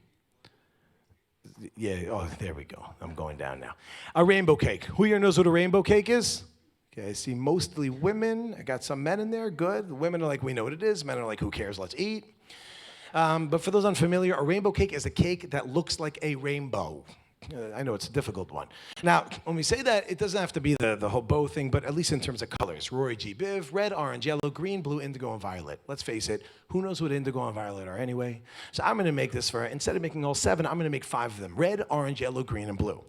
Yeah, oh, there we go. I'm going down now. A rainbow cake. Who here knows what a rainbow cake is? Okay, I see mostly women. I got some men in there. Good. The women are like, we know what it is. Men are like, who cares? Let's eat. But for those unfamiliar, a rainbow cake is a cake that looks like a rainbow. I know it's a difficult one. Now, when we say that, it doesn't have to be the whole bow thing, but at least in terms of colors. Rory G. Biv, red, orange, yellow, green, blue, indigo, and violet. Let's face it, who knows what indigo and violet are anyway? So I'm going to make this for her. Instead of making all 7, I'm going to make 5 of them. Red, orange, yellow, green, and blue.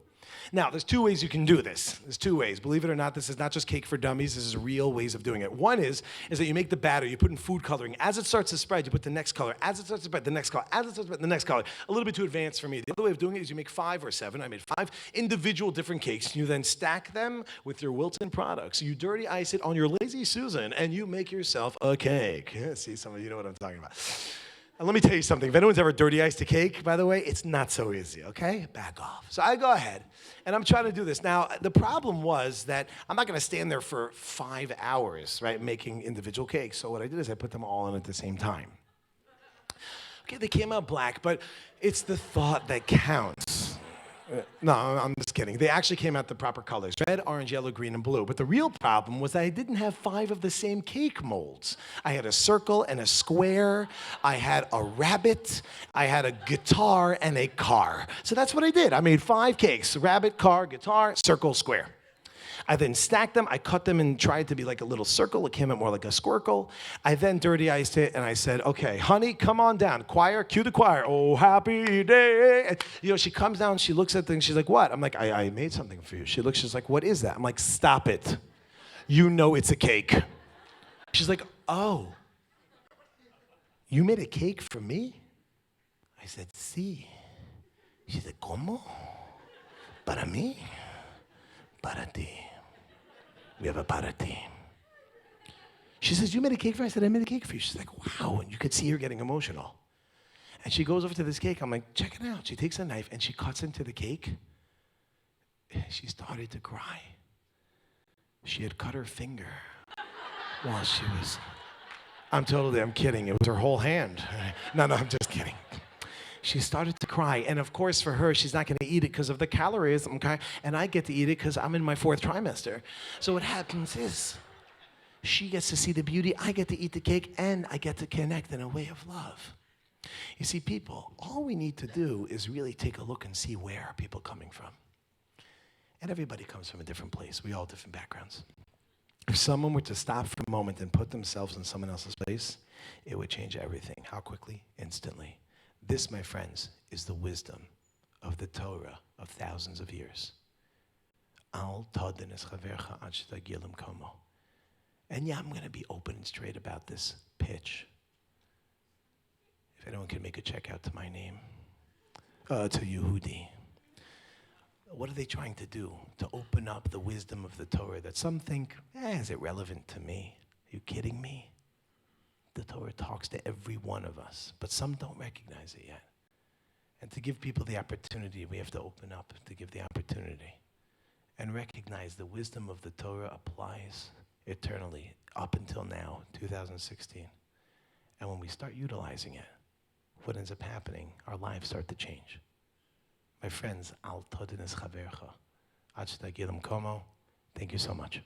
Now, there's 2 ways you can do this. There's 2 ways. Believe it or not, this is not just cake for dummies. This is real ways of doing it. One is that you make the batter, you put in food coloring. As it starts to spread, you put the next color. As it starts to spread, the next color. As it starts to spread, the next color. A little bit too advanced for me. The other way of doing it is you make 5 or 7. I made 5 individual different cakes. You then stack them with your Wilton products. You dirty ice it on your Lazy Susan, and you make yourself a cake. See, some of you know what I'm talking about. And let me tell you something. If anyone's ever dirty iced a cake, by the way, it's not so easy, okay? Back off. So I go ahead, and I'm trying to do this. Now, the problem was that I'm not going to stand there for 5 hours, right, making individual cakes. So what I did is I put them all in at the same time. Okay, they came out black, but it's the thought that counts. No, I'm just kidding. They actually came out the proper colors. Red, orange, yellow, green, and blue. But the real problem was that I didn't have 5 of the same cake molds. I had a circle and a square. I had a rabbit. I had a guitar and a car. So that's what I did. I made 5 cakes. Rabbit, car, guitar, circle, square. I then stacked them. I cut them and tried to be like a little circle. It came out more like a squircle. I then dirty iced it, and I said, okay, honey, come on down. Choir, cue the choir. Oh, happy day. And, you know, she comes down, she looks at things. She's like, what? I'm like, I made something for you. She looks, she's like, what is that? I'm like, stop it. You know it's a cake. She's like, oh, you made a cake for me? I said, sí. She said, ¿cómo? Para mí? Para ti. We have a para ti. She says, you made a cake for me? I said, I made a cake for you. She's like, wow. And you could see her getting emotional. And she goes over to this cake. I'm like, check it out. She takes a knife and she cuts into the cake. She started to cry. She had cut her finger while she was, I'm kidding. It was her whole hand. No, I'm just kidding. She started to cry. And of course, for her, she's not going to eat it because of the calories, okay? And I get to eat it because I'm in my 4th trimester. So what happens is She gets to see the beauty, I get to eat the cake, and I get to connect in a way of love. You see, people, all we need to do is really take a look and see where are people coming from. And everybody comes from a different place. We all have different backgrounds. If someone were to stop for a moment and put themselves in someone else's place, it would change everything. How quickly? Instantly. This, my friends, is the wisdom of the Torah of thousands of years. Al tadin es chavercha ad shetagil lemkomo. And yeah, I'm going to be open and straight about this pitch. If anyone can make a check out to my name, to Yehudi. What are they trying to do? To open up the wisdom of the Torah that some think, is it relevant to me? Are you kidding me? The Torah talks to every one of us, but some don't recognize it yet. And to give people the opportunity, we have to open up to give the opportunity and recognize the wisdom of the Torah applies eternally up until now, 2016. And when we start utilizing it, what ends up happening, our lives start to change. My friends, al todin es chavercha, ad shetagil lemkomo. Thank you so much.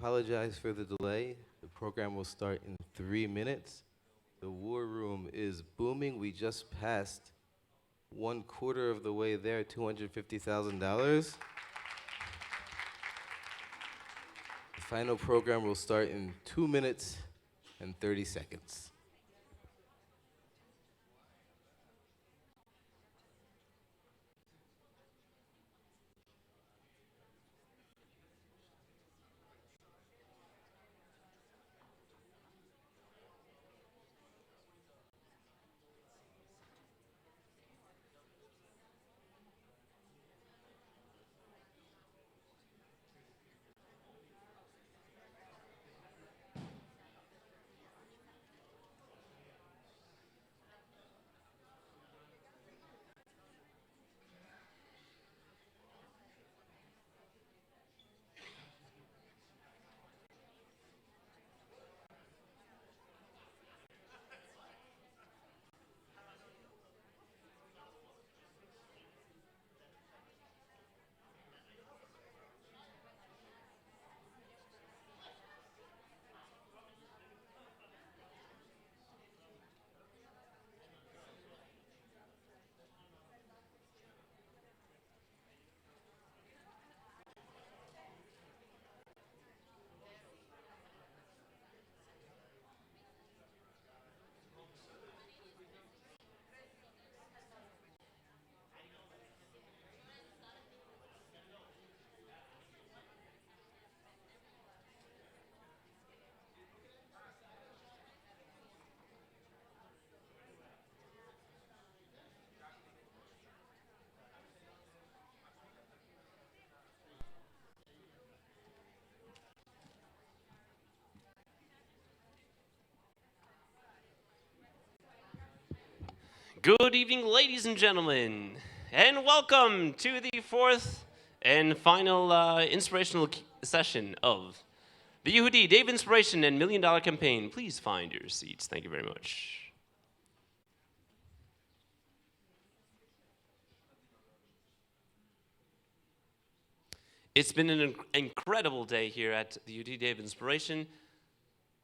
apologize for the delay. The program will start in 3 minutes. The war room is booming. We just passed 1/4 of the way there, $250,000. The final program will start in 2 minutes and 30 seconds. Good evening, ladies and gentlemen, and welcome to the fourth and final inspirational session of the Yehudi Dave Inspiration and $1 Million Campaign. Please find your seats. Thank you very much. It's been an incredible day here at the Yehudi Dave Inspiration.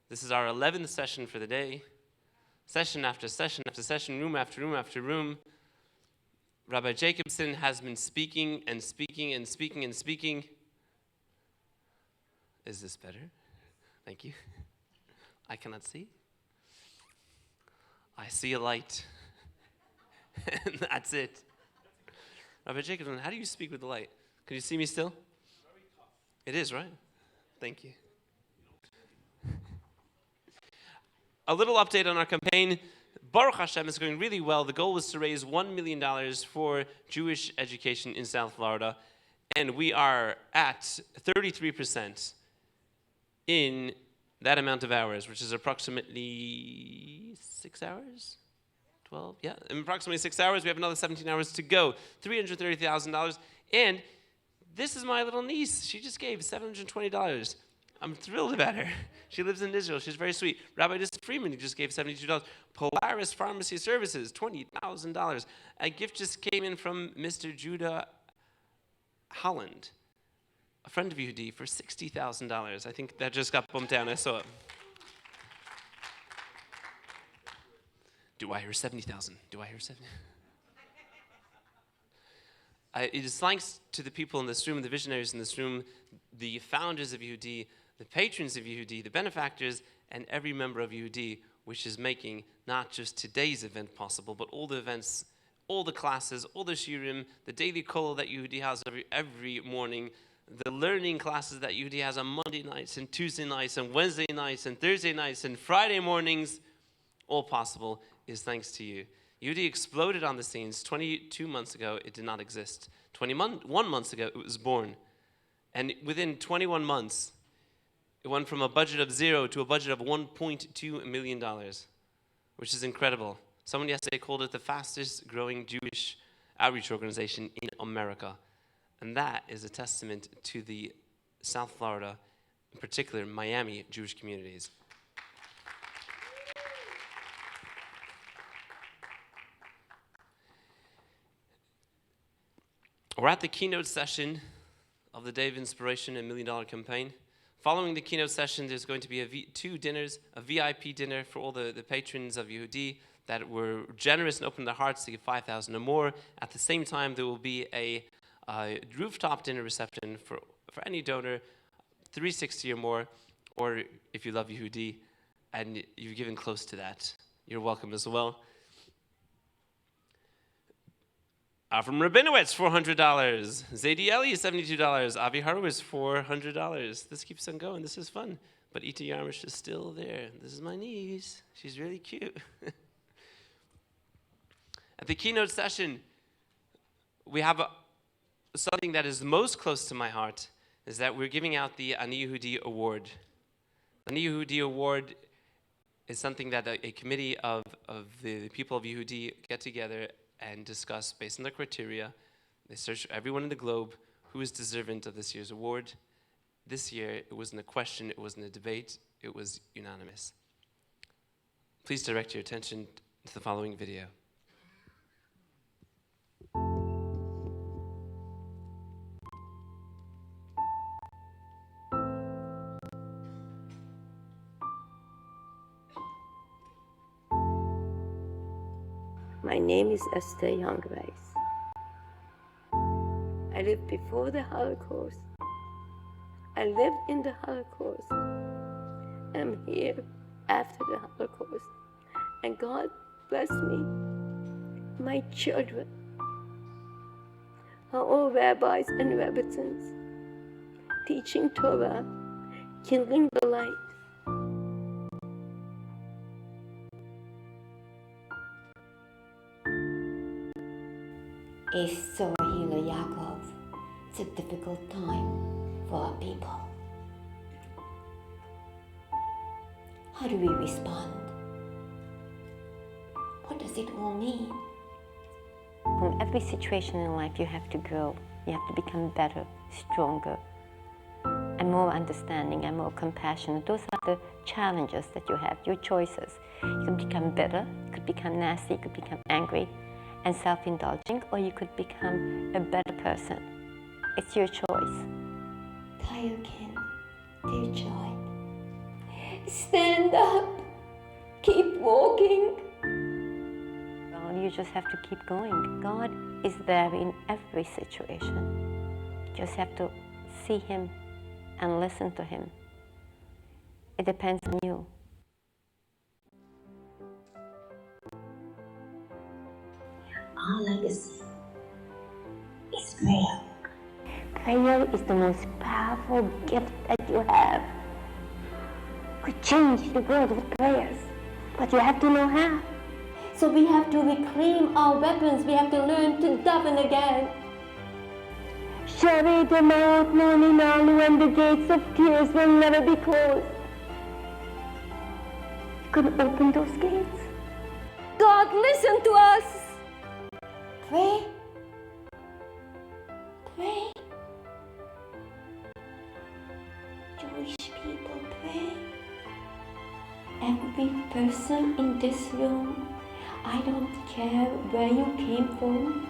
This is our 11th session for the day. Session after session after session, room after room after room. Rabbi Jacobson has been speaking and speaking and speaking and speaking. Is this better? Thank you. I cannot see. I see a light. And that's it. Rabbi Jacobson, how do you speak with the light? Can you see me still? It is, right? Thank you. A little update on our campaign. Baruch Hashem is going really well. The goal was to raise $1 million for Jewish education in South Florida, and we are at 33% in that amount of hours, which is approximately 6 hours? 12? Yeah, in approximately 6 hours. We have another 17 hours to go. $330,000. And this is my little niece. She just gave $720. I'm thrilled about her. She lives in Israel. She's very sweet. Rabbi Distin Freeman, he just gave $72. Polaris Pharmacy Services, $20,000. A gift just came in from Mr. Judah Holland, a friend of Yehudi, for $60,000. I think that just got bumped down. I saw it. Do I hear 70,000? Do I hear 70? It is thanks to the people in this room, the visionaries in this room, the founders of Yehudi, the patrons of Yehudi, the benefactors, and every member of Yehudi, which is making not just today's event possible, but all the events, all the classes, all the shiurim, the daily kol that Yehudi has every morning, the learning classes that Yehudi has on Monday nights and Tuesday nights and Wednesday nights and Thursday nights and Friday mornings, all possible is thanks to you. Yehudi exploded on the scenes 22 months ago. It did not exist. 21 months ago, it was born. And within 21 months, it went from a budget of 0 to a budget of $1.2 million, which is incredible. Someone yesterday called it the fastest growing Jewish outreach organization in America. And that is a testament to the South Florida, in particular Miami Jewish communities. We're at the keynote session of the Day of Inspiration and $1 Million Campaign. Following the keynote session, there's going to be two dinners, a VIP dinner for all the patrons of Yehudi that were generous and opened their hearts to give 5,000 or more. At the same time, there will be a rooftop dinner reception for any donor, 360 or more, or if you love Yehudi and you've given close to that, you're welcome as well. Avram Rabinowitz, $400. Zadie Eli, $72. Avi Horowitz, $400. This keeps on going. This is fun. But Ita Yarmish is still there. This is my niece. She's really cute. At the keynote session, we have something that is most close to my heart, is that we're giving out the Ani Yehudi Award. Ani Yehudi Award is something that a committee of the people of Yehudi get together and discuss based on the criteria. They search everyone in the globe who is deserving of this year's award. This year, it wasn't a question, it wasn't a debate, it was unanimous. Please direct your attention to the following video. My name is Esther Youngreis. I lived before the Holocaust. I lived in the Holocaust. I'm here after the Holocaust. And God bless me. My children are all rabbis and rabbitans, teaching Torah, kindling the light. Israel Yaakov. It's a difficult time for our people. How do we respond? What does it all mean? In every situation in life, you have to grow. You have to become better, stronger, and more understanding and more compassionate. Those are the challenges that you have, your choices. You can become bitter, you could become nasty, you could become angry and self-indulging, or you could become a better person. It's your choice. Tayokin, dear joy. Stand up. Keep walking. Well, you just have to keep going. God is there in every situation. You just have to see Him and listen to Him. It depends on you. Our legacy is prayer. Prayer is the most powerful gift that you have. We change the world with prayers, but you have to know how. So we have to reclaim our weapons. We have to learn to govern again. Charidy, Mount Nuninalu, and the gates of tears will never be closed. You can open those gates. God, listen to us. Pray. Pray. Jewish people, pray. Every person in this room, I don't care where you came from,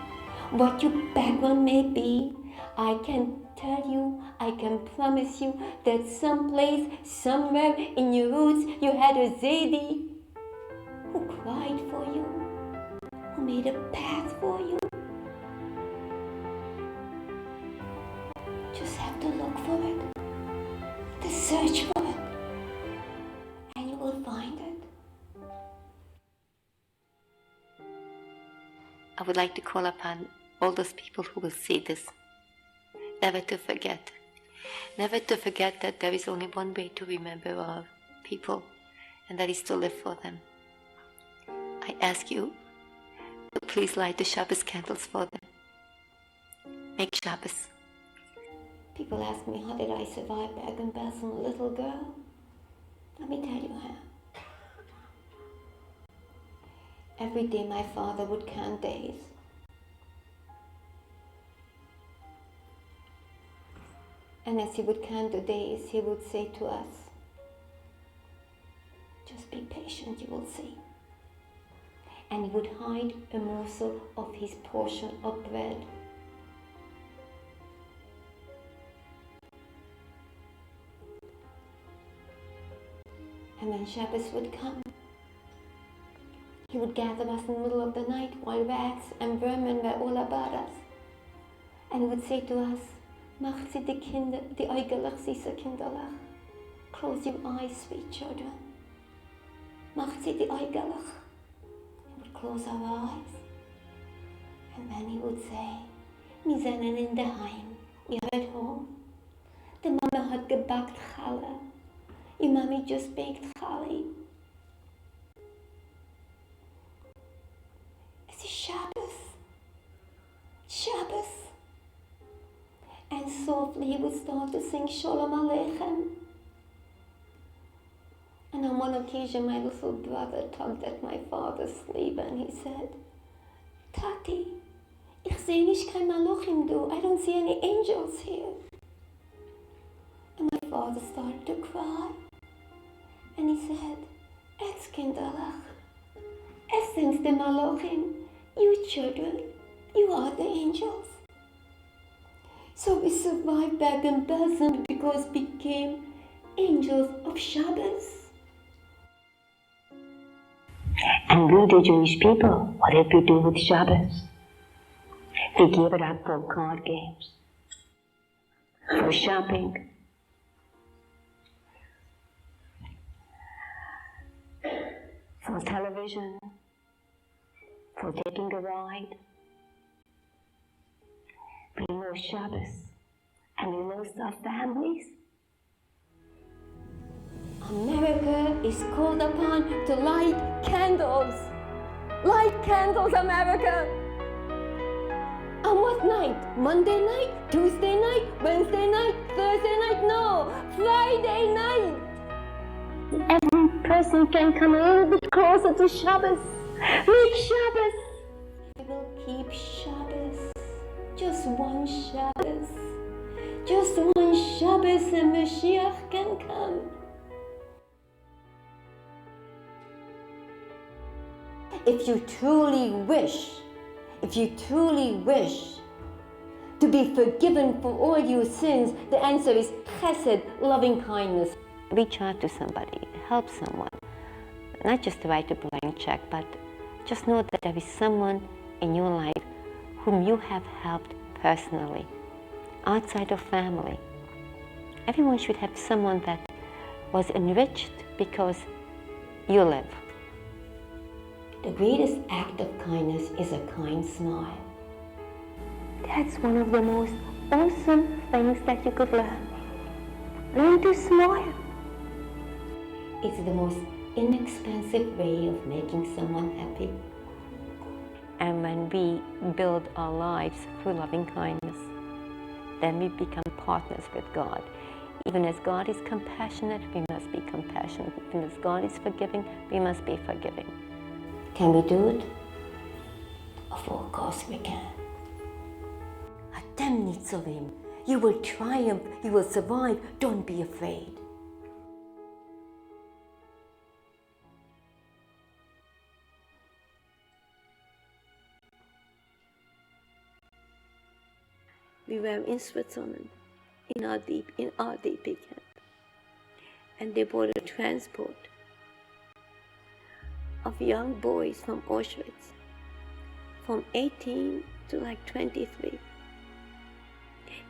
what your background may be, I can tell you, I can promise you that someplace, somewhere in your roots, you had a Zadie who cried for you, who made a path for you. Just have to look for it, to search for it, and you will find it. I would like to call upon all those people who will see this, never to forget that there is only one way to remember our people, and that is to live for them. I ask you to please light the Shabbos candles for them. Make Shabbos. People ask me, how did I survive Bergen-Belsen, a little girl? Let me tell you how. Every day my father would count days. And as he would count the days, he would say to us, just be patient, you will see. And he would hide a morsel of his portion of bread. And when Shabbos would come, he would gather us in the middle of the night while rats and vermin were all about us. And he would say to us, macht sie die Kinder, die äugerlich süße Kinderlach. Close your eyes, sweet children. Macht sie die äugerlich. He would close our eyes. And then he would say, wir sind in der Heim, we are at home. The mama hat gebackt challah. Your mommy just baked challah. It's Shabbos. Shabbos. And softly he would start to sing Shalom Aleichem. And on one occasion my little brother tugged at my father's sleeve and he said, Tati, ich sehe nicht kein Malochim du. I don't see any angels here. And my father started to cry. And he said, Es kinderlach. Es sind the Malochim. You children, you are the angels. So we survived back in Belgium because we became angels of Shabbos. And we, the Jewish people, what did we do with Shabbos? We gave it up for card games, for shopping, for television, for taking a ride. We lost Shabbos, and we lost our families. America is called upon to light candles. Light candles, America! On what night? Monday night? Tuesday night? Wednesday night? Thursday night? No! Friday night! Every person can come a little bit closer to Shabbos. Reach Shabbos. We will keep Shabbos. Just one Shabbos. Just one Shabbos and Mashiach can come. If you truly wish to be forgiven for all your sins, the answer is chesed, loving kindness. Reach out to somebody, help someone. Not just to write a blank check, but just know that there is someone in your life whom you have helped personally, outside of family. Everyone should have someone that was enriched because you live. The greatest act of kindness is a kind smile. That's one of the most awesome things that you could learn. Learn to smile. It's the most inexpensive way of making someone happy. And when we build our lives through loving kindness, then we become partners with God. Even as God is compassionate, we must be compassionate. Even as God is forgiving, we must be forgiving. Can we do it? Of course we can. Atem nitzovim. You will triumph. You will survive. Don't be afraid. We were in Switzerland, in our DP camp, and they bought a transport of young boys from Auschwitz, from 18 to like 23.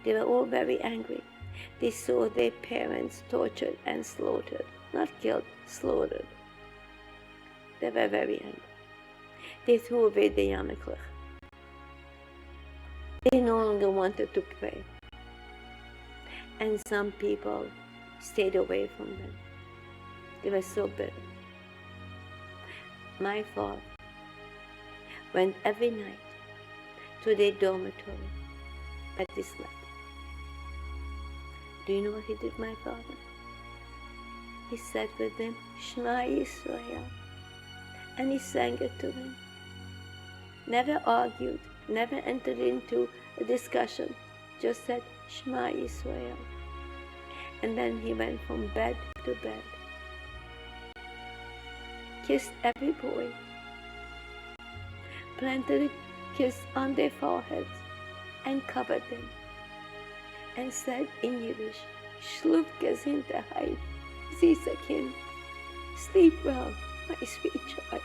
They were all very angry. They saw their parents tortured and slaughtered, not killed, slaughtered. They were very angry. They threw away the yarmulke. They no longer wanted to pray. And some people stayed away from them. They were so bitter. My father went every night to their dormitory, but they slept. Do you know what he did, my father? He sat with them, Shema Yisrael, and he sang it to them. Never argued, never entered into a discussion, just said Shema Yisrael. And then he went from bed to bed, kissed every boy, planted a kiss on their foreheads, and covered them, and said in Yiddish, Schlupke sind der Heid, süße Kind, Sleep well, my sweet child.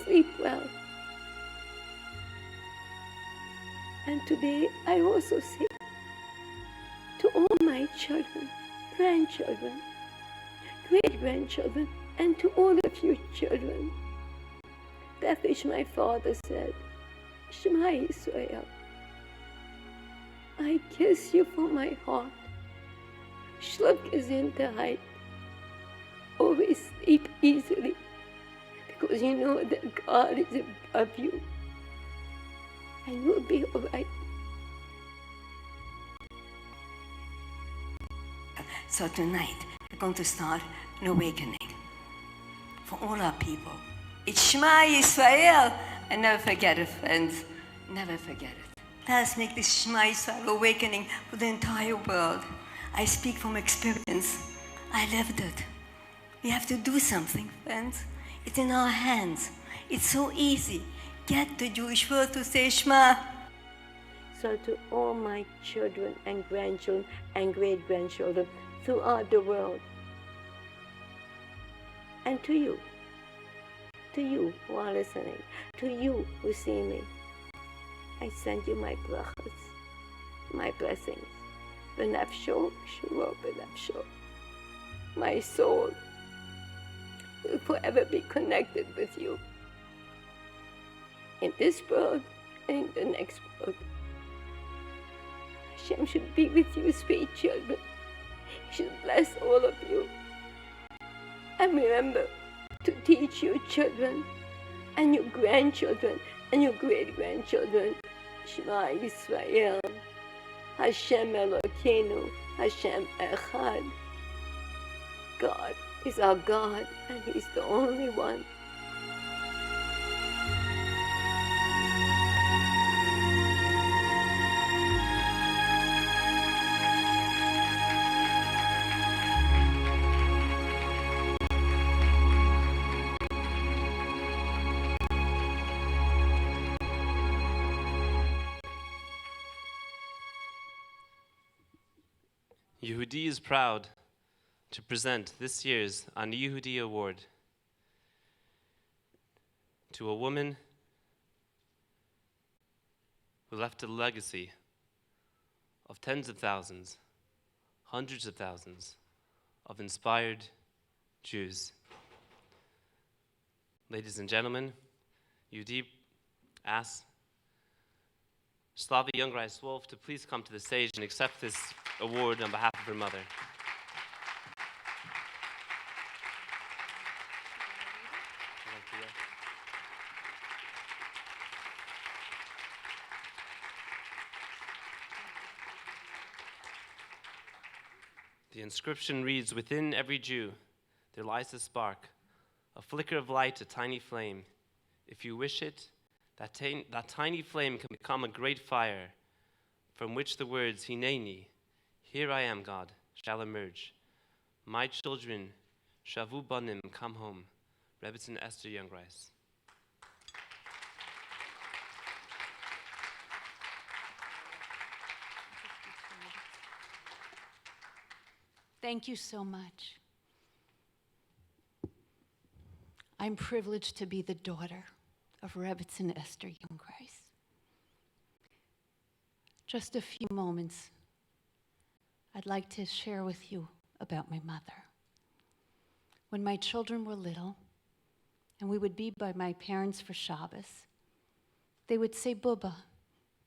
Sleep well. And today I also say to all my children, grandchildren, great-grandchildren, and to all of you children, that which my father said, Shema Yisrael. I kiss you from my heart. Schlaf gesundheit. Always sleep easily, because you know that God is above you, and you'll be all right. So tonight, we're going to start an awakening for all our people. It's Shema Yisrael. And never forget it, friends. Never forget it. Let us make this Shema Yisrael awakening for the entire world. I speak from experience. I lived it. We have to do something, friends. It's in our hands. It's so easy. Get the Jewish world to say Shema. So to all my children and grandchildren and great-grandchildren throughout the world, and to you who are listening, to you who see me, I send you my brachas, my blessings. V'nafsho shuro v'nafsho. My soul will forever be connected with you in this world and in the next world. Hashem should be with you, sweet children. He should bless all of you. And remember to teach your children and your grandchildren and your great-grandchildren, Shema Yisrael, Hashem Elokeinu, Hashem Echad. God is our God, and He's the only one. Yehudi is proud to present this year's Ani Yehudi Award to a woman who left a legacy of tens of thousands, hundreds of thousands of inspired Jews. Ladies and gentlemen, Yehudi asks Slava Youngreis-Wolf to please come to the stage and accept this award on behalf of her mother. The inscription reads, "Within every Jew there lies a spark, a flicker of light, a tiny flame. If you wish it, that tiny flame can become a great fire, from which the words, Hineni, here I am, God, shall emerge. My children, Shavu Banim, come home." Rebbetzin Esther Youngreis. Thank you so much. I'm privileged to be the daughter of Rebbetzin Esther Youngreis. Just a few moments, I'd like to share with you about my mother. When my children were little, and we would be by my parents for Shabbos, they would say, "Bubba,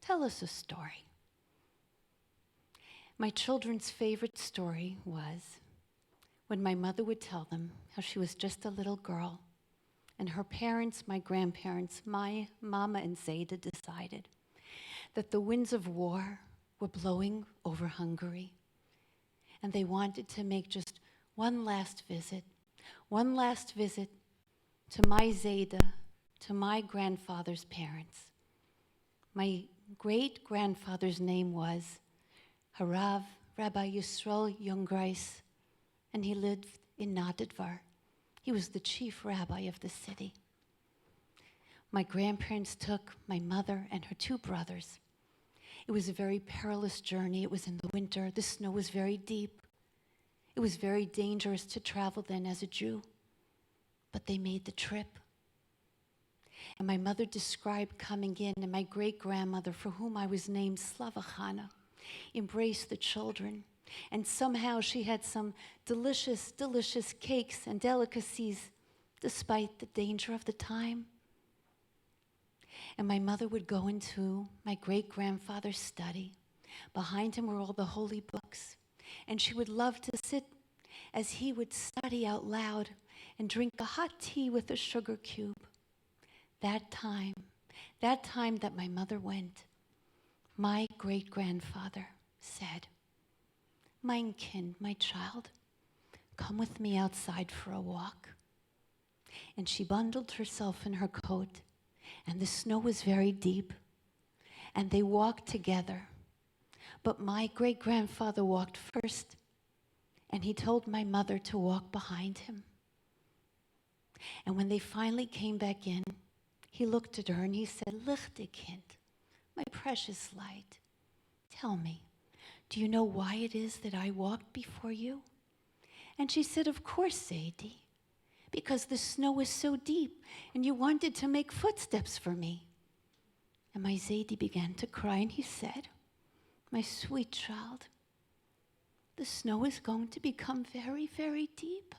tell us a story." My children's favorite story was when my mother would tell them how she was just a little girl, and her parents, my grandparents, my mama and Zayda, decided that the winds of war were blowing over Hungary, and they wanted to make just one last visit to my Zayda, to my grandfather's parents. My great-grandfather's name was Harav Rabbi Yisrael Youngreis, and he lived in Nadadvar. He was the chief rabbi of the city. My grandparents took my mother and her two brothers. It was a very perilous journey. It was in the winter. The snow was very deep. It was very dangerous to travel then as a Jew, but they made the trip. And my mother described coming in, and my great-grandmother, for whom I was named Slavachana, embraced the children. And somehow she had some delicious, delicious cakes and delicacies, despite the danger of the time. And my mother would go into my great-grandfather's study. Behind him were all the holy books. And she would love to sit as he would study out loud and drink a hot tea with a sugar cube. That time that my mother went, my great-grandfather said, "Mein Kind, my child, come with me outside for a walk." And she bundled herself in her coat, and the snow was very deep, and they walked together. But my great-grandfather walked first, and he told my mother to walk behind him. And when they finally came back in, he looked at her and he said, "Lichte Kind, my precious light, tell me, do you know why it is that I walked before you?" And she said, "Of course, Zadie, because the snow was so deep and you wanted to make footsteps for me." And my Zadie began to cry, and he said, "My sweet child, the snow is going to become very, very deep.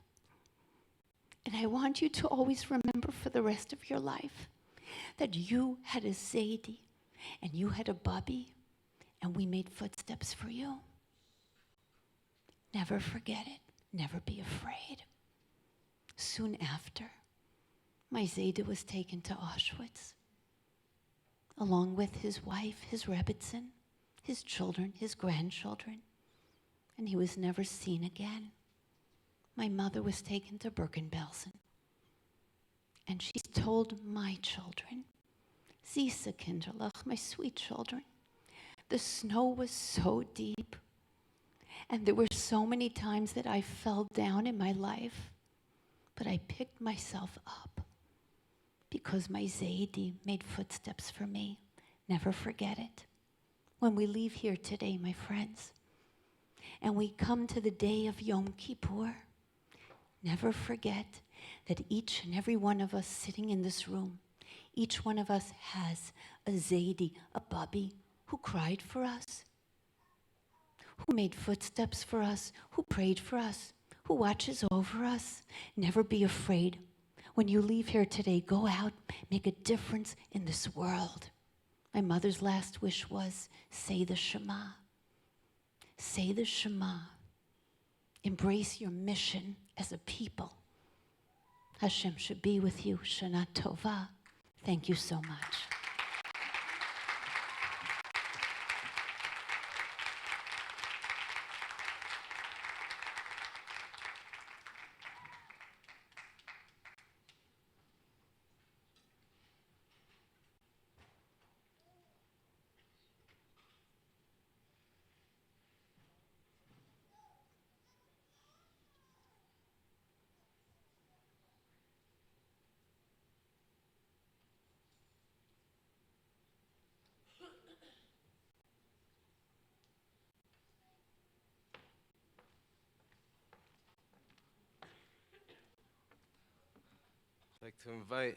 And I want you to always remember for the rest of your life that you had a Zadie and you had a Bubby, and we made footsteps for you. Never forget it. Never be afraid." Soon after, my Zadie was taken to Auschwitz, along with his wife, his Rebbitzin, his children, his grandchildren, and he was never seen again. My mother was taken to Bergen-Belsen, and she told my children, "Süße Kinderlach, my sweet children, the snow was so deep, and there were so many times that I fell down in my life, but I picked myself up because my Zadie made footsteps for me. Never forget it." When we leave here today, my friends, and we come to the day of Yom Kippur, never forget that each and every one of us sitting in this room, each one of us has a Zadie, a Bubby, who cried for us, who made footsteps for us, who prayed for us, who watches over us. Never be afraid. When you leave here today, go out, make a difference in this world. My mother's last wish was, say the Shema. Say the Shema. Embrace your mission as a people. Hashem should be with you. Shana Tova. Thank you so much. I'd like to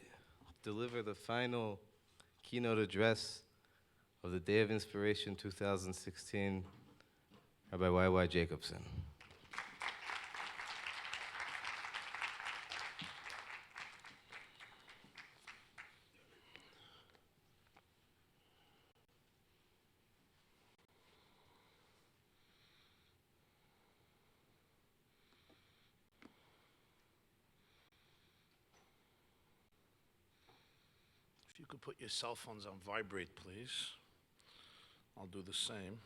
deliver the final keynote address of the Day of Inspiration 2016, Rabbi Y.Y. Jacobson. If you could put your cell phones on vibrate, please. I'll do the same.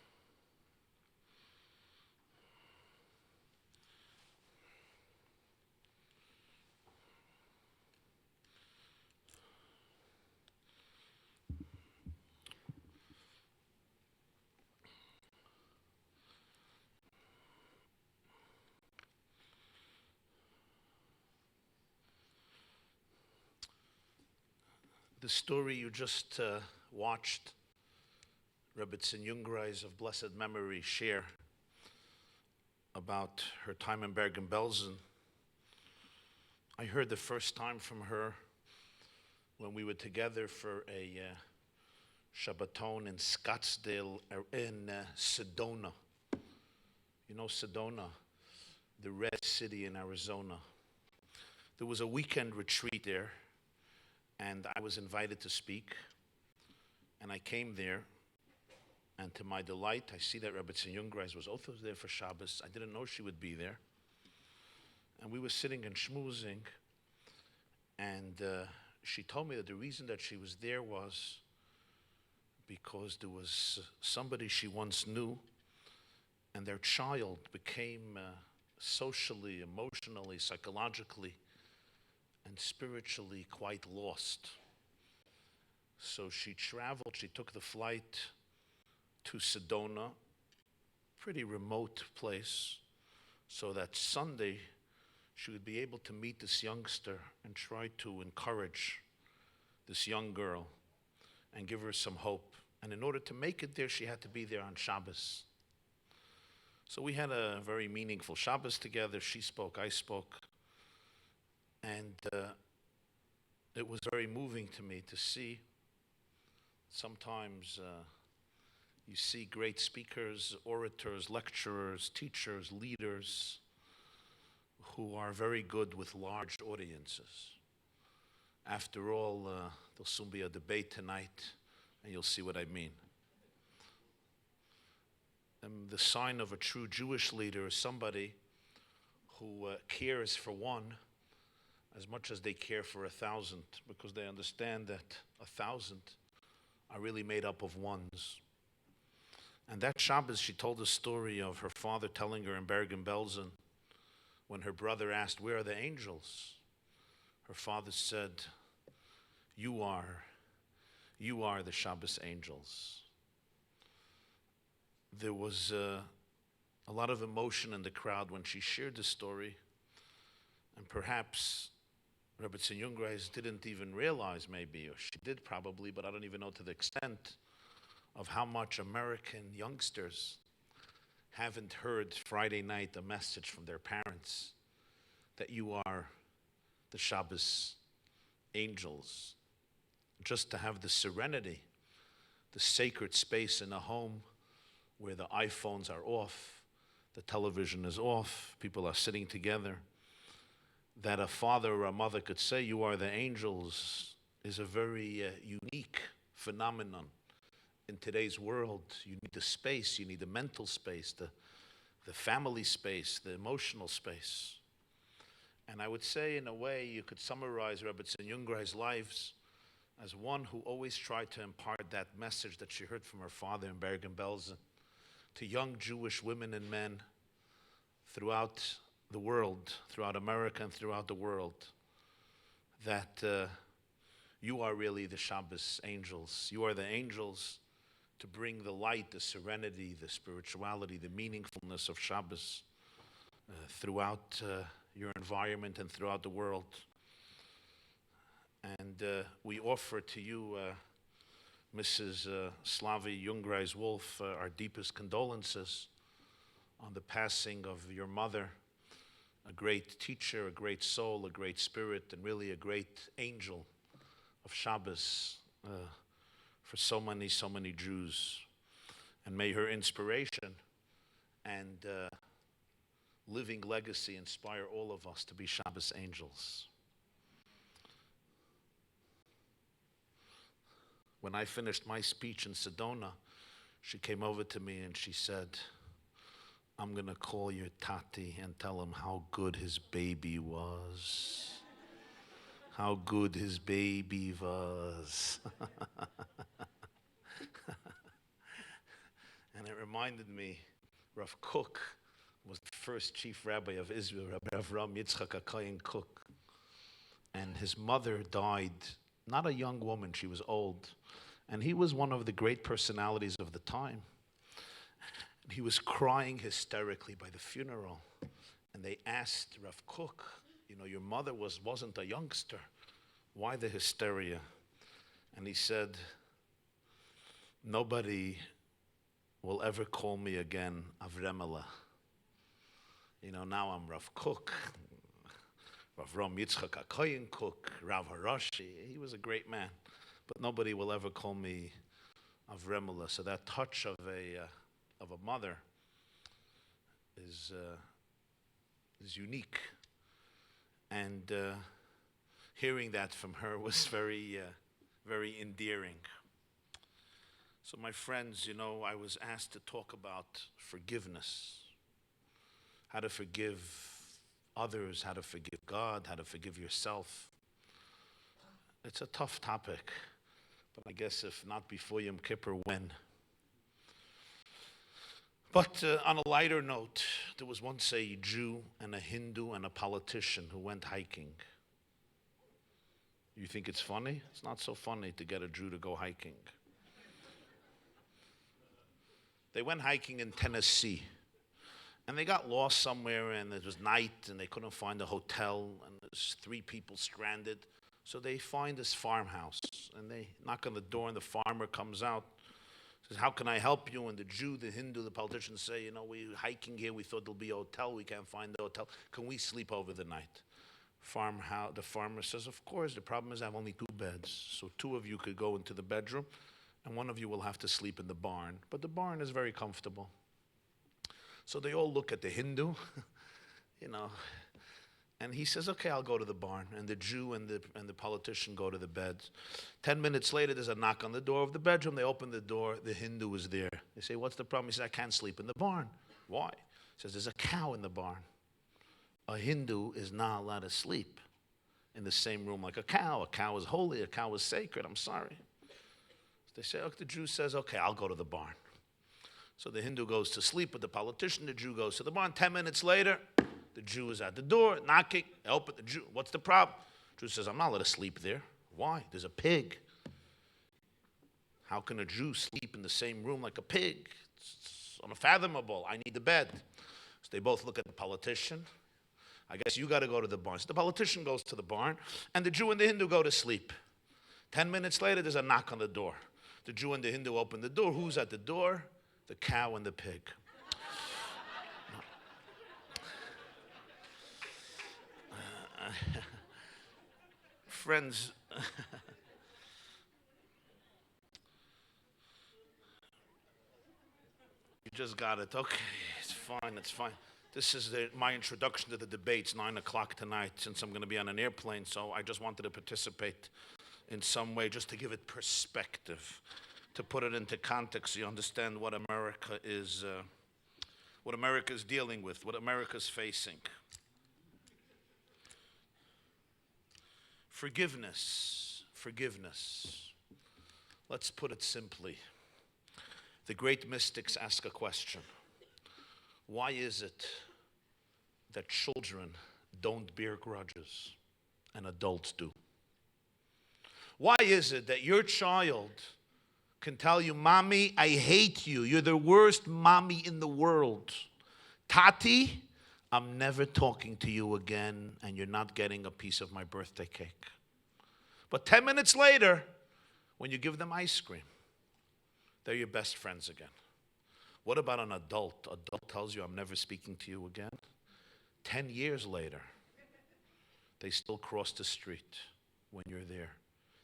The story you just watched, Rebbitzin Jungreis of blessed memory share about her time in Bergen-Belsen. I heard the first time from her when we were together for a Shabbaton in Scottsdale, in Sedona. You know Sedona, the red city in Arizona. There was a weekend retreat there, and I was invited to speak. And I came there, and to my delight, I see that Rebbetzin Jungreis was also there for Shabbos. I didn't know she would be there. And we were sitting and schmoozing, and she told me that the reason that she was there was because there was somebody she once knew, and their child became socially, emotionally, psychologically, and spiritually quite lost. So she traveled, she took the flight to Sedona, pretty remote place, so that Sunday she would be able to meet this youngster and try to encourage this young girl and give her some hope. And in order to make it there, she had to be there on Shabbos. So we had a very meaningful Shabbos together. She spoke, I spoke. And it was very moving to me to see. Sometimes you see great speakers, orators, lecturers, teachers, leaders who are very good with large audiences. After all, there'll soon be a debate tonight, and you'll see what I mean. The sign of a true Jewish leader is somebody who cares for one as much as they care for 1,000, because they understand that 1,000 are really made up of ones. And that Shabbos, she told the story of her father telling her in Bergen-Belsen, when her brother asked, "Where are the angels?" Her father said, you are the Shabbos angels." There was a lot of emotion in the crowd when she shared the story, and perhaps Rebbetzin Jungreis didn't even realize, maybe, or she did probably, but I don't even know to the extent of how much American youngsters haven't heard Friday night a message from their parents that you are the Shabbos angels. Just to have the serenity, the sacred space in a home where the iPhones are off, the television is off, people are sitting together, that a father or a mother could say, "You are the angels," is a very unique phenomenon in today's world. You need the space, you need the mental space, the family space, the emotional space. And I would say, in a way, you could summarize Rebbetzin Jungreis' lives as one who always tried to impart that message that she heard from her father in Bergen-Belsen to young Jewish women and men throughout the world, throughout America and throughout the world, that you are really the Shabbos angels. You are the angels to bring the light, the serenity, the spirituality, the meaningfulness of Shabbos throughout your environment and throughout the world. And we offer to you, Mrs. Slavi Jungreis-Wolf, our deepest condolences on the passing of your mother, a great teacher, a great soul, a great spirit, and really a great angel of Shabbos for so many Jews. And may her inspiration and living legacy inspire all of us to be Shabbos angels. When I finished my speech in Sedona, she came over to me and she said, "I'm going to call your tati and tell him how good his baby was." How good his baby was. And it reminded me, Rav Kook was the first chief rabbi of Israel, Rabbi Avram Yitzchak HaKohen Kook. And his mother died, not a young woman, she was old. And he was one of the great personalities of the time. And he was crying hysterically by the funeral. And they asked Rav Kook, your mother wasn't a youngster. Why the hysteria? And he said, "Nobody will ever call me again Avremela. You know, now I'm Rav Kook, Rav Ram Yitzchak HaKoyen Kook, Rav Harashi. He was a great man, but nobody will ever call me Avremula. So that touch of a mother is unique, and hearing that from her was very endearing. So my friends, you know, I was asked to talk about forgiveness, how to forgive others, how to forgive God, how to forgive yourself. It's a tough topic, but I guess if not before Yom Kippur, when? But on a lighter note, there was once a Jew and a Hindu and a politician who went hiking. You think it's funny? It's not so funny to get a Jew to go hiking. They went hiking in Tennessee, and they got lost somewhere, and it was night, and they couldn't find a hotel, and there's 3 people stranded. So they find this farmhouse, and they knock on the door, and the farmer comes out, says, "How can I help you?" And the Jew, the Hindu, the politician say, "You know, we're hiking here. We thought there'll be a hotel. We can't find the hotel. Can we sleep over the night?" The farmer says, "Of course. The problem is I have only 2 beds. So 2 of you could go into the bedroom, and 1 of you will have to sleep in the barn. But the barn is very comfortable." So they all look at the Hindu, you know, and he says, "Okay, I'll go to the barn." And the Jew and the politician go to the beds. 10 minutes later, there's a knock on the door of the bedroom. They open the door. The Hindu is there. They say, "What's the problem?" He says, "I can't sleep in the barn." "Why?" He says, "There's a cow in the barn. A Hindu is not allowed to sleep in the same room like a cow. A cow is holy. A cow is sacred. I'm sorry." They say, the Jew says, "Okay, I'll go to the barn." So the Hindu goes to sleep with the politician. The Jew goes to the barn. 10 minutes later, the Jew is at the door, knocking. They open the Jew. "What's the problem?" The Jew says, "I'm not allowed to sleep there." "Why?" "There's a pig." "How can a Jew sleep in the same room like a pig? It's unfathomable. I need the bed." So they both look at the politician. "I guess you got to go to the barn." So the politician goes to the barn, and the Jew and the Hindu go to sleep. 10 minutes later, there's a knock on the door. The Jew and the Hindu open the door. Who's at the door? The cow and the pig. Friends, you just got it. Okay, it's fine, it's fine. This is my introduction to the debates, 9 o'clock tonight, since I'm going to be on an airplane, so I just wanted to participate in some way, just to give it perspective, to put it into context so you understand what America is dealing with, what America's facing. Forgiveness. Let's put it simply. The great mystics ask a question. Why is it that children don't bear grudges and adults do? Why is it that your child can tell you, "Mommy, I hate you. You're the worst mommy in the world. Tati, I'm never talking to you again, and you're not getting a piece of my birthday cake." But 10 minutes later, when you give them ice cream, they're your best friends again. What about an adult? Adult tells you, "I'm never speaking to you again." 10 years later, they still cross the street when you're there.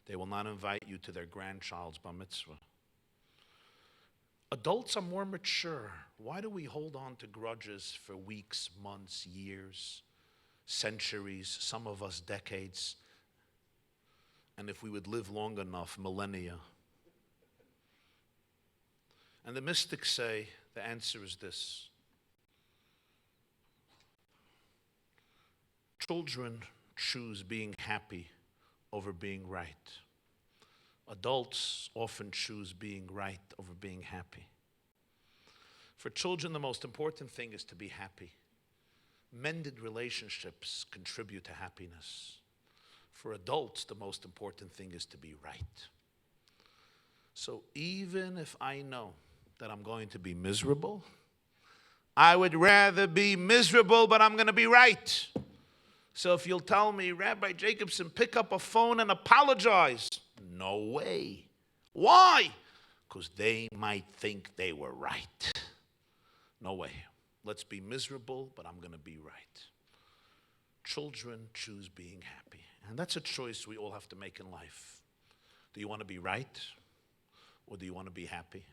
They will not invite you to their grandchild's bar mitzvah. Adults are more mature. Why do we hold on to grudges for weeks, months, years, centuries, some of us decades, and if we would live long enough, millennia? And the mystics say the answer is this. Children choose being happy over being right. Adults often choose being right over being happy. For children, the most important thing is to be happy. Mended relationships contribute to happiness. For adults, the most important thing is to be right. So even if I know that I'm going to be miserable, I would rather be miserable, but I'm going to be right. So if you'll tell me, "Rabbi Jacobson, pick up a phone and apologize." No way. Why? Because they might think they were right. No way. let's be miserable, but I'm going to be right. Children choose being happy. And that's a choice we all have to make in life. Do you want to be right? Or do you want to be happy?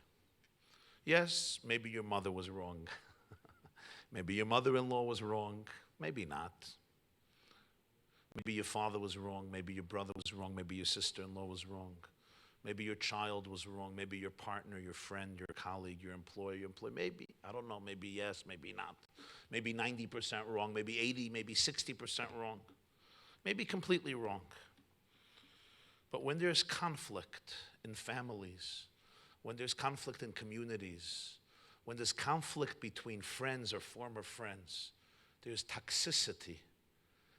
Yes, maybe your mother was wrong. Maybe your mother-in-law was wrong. Maybe not. Maybe your father was wrong. Maybe your brother was wrong. Maybe your sister-in-law was wrong. Maybe your child was wrong. Maybe your partner, your friend, your colleague, your employer, maybe. I don't know. Maybe yes, maybe not. Maybe 90% wrong. Maybe 80, maybe 60% wrong. Maybe completely wrong. But when there's conflict in families, when there's conflict in communities, when there's conflict between friends or former friends, there's toxicity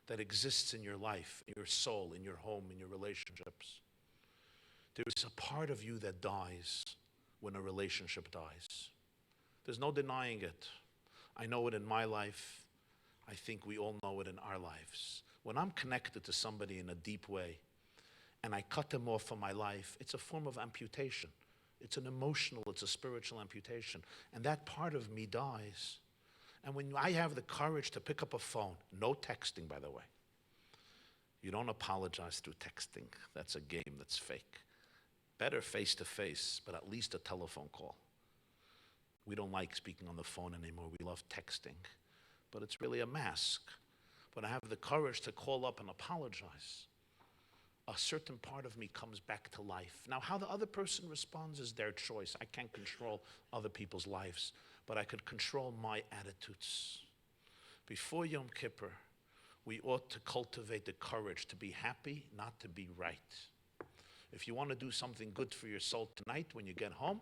that exists in your life, in your soul, in your home, in your relationships. There's a part of you that dies when a relationship dies. There's no denying it. I know it in my life. I think we all know it in our lives. When I'm connected to somebody in a deep way and I cut them off from my life, it's a form of amputation. It's an emotional, it's a spiritual amputation. And that part of me dies. And when I have the courage to pick up a phone, no texting, by the way. You don't apologize through texting. That's a game that's fake. Better face-to-face, but at least a telephone call. We don't like speaking on the phone anymore. We love texting. But it's really a mask. But I have the courage to call up and apologize. A certain part of me comes back to life. Now, how the other person responds is their choice. I can't control other people's lives, but I could control my attitudes. Before Yom Kippur, we ought to cultivate the courage to be happy, not to be right. If you want to do something good for your soul tonight when you get home,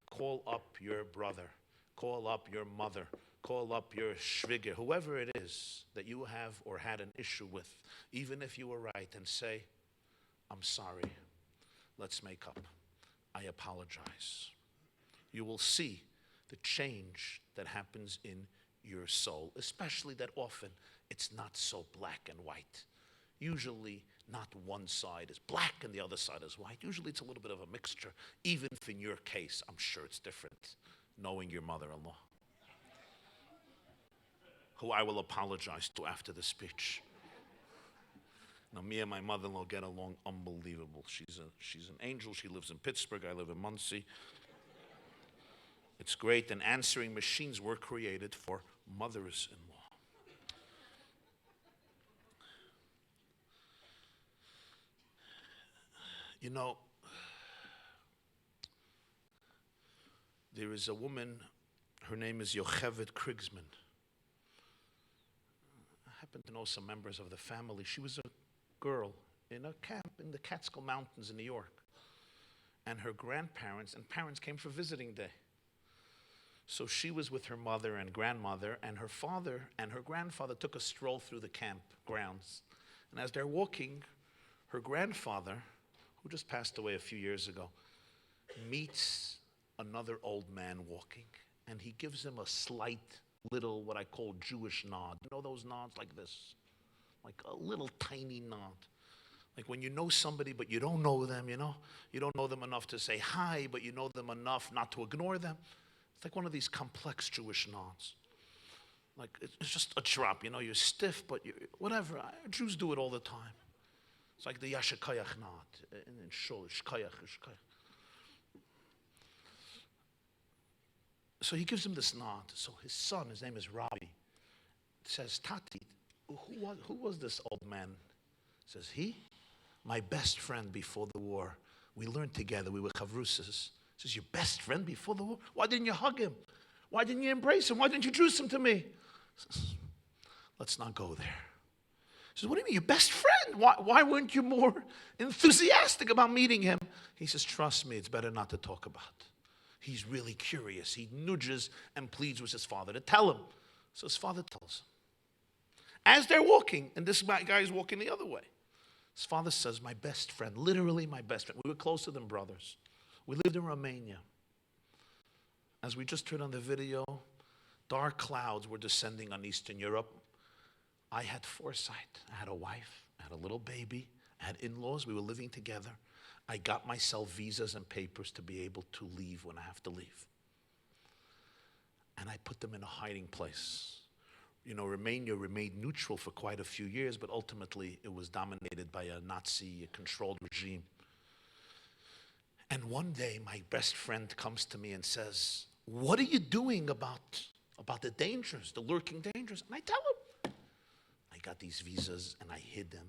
call up your brother, call up your mother, call up your shviger, whoever it is that you have or had an issue with, even if you were right, and say, I'm sorry, let's make up. I apologize. You will see the change that happens in your soul, especially that often it's not so black and white. Usually not one side is black and the other side is white. Usually it's a little bit of a mixture, even if in your case, I'm sure it's different, knowing your mother-in-law, who I will apologize to after the speech. Now, me and my mother-in-law get along unbelievable. She's an angel. She lives in Pittsburgh. I live in Muncie. It's great, and answering machines were created for mothers-in-law. You know, there is a woman, her name is Yocheved Krigsman. I happen to know some members of the family. She was a girl in a camp in the Catskill Mountains in New York. And her grandparents and parents came for visiting day. So she was with her mother and grandmother, and her father and her grandfather took a stroll through the camp grounds. And as they're walking, her grandfather, who just passed away a few years ago, meets another old man walking, and he gives him a slight little, what I call Jewish nod. You know those nods like this? Like a little tiny nod. Like when you know somebody but you don't know them, you know? You don't know them enough to say hi, but you know them enough not to ignore them. It's like one of these complex Jewish nods. Like it's just a drop, you know, you're stiff, but whatever. Jews do it all the time. It's like the Yashakayach nod in Shul, Shkayach. So he gives him this nod. So his son, his name is Robbie, says, Tati, who was this old man? Says, he? My best friend before the war. We learned together, we were chavrusas. Says, your best friend before the war? Why didn't you hug him? Why didn't you embrace him? Why didn't you introduce him to me? Says, let's not go there. He says, what do you mean, your best friend? Why weren't you more enthusiastic about meeting him? He says, trust me, it's better not to talk about. He's really curious. He nudges and pleads with his father to tell him. So his father tells him. As they're walking, and this guy is walking the other way, his father says, my best friend, literally my best friend. We were closer than brothers. We lived in Romania. As we just heard on the video, dark clouds were descending on Eastern Europe. I had foresight. I had a wife, I had a little baby, I had in-laws. We were living together. I got myself visas and papers to be able to leave when I have to leave. and I put them in a hiding place. You know, Romania remained neutral for quite a few years, but ultimately it was dominated by a Nazi-controlled regime. And one day my best friend comes to me and says, what are you doing about the dangers, the lurking dangers? And I tell him, I got these visas and I hid them.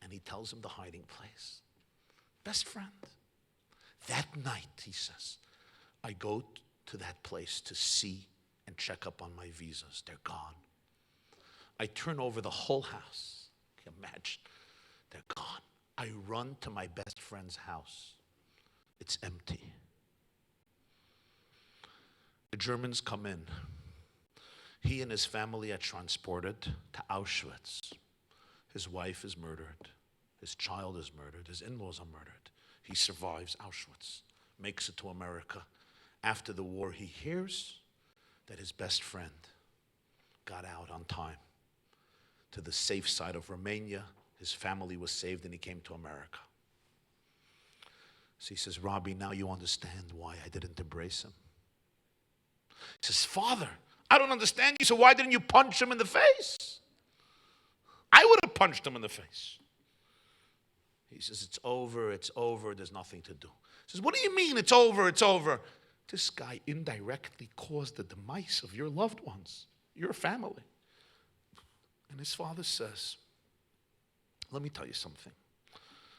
And he tells him the hiding place. Best friend. That night, he says, I go to that place to see and check up on my visas. They're gone. I turn over the whole house. Can you imagine? They're gone. I run to my best friend's house. It's empty. The Germans come in. He and his family are transported to Auschwitz. His wife is murdered. His child is murdered. His in-laws are murdered. He survives Auschwitz, makes it to America. After the war, he hears that his best friend got out on time to the safe side of Romania. His family was saved and he came to America. So he says, Robbie, now you understand why I didn't embrace him. He says, Father, I don't understand you, so why didn't you punch him in the face? I would have punched him in the face. He says, it's over, there's nothing to do. He says, what do you mean it's over, it's over? This guy indirectly caused the demise of your loved ones, your family. And his father says, let me tell you something.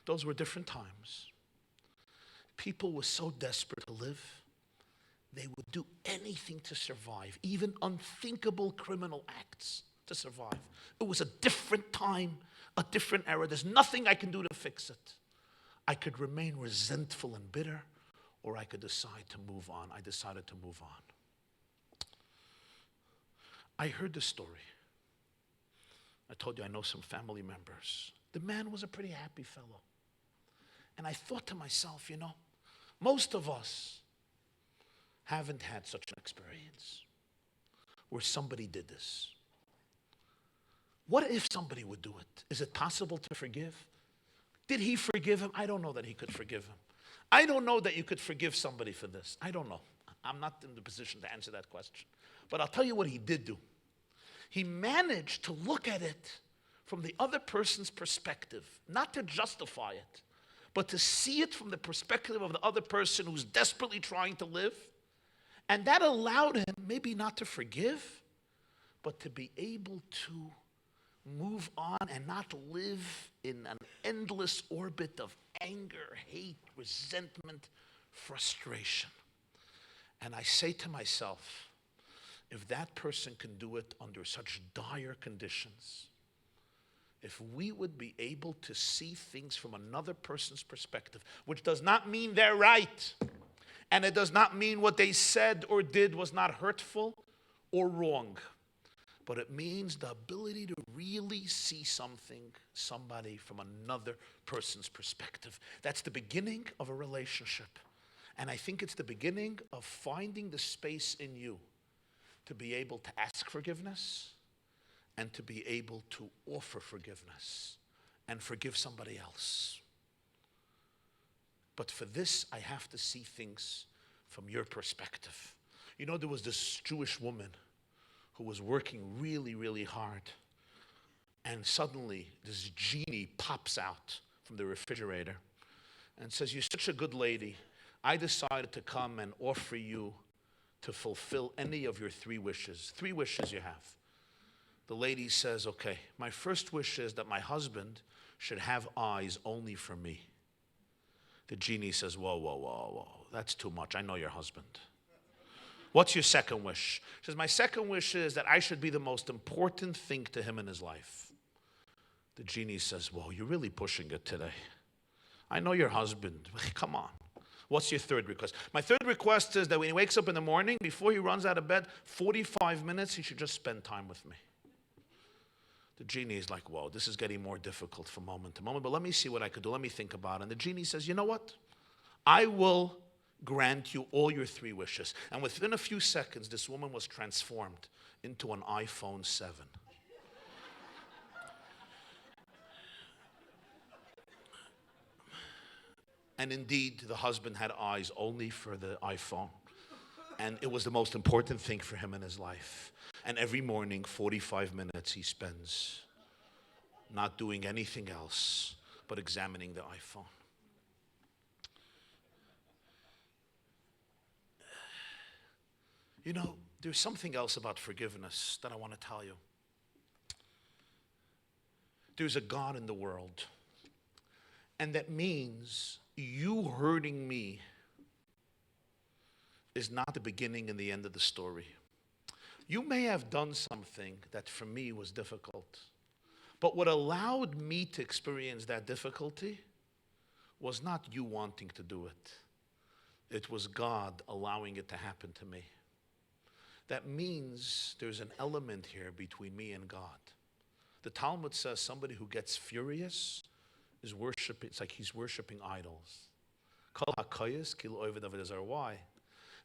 Those were different times. People were so desperate to live, they would do anything to survive, even unthinkable criminal acts to survive. It was a different time, a different era. There's nothing I can do to fix it. I could remain resentful and bitter, or I could decide to move on. I decided to move on. I heard the story. I told you I know some family members. The man was a pretty happy fellow. And I thought to myself, you know, most of us haven't had such an experience where somebody did this. What if somebody would do it? Is it possible to forgive? Did he forgive him? I don't know that he could forgive him. I don't know that you could forgive somebody for this. I don't know. I'm not in the position to answer that question. But I'll tell you what he did do. He managed to look at it from the other person's perspective, not to justify it, but to see it from the perspective of the other person who's desperately trying to live. And that allowed him maybe not to forgive, but to be able to move on and not live in an endless orbit of anger, hate, resentment, frustration. And I say to myself, if that person can do it under such dire conditions, if we would be able to see things from another person's perspective, which does not mean they're right, and it does not mean what they said or did was not hurtful or wrong, but it means the ability to really see somebody from another person's perspective. That's the beginning of a relationship. And I think it's the beginning of finding the space in you to be able to ask forgiveness and to be able to offer forgiveness and forgive somebody else. But for this, I have to see things from your perspective. You know, there was this Jewish woman who was working really, really hard. And suddenly, this genie pops out from the refrigerator and says, you're such a good lady. I decided to come and offer you to fulfill any of your 3 wishes. 3 wishes you have. The lady says, okay, my first wish is that my husband should have eyes only for me. The genie says, whoa, whoa, whoa, whoa. That's too much. I know your husband. What's your second wish? She says, my second wish is that I should be the most important thing to him in his life. The genie says, whoa, you're really pushing it today. I know your husband. Come on. What's your third request? My third request is that when he wakes up in the morning, before he runs out of bed, 45 minutes, he should just spend time with me. The genie is like, whoa, this is getting more difficult from moment to moment, but let me see what I could do. Let me think about it. And the genie says, you know what? I will grant you all your 3 wishes. And within a few seconds, this woman was transformed into an iPhone 7. And indeed, the husband had eyes only for the iPhone. And it was the most important thing for him in his life. And every morning, 45 minutes he spends not doing anything else but examining the iPhone. You know, there's something else about forgiveness that I want to tell you. There's a God in the world. And that means you hurting me is not the beginning and the end of the story. You may have done something that for me was difficult. But what allowed me to experience that difficulty was not you wanting to do it. It was God allowing it to happen to me. That means there's an element here between me and God. The Talmud says somebody who gets furious is worshiping, it's like he's worshiping idols. Kol hakoyes kil oved avodah zarah. Why?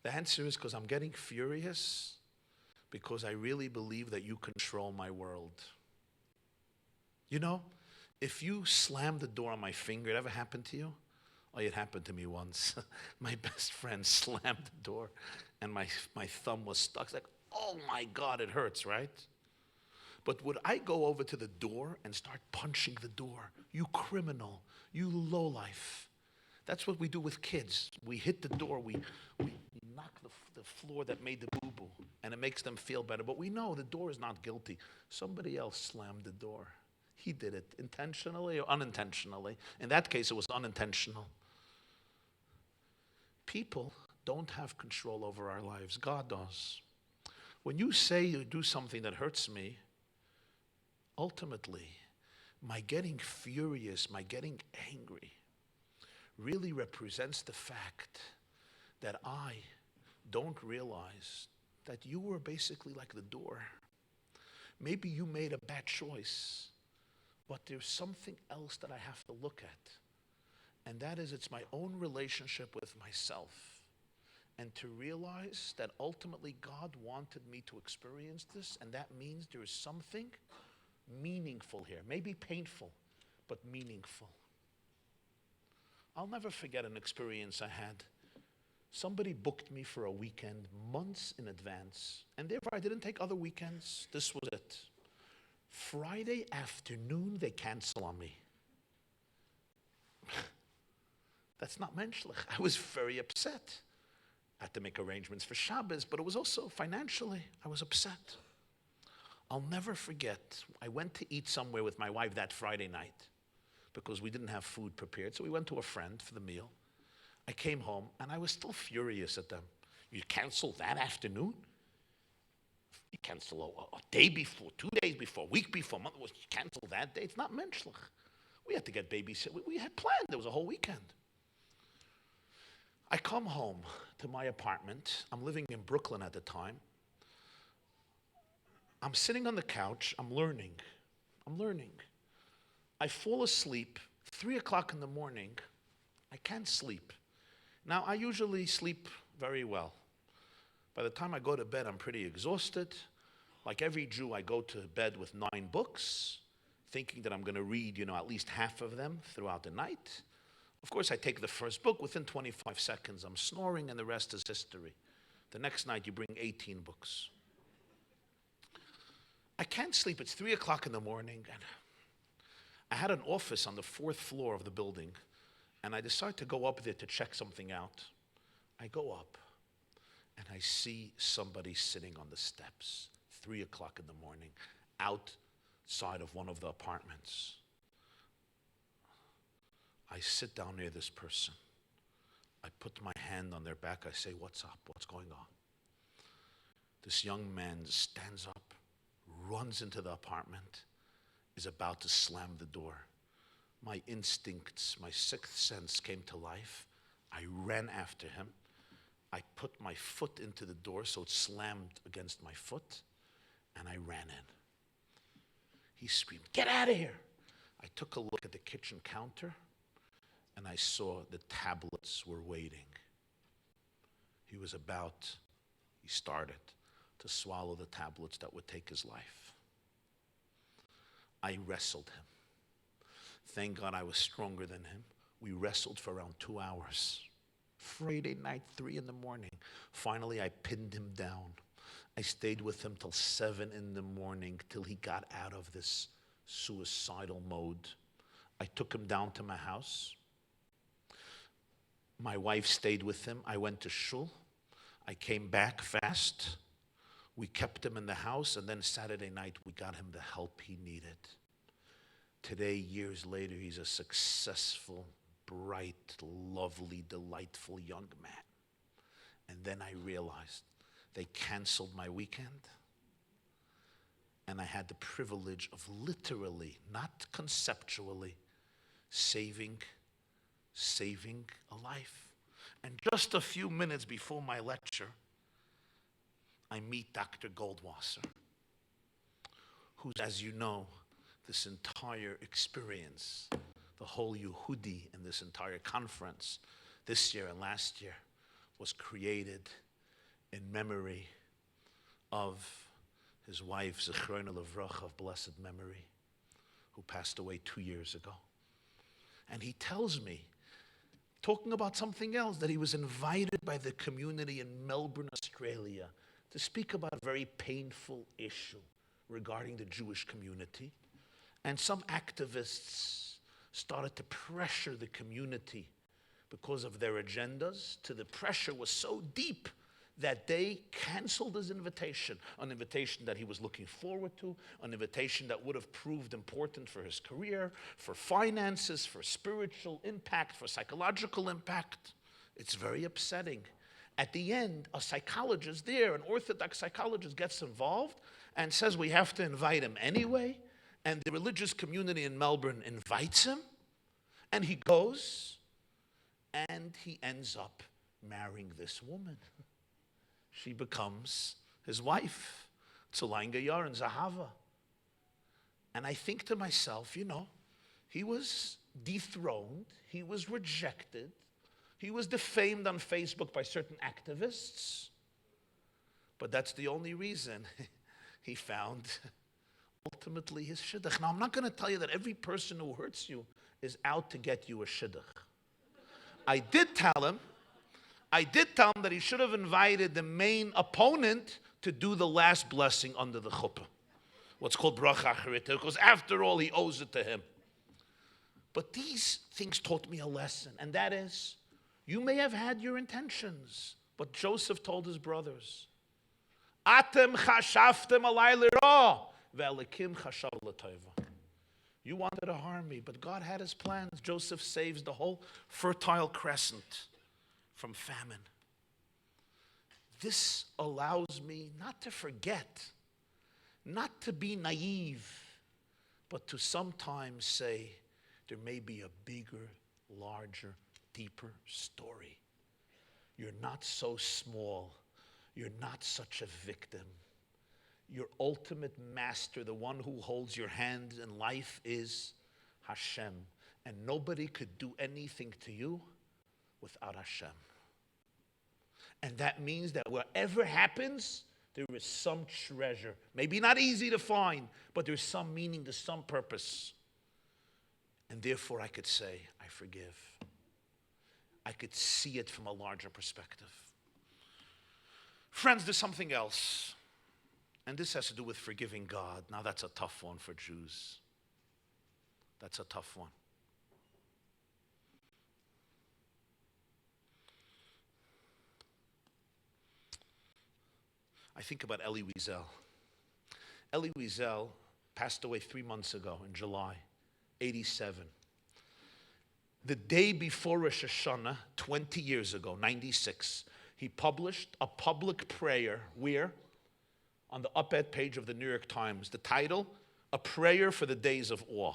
The answer is because I'm getting furious because I really believe that you control my world. You know, if you slam the door on my finger, it ever happened to you? Oh, it happened to me once. My best friend slammed the door and my thumb was stuck. It's like, oh my God, it hurts, right? But would I go over to the door and start punching the door? You criminal, you lowlife. That's what we do with kids. We hit the door, we knock the floor that made the boo-boo, and it makes them feel better. But we know the door is not guilty. Somebody else slammed the door. He did it intentionally or unintentionally. In that case, it was unintentional. People don't have control over our lives. God does. When you say you do something that hurts me, ultimately, my getting furious, my getting angry, really represents the fact that I don't realize that you were basically like the door. Maybe you made a bad choice, but there's something else that I have to look at. And that is, it's my own relationship with myself. And to realize that ultimately God wanted me to experience this, and that means there is something meaningful here. Maybe painful, but meaningful. I'll never forget an experience I had. Somebody booked me for a weekend months in advance, and therefore I didn't take other weekends. This was it. Friday afternoon, they cancel on me. That's not menschlich. I was very upset. I had to make arrangements for Shabbos, but it was also financially, I was upset. I'll never forget, I went to eat somewhere with my wife that Friday night because we didn't have food prepared, so we went to a friend for the meal. I came home, and I was still furious at them. You cancel that afternoon? You cancel a day before, 2 days before, a week before, month. You cancel that day? It's not menschlich. We had to get babysit. We had planned. There was a whole weekend. I come home to my apartment. I'm living in Brooklyn at the time. I'm sitting on the couch. I'm learning. I fall asleep. 3 o'clock in the morning. I can't sleep. Now, I usually sleep very well. By the time I go to bed, I'm pretty exhausted. Like every Jew, I go to bed with 9 books, thinking that I'm going to read, at least half of them throughout the night. Of course, I take the first book. Within 25 seconds, I'm snoring, and the rest is history. The next night, you bring 18 books. I can't sleep. It's 3 o'clock in the morning, and I had an office on the 4th floor of the building, and I decide to go up there to check something out. I go up, and I see somebody sitting on the steps, 3 o'clock in the morning, outside of one of the apartments. I sit down near this person. I put my hand on their back. I say, "What's up? What's going on?" This young man stands up, runs into the apartment, is about to slam the door. My instincts, my sixth sense came to life. I ran after him. I put my foot into the door so it slammed against my foot, and I ran in. He screamed, "Get out of here!" I took a look at the kitchen counter, and I saw the tablets were waiting. He started to swallow the tablets that would take his life. I wrestled him. Thank God I was stronger than him. We wrestled for around 2 hours. Friday night, 3 in the morning. Finally, I pinned him down. I stayed with him till 7 in the morning, till he got out of this suicidal mode. I took him down to my house. My wife stayed with him. I went to shul. I came back fast. We kept him in the house, and then Saturday night we got him the help he needed. Today, years later, he's a successful, bright, lovely, delightful young man. And then I realized they canceled my weekend, and I had the privilege of literally, not conceptually, saving a life. And just a few minutes before my lecture, I meet Dr. Goldwasser, who's, as you know, this entire experience, the whole Yehudi in this entire conference this year and last year was created in memory of his wife, Zechrona Levracha, of blessed memory, who passed away 2 years ago. And he tells me, talking about something else, that he was invited by the community in Melbourne, Australia, to speak about a very painful issue regarding the Jewish community. And some activists started to pressure the community because of their agendas. The pressure was so deep that they canceled his invitation, an invitation that he was looking forward to, an invitation that would have proved important for his career, for finances, for spiritual impact, for psychological impact. It's very upsetting. At the end, a psychologist there, an Orthodox psychologist, gets involved and says we have to invite him anyway. And the religious community in Melbourne invites him, and he goes, and he ends up marrying this woman. She becomes his wife, Tzulain Gayar and Zahava. And I think to myself, he was dethroned, he was rejected, he was defamed on Facebook by certain activists, but that's the only reason he found ultimately his shidduch. Now, I'm not going to tell you that every person who hurts you is out to get you a shidduch. I did tell him that he should have invited the main opponent to do the last blessing under the chuppah, what's called bracha acharita, because after all, he owes it to him. But these things taught me a lesson, and that is, you may have had your intentions, but Joseph told his brothers, Atem chashaftem alay lira, ve'elikim chashav l'tova. You wanted to harm me, but God had his plans. Joseph saves the whole Fertile Crescent from famine. This allows me not to forget, not to be naive, but to sometimes say there may be a bigger, larger, deeper story. You're not so small. You're not such a victim. Your ultimate master, the one who holds your hand in life, is Hashem. And nobody could do anything to you without Hashem. And that means that whatever happens, there is some treasure. Maybe not easy to find, but there's some meaning, there's some purpose. And therefore I could say, I forgive. I could see it from a larger perspective. Friends, there's something else. And this has to do with forgiving God. Now that's a tough one for Jews. That's a tough one. I think about Elie Wiesel. Elie Wiesel passed away 3 months ago in July, 87. The day before Rosh Hashanah, 20 years ago, 96, he published a public prayer where? On the up-ed page of the New York Times. The title, A Prayer for the Days of Awe.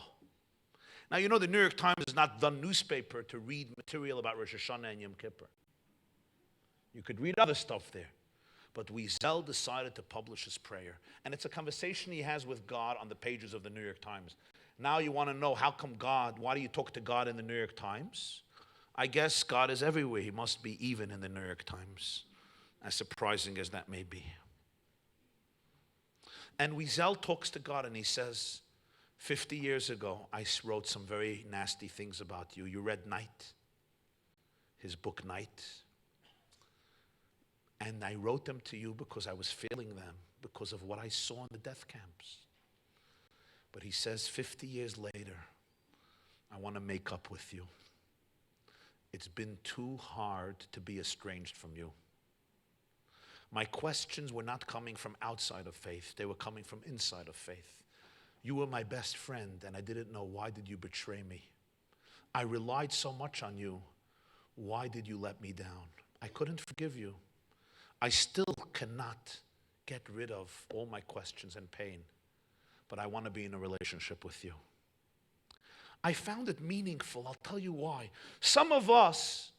Now, you know the New York Times is not the newspaper to read material about Rosh Hashanah and Yom Kippur. You could read other stuff there. But Wiesel decided to publish his prayer. And it's a conversation he has with God on the pages of the New York Times. Now you want to know, how come God, why do you talk to God in the New York Times? I guess God is everywhere. He must be even in the New York Times, as surprising as that may be. And Wiesel talks to God and he says, 50 years ago, I wrote some very nasty things about you. You read Night. his book Night. And I wrote them to you because I was feeling them, because of what I saw in the death camps. But he says, 50 years later, I want to make up with you. It's been too hard to be estranged from you. My questions were not coming from outside of faith. They were coming from inside of faith. You were my best friend, and I didn't know, why did you betray me? I relied so much on you. Why did you let me down? I couldn't forgive you. I still cannot get rid of all my questions and pain, but I want to be in a relationship with you. I found it meaningful. I'll tell you why. Some of us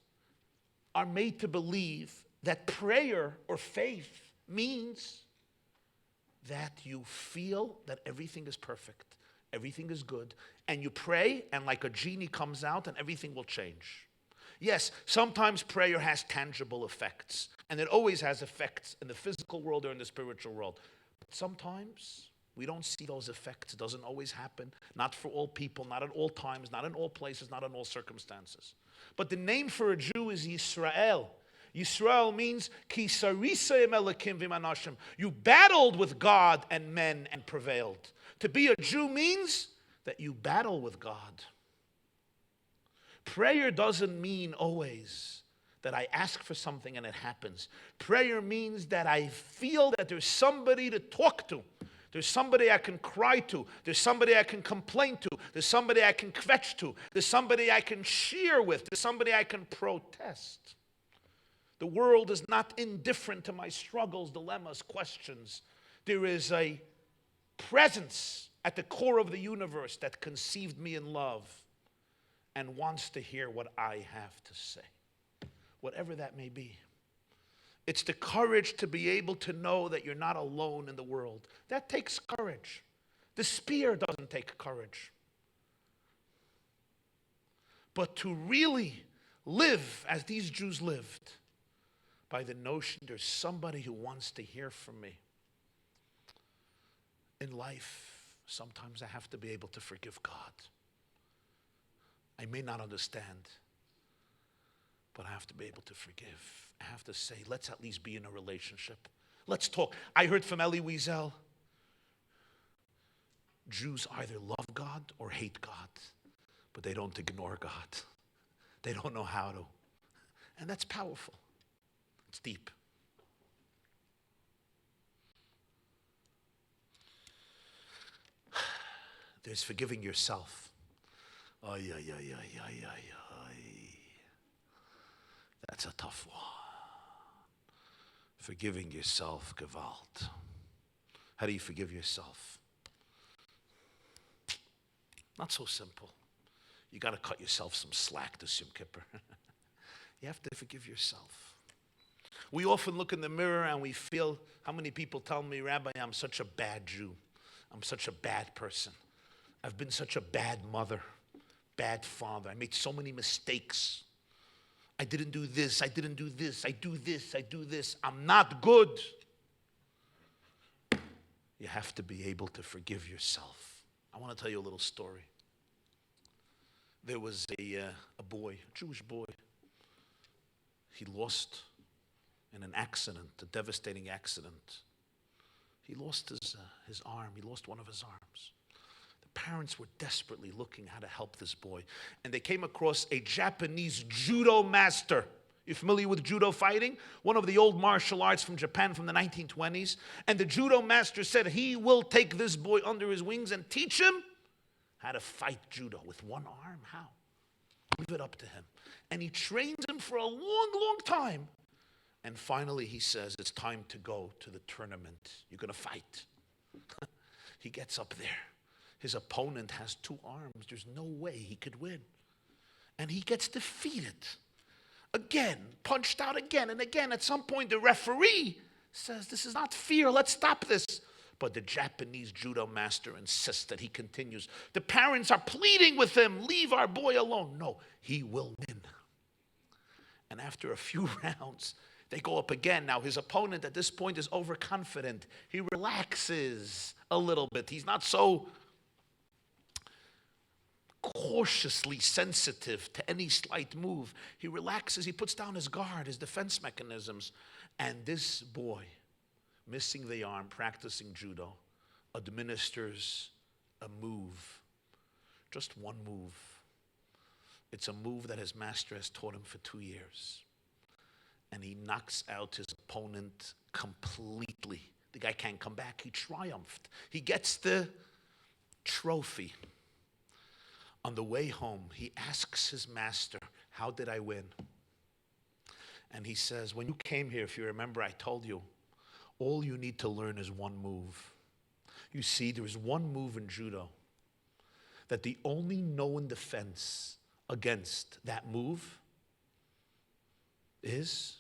are made to believe that prayer or faith means that you feel that everything is perfect, everything is good, and you pray, and like a genie comes out, and everything will change. Yes, sometimes prayer has tangible effects, and it always has effects in the physical world or in the spiritual world. But sometimes we don't see those effects. It doesn't always happen, not for all people, not at all times, not in all places, not in all circumstances. But the name for a Jew is Yisrael. Yisrael means Ki sarisei melakim v'manashim. You battled with God and men and prevailed. To be a Jew means that you battle with God. Prayer doesn't mean always that I ask for something and it happens. Prayer means that I feel that there's somebody to talk to. There's somebody I can cry to. There's somebody I can complain to. There's somebody I can kvetch to. There's somebody I can cheer with. There's somebody I can protest. The world is not indifferent to my struggles, dilemmas, questions. There is a presence at the core of the universe that conceived me in love and wants to hear what I have to say, whatever that may be. It's the courage to be able to know that you're not alone in the world. That takes courage. Despair doesn't take courage. But to really live as these Jews lived, by the notion there's somebody who wants to hear from me. In life, sometimes I have to be able to forgive God. I may not understand, but I have to be able to forgive. I have to say, let's at least be in a relationship. Let's talk. I heard from Elie Wiesel, Jews either love God or hate God, but they don't ignore God. They don't know how to. And that's powerful. It's deep. There's forgiving yourself. Ay, ay, ay, ay, ay, ay, ay. That's a tough one. Forgiving yourself, Gewalt. How do you forgive yourself? Not so simple. You got to cut yourself some slack to Yom Kippur. You have to forgive yourself. We often look in the mirror and we feel, how many people tell me, Rabbi, I'm such a bad Jew. I'm such a bad person. I've been such a bad mother, bad father. I made so many mistakes. I didn't do this, I didn't do this, I do this, I do this. I'm not good. You have to be able to forgive yourself. I want to tell you a little story. There was a boy, a Jewish boy. He lost in an accident, a devastating accident. He lost his arm. He lost one of his arms. The parents were desperately looking how to help this boy. And they came across a Japanese judo master. You familiar with judo fighting? One of the old martial arts from Japan from the 1920s. And the judo master said he will take this boy under his wings and teach him how to fight judo with one arm. How? Leave it up to him. And he trains him for a long, long time. And finally he says, it's time to go to the tournament. You're going to fight. He gets up there. His opponent has two arms. There's no way he could win. And he gets defeated. Again, punched out again and again. At some point, the referee says, this is not fair. Let's stop this. But the Japanese judo master insists that he continues. The parents are pleading with him, leave our boy alone. No, he will win. And after a few rounds, they go up again. Now, his opponent at this point is overconfident. He relaxes a little bit. He's not so cautiously sensitive to any slight move. He relaxes, he puts down his guard, his defense mechanisms. And this boy, missing the arm, practicing judo, administers a move. Just one move. It's a move that his master has taught him for 2 years. And he knocks out his opponent completely. The guy can't come back. He triumphed. He gets the trophy. On the way home, he asks his master, how did I win? And he says, when you came here, if you remember, I told you, all you need to learn is one move. You see, there is one move in judo that the only known defense against that move is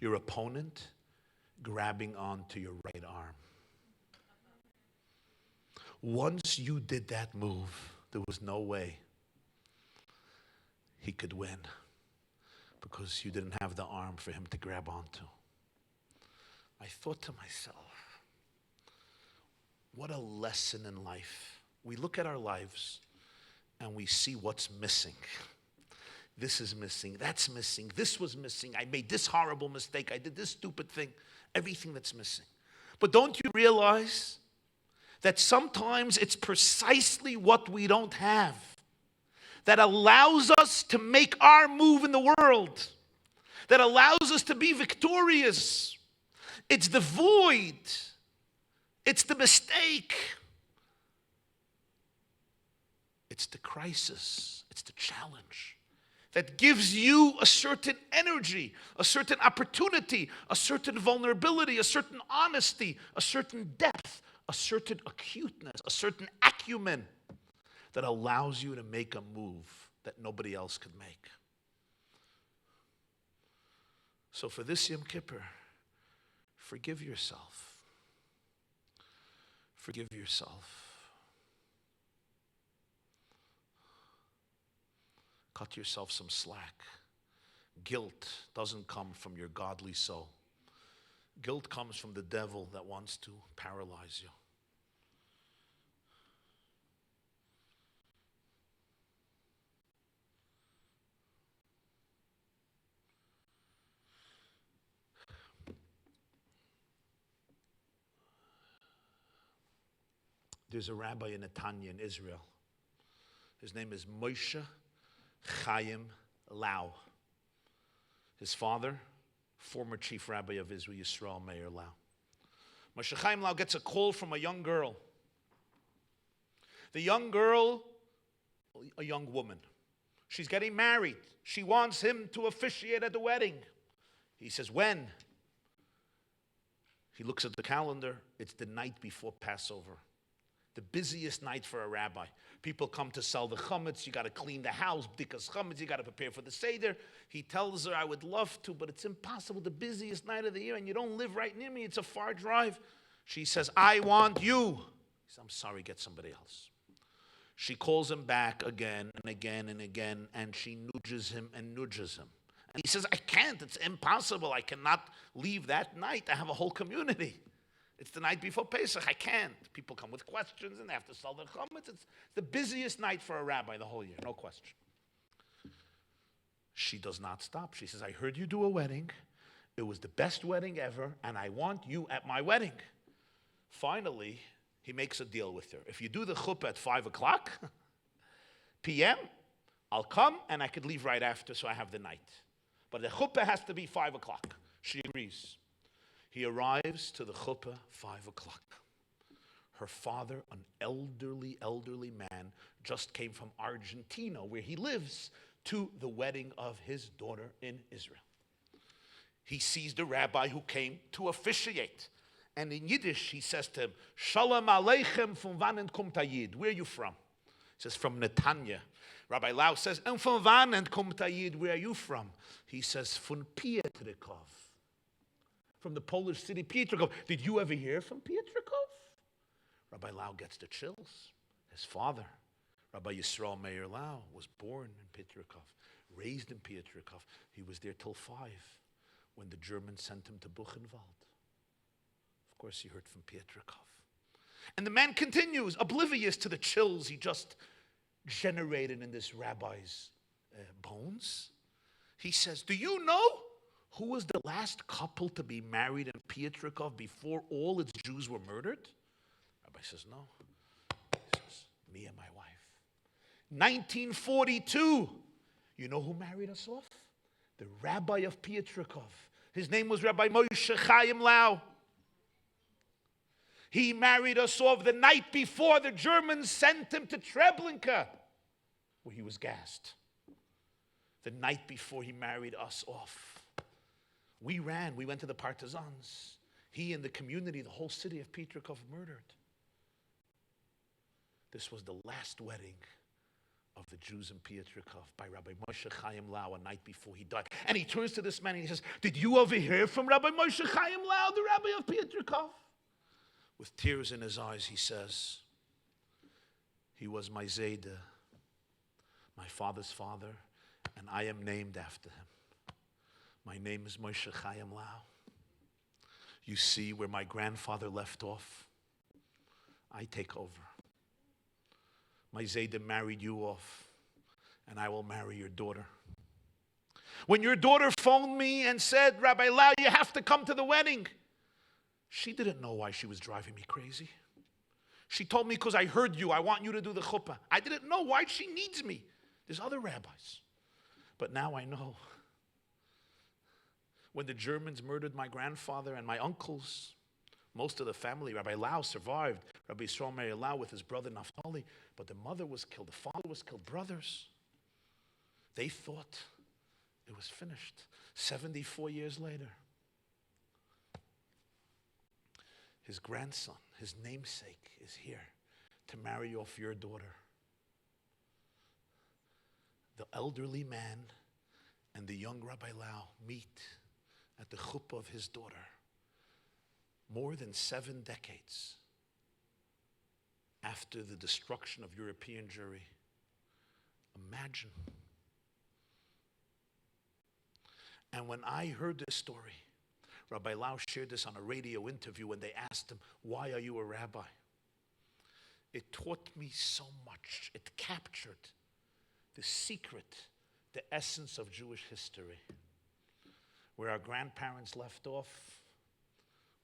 your opponent grabbing onto your right arm. Once you did that move, there was no way he could win because you didn't have the arm for him to grab onto. I thought to myself, what a lesson in life. We look at our lives and we see what's missing. This is missing, that's missing, this was missing, I made this horrible mistake, I did this stupid thing, everything that's missing. But don't you realize that sometimes it's precisely what we don't have that allows us to make our move in the world, that allows us to be victorious? It's the void, it's the mistake, it's the crisis, it's the challenge that gives you a certain energy, a certain opportunity, a certain vulnerability, a certain honesty, a certain depth, a certain acuteness, a certain acumen that allows you to make a move that nobody else could make. So for this Yom Kippur, forgive yourself. Forgive yourself. Cut yourself some slack. Guilt doesn't come from your godly soul. Guilt comes from the devil that wants to paralyze you. There's a rabbi in Netanya in Israel. His name is Moshe Chaim Lau. His father, former chief rabbi of Israel, Yisrael Meir Lau. Moshe Chaim Lau gets a call from a young girl. The young girl, a young woman, she's getting married. She wants him to officiate at the wedding. He says, when? He looks at the calendar. It's the night before Passover. The busiest night for a rabbi. People come to sell the chametz. You got to clean the house because chametz. You got to prepare for the seder. He tells her, I would love to, but it's impossible. The busiest night of the year, and you don't live right near me. It's a far drive. She says, I want you. He says, I'm sorry, get somebody else. She calls him back again and again and again, and she nudges him and nudges him. And he says, I can't. It's impossible. I cannot leave that night. I have a whole community. It's the night before Pesach. I can't. People come with questions and they have to sell their chametz. It's the busiest night for a rabbi the whole year, no question. She does not stop. She says, I heard you do a wedding. It was the best wedding ever, and I want you at my wedding. Finally, he makes a deal with her. If you do the chuppah at 5 o'clock p.m., I'll come and I could leave right after so I have the night. But the chuppah has to be 5 o'clock. She agrees. He arrives to the chuppah 5 o'clock. Her father, an elderly man, just came from Argentina, where he lives, to the wedding of his daughter in Israel. He sees the rabbi who came to officiate. And in Yiddish, he says to him, Shalom Aleichem, von wannen kommt Yid? Where are you from? He says, from Netanya. Rabbi Lau says, and von wannen kommt Yid? Where are you from? He says, von Pietrikov. From the Polish city, Pietrikov. Did you ever hear from Pietrikov? Rabbi Lau gets the chills. His father, Rabbi Yisrael Meir Lau, was born in Pietrikov, raised in Pietrikov. He was there till 5 when the Germans sent him to Buchenwald. Of course, he heard from Pietrikov. And the man continues, oblivious to the chills he just generated in this rabbi's bones. He says, do you know who was the last couple to be married in Pietrikov before all its Jews were murdered? Rabbi says, no. He says, me and my wife. 1942. You know who married us off? The rabbi of Pietrikov. His name was Rabbi Moshe Chaim Lau. He married us off the night before the Germans sent him to Treblinka, where he was gassed. The night before he married us off. We went to the partisans. He and the community, the whole city of Pietrikov murdered. This was the last wedding of the Jews in Pietrikov by Rabbi Moshe Chaim Lau a night before he died. And he turns to this man and he says, did you ever hear from Rabbi Moshe Chaim Lau, the rabbi of Pietrikov? With tears in his eyes, he says, he was my Zayda, my father's father, and I am named after him. My name is Moshe Chaim Lau. You see where my grandfather left off? I take over. My Zayda married you off, and I will marry your daughter. When your daughter phoned me and said, Rabbi Lau, you have to come to the wedding, she didn't know why she was driving me crazy. She told me, because I heard you, I want you to do the chuppah. I didn't know why she needs me. There's other rabbis. But now I know. When the Germans murdered my grandfather and my uncles, most of the family, Rabbi Lau survived, Rabbi Yisrael Meir Lau with his brother Naphtali, but the mother was killed, the father was killed, brothers. They thought it was finished. 74 years later, his grandson, his namesake, is here to marry off your daughter. The elderly man and the young Rabbi Lau meet at the chuppah of his daughter. More than 7 decades after the destruction of European Jewry. Imagine. And when I heard this story, Rabbi Lau shared this on a radio interview when they asked him, why are you a rabbi? It taught me so much. It captured the secret, the essence of Jewish history. Where our grandparents left off,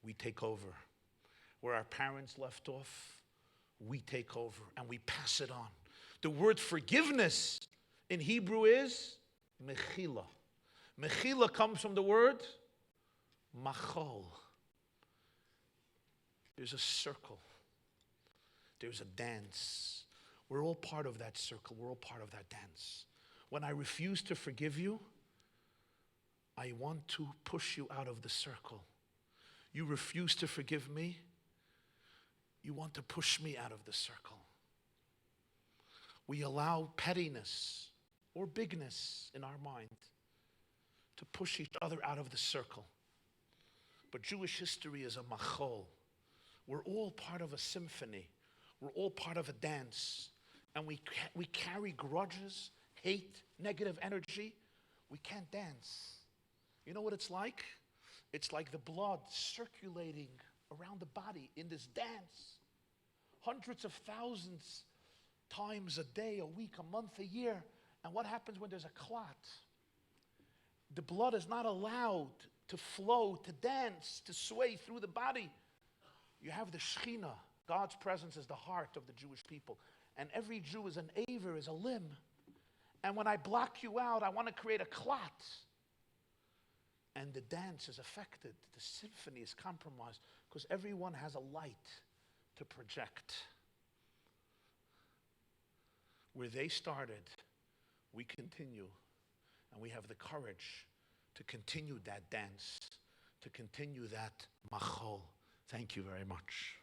we take over. Where our parents left off, we take over and we pass it on. The word forgiveness in Hebrew is mechila. Mechila comes from the word machol. There's a circle. There's a dance. We're all part of that circle. We're all part of that dance. When I refuse to forgive you, I want to push you out of the circle. You refuse to forgive me, you want to push me out of the circle. We allow pettiness or bigness in our mind to push each other out of the circle. But Jewish history is a machol. We're all part of a symphony. We're all part of a dance. And we carry grudges, hate, negative energy. We can't dance. You know what it's like? It's like the blood circulating around the body in this dance. Hundreds of thousands times a day, a week, a month, a year. And what happens when there's a clot? The blood is not allowed to flow, to dance, to sway through the body. You have the Shekhinah. God's presence is the heart of the Jewish people. And every Jew is an aver, is a limb. And when I block you out, I want to create a clot. And the dance is affected. The symphony is compromised because everyone has a light to project. Where they started, we continue. And we have the courage to continue that dance, to continue that machol. Thank you very much.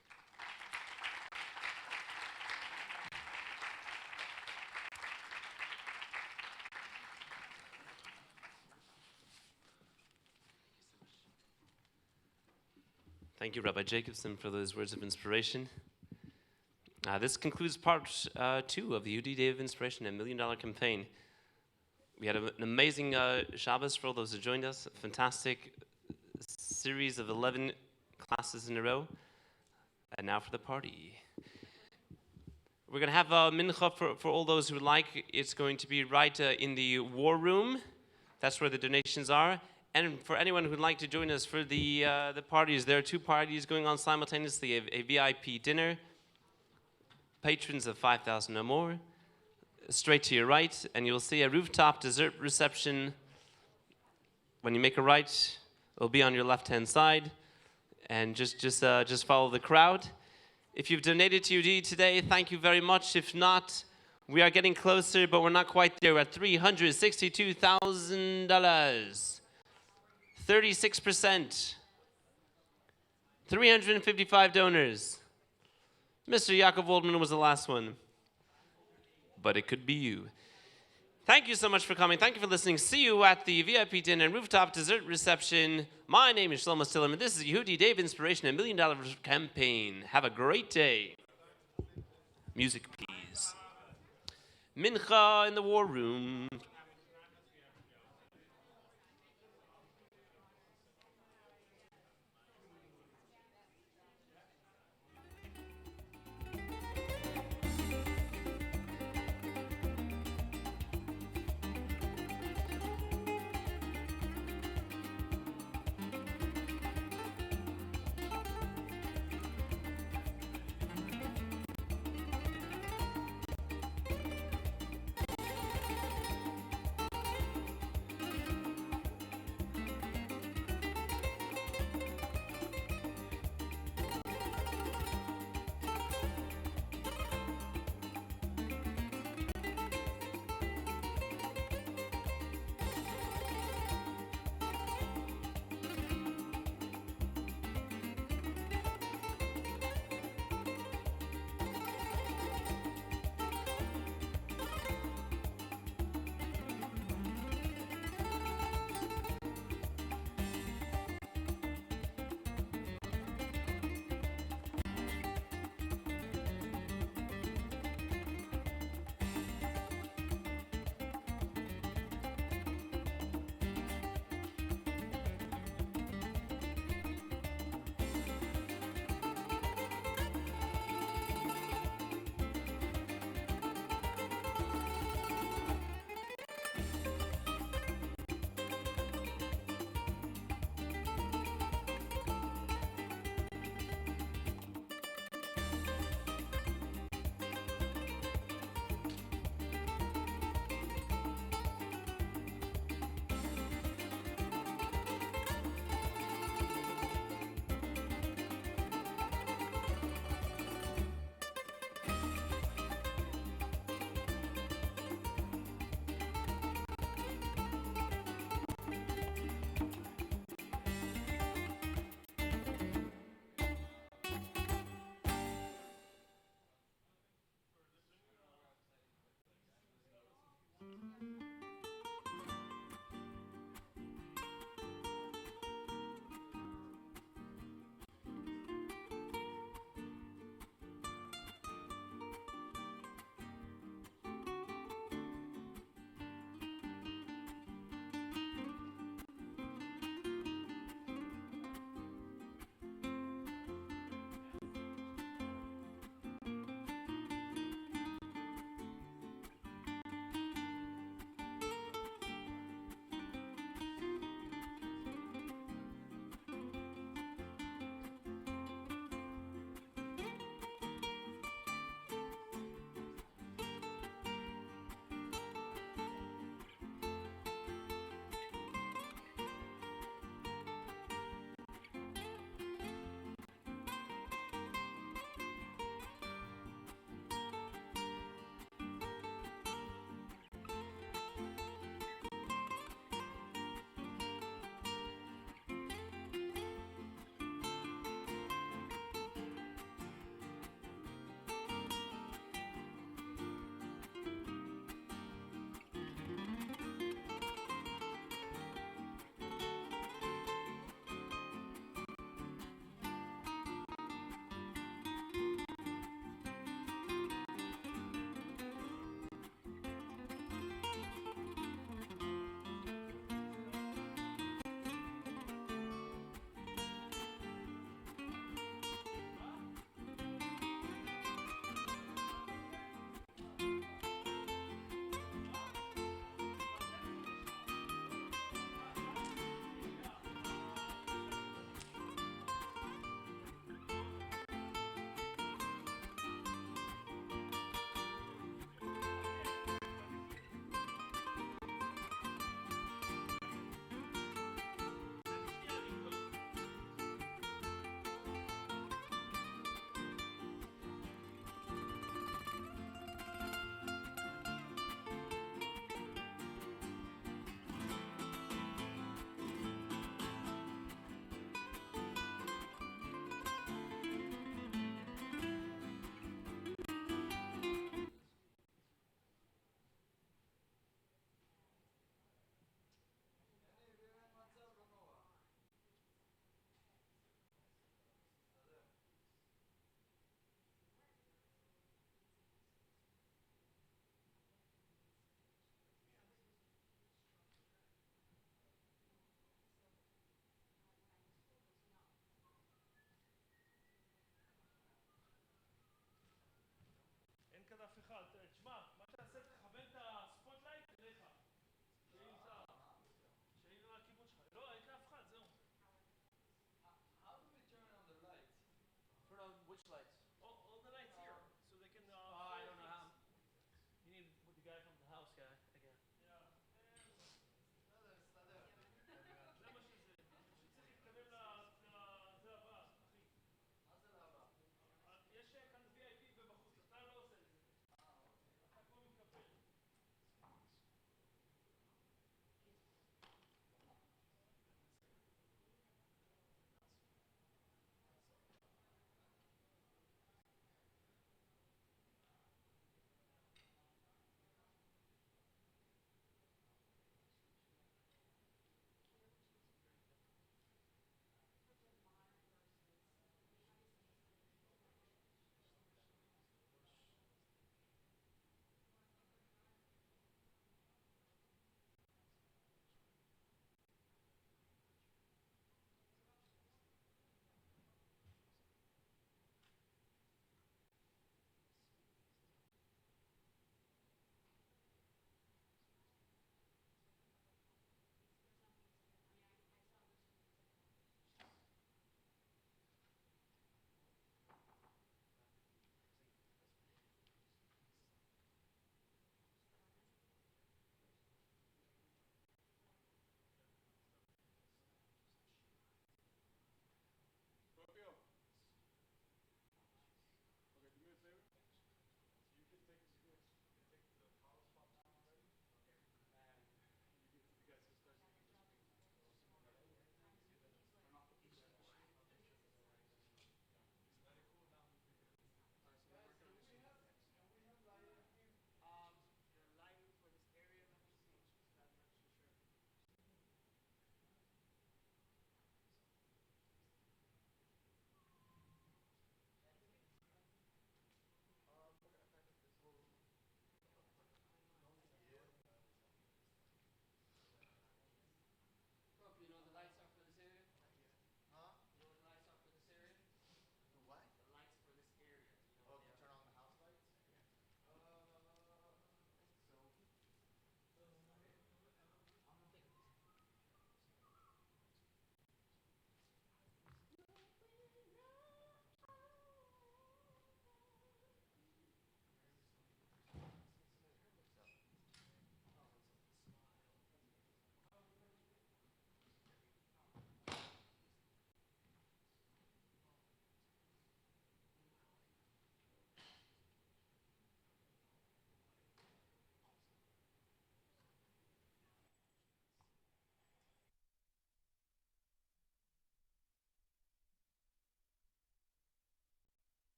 Thank you, Rabbi Jacobson, for those words of inspiration. This concludes part 2 of the UD Day of Inspiration and $1 Million Campaign. We had an amazing Shabbos for all those who joined us. A fantastic series of 11 classes in a row. And now for the party. We're going to have a mincha for all those who would like. It's going to be right in the war room. That's where the donations are. And for anyone who'd like to join us for the parties, there are 2 parties going on simultaneously, a VIP dinner, patrons of 5,000 or more, straight to your right, and you'll see a rooftop dessert reception. When you make a right, it'll be on your left-hand side, and just follow the crowd. If you've donated to UD today, thank you very much. If not, we are getting closer, but we're not quite there. We're at $362,000. 36%. 355 donors. Mr. Yaakov Waldman was the last one. But it could be you. Thank you so much for coming. Thank you for listening. See you at the VIP dinner and rooftop dessert reception. My name is Shlomo Stillerman. This is Yehudi Dave Inspiration, $1 Million Campaign. Have a great day. Music, please. Mincha in the war room.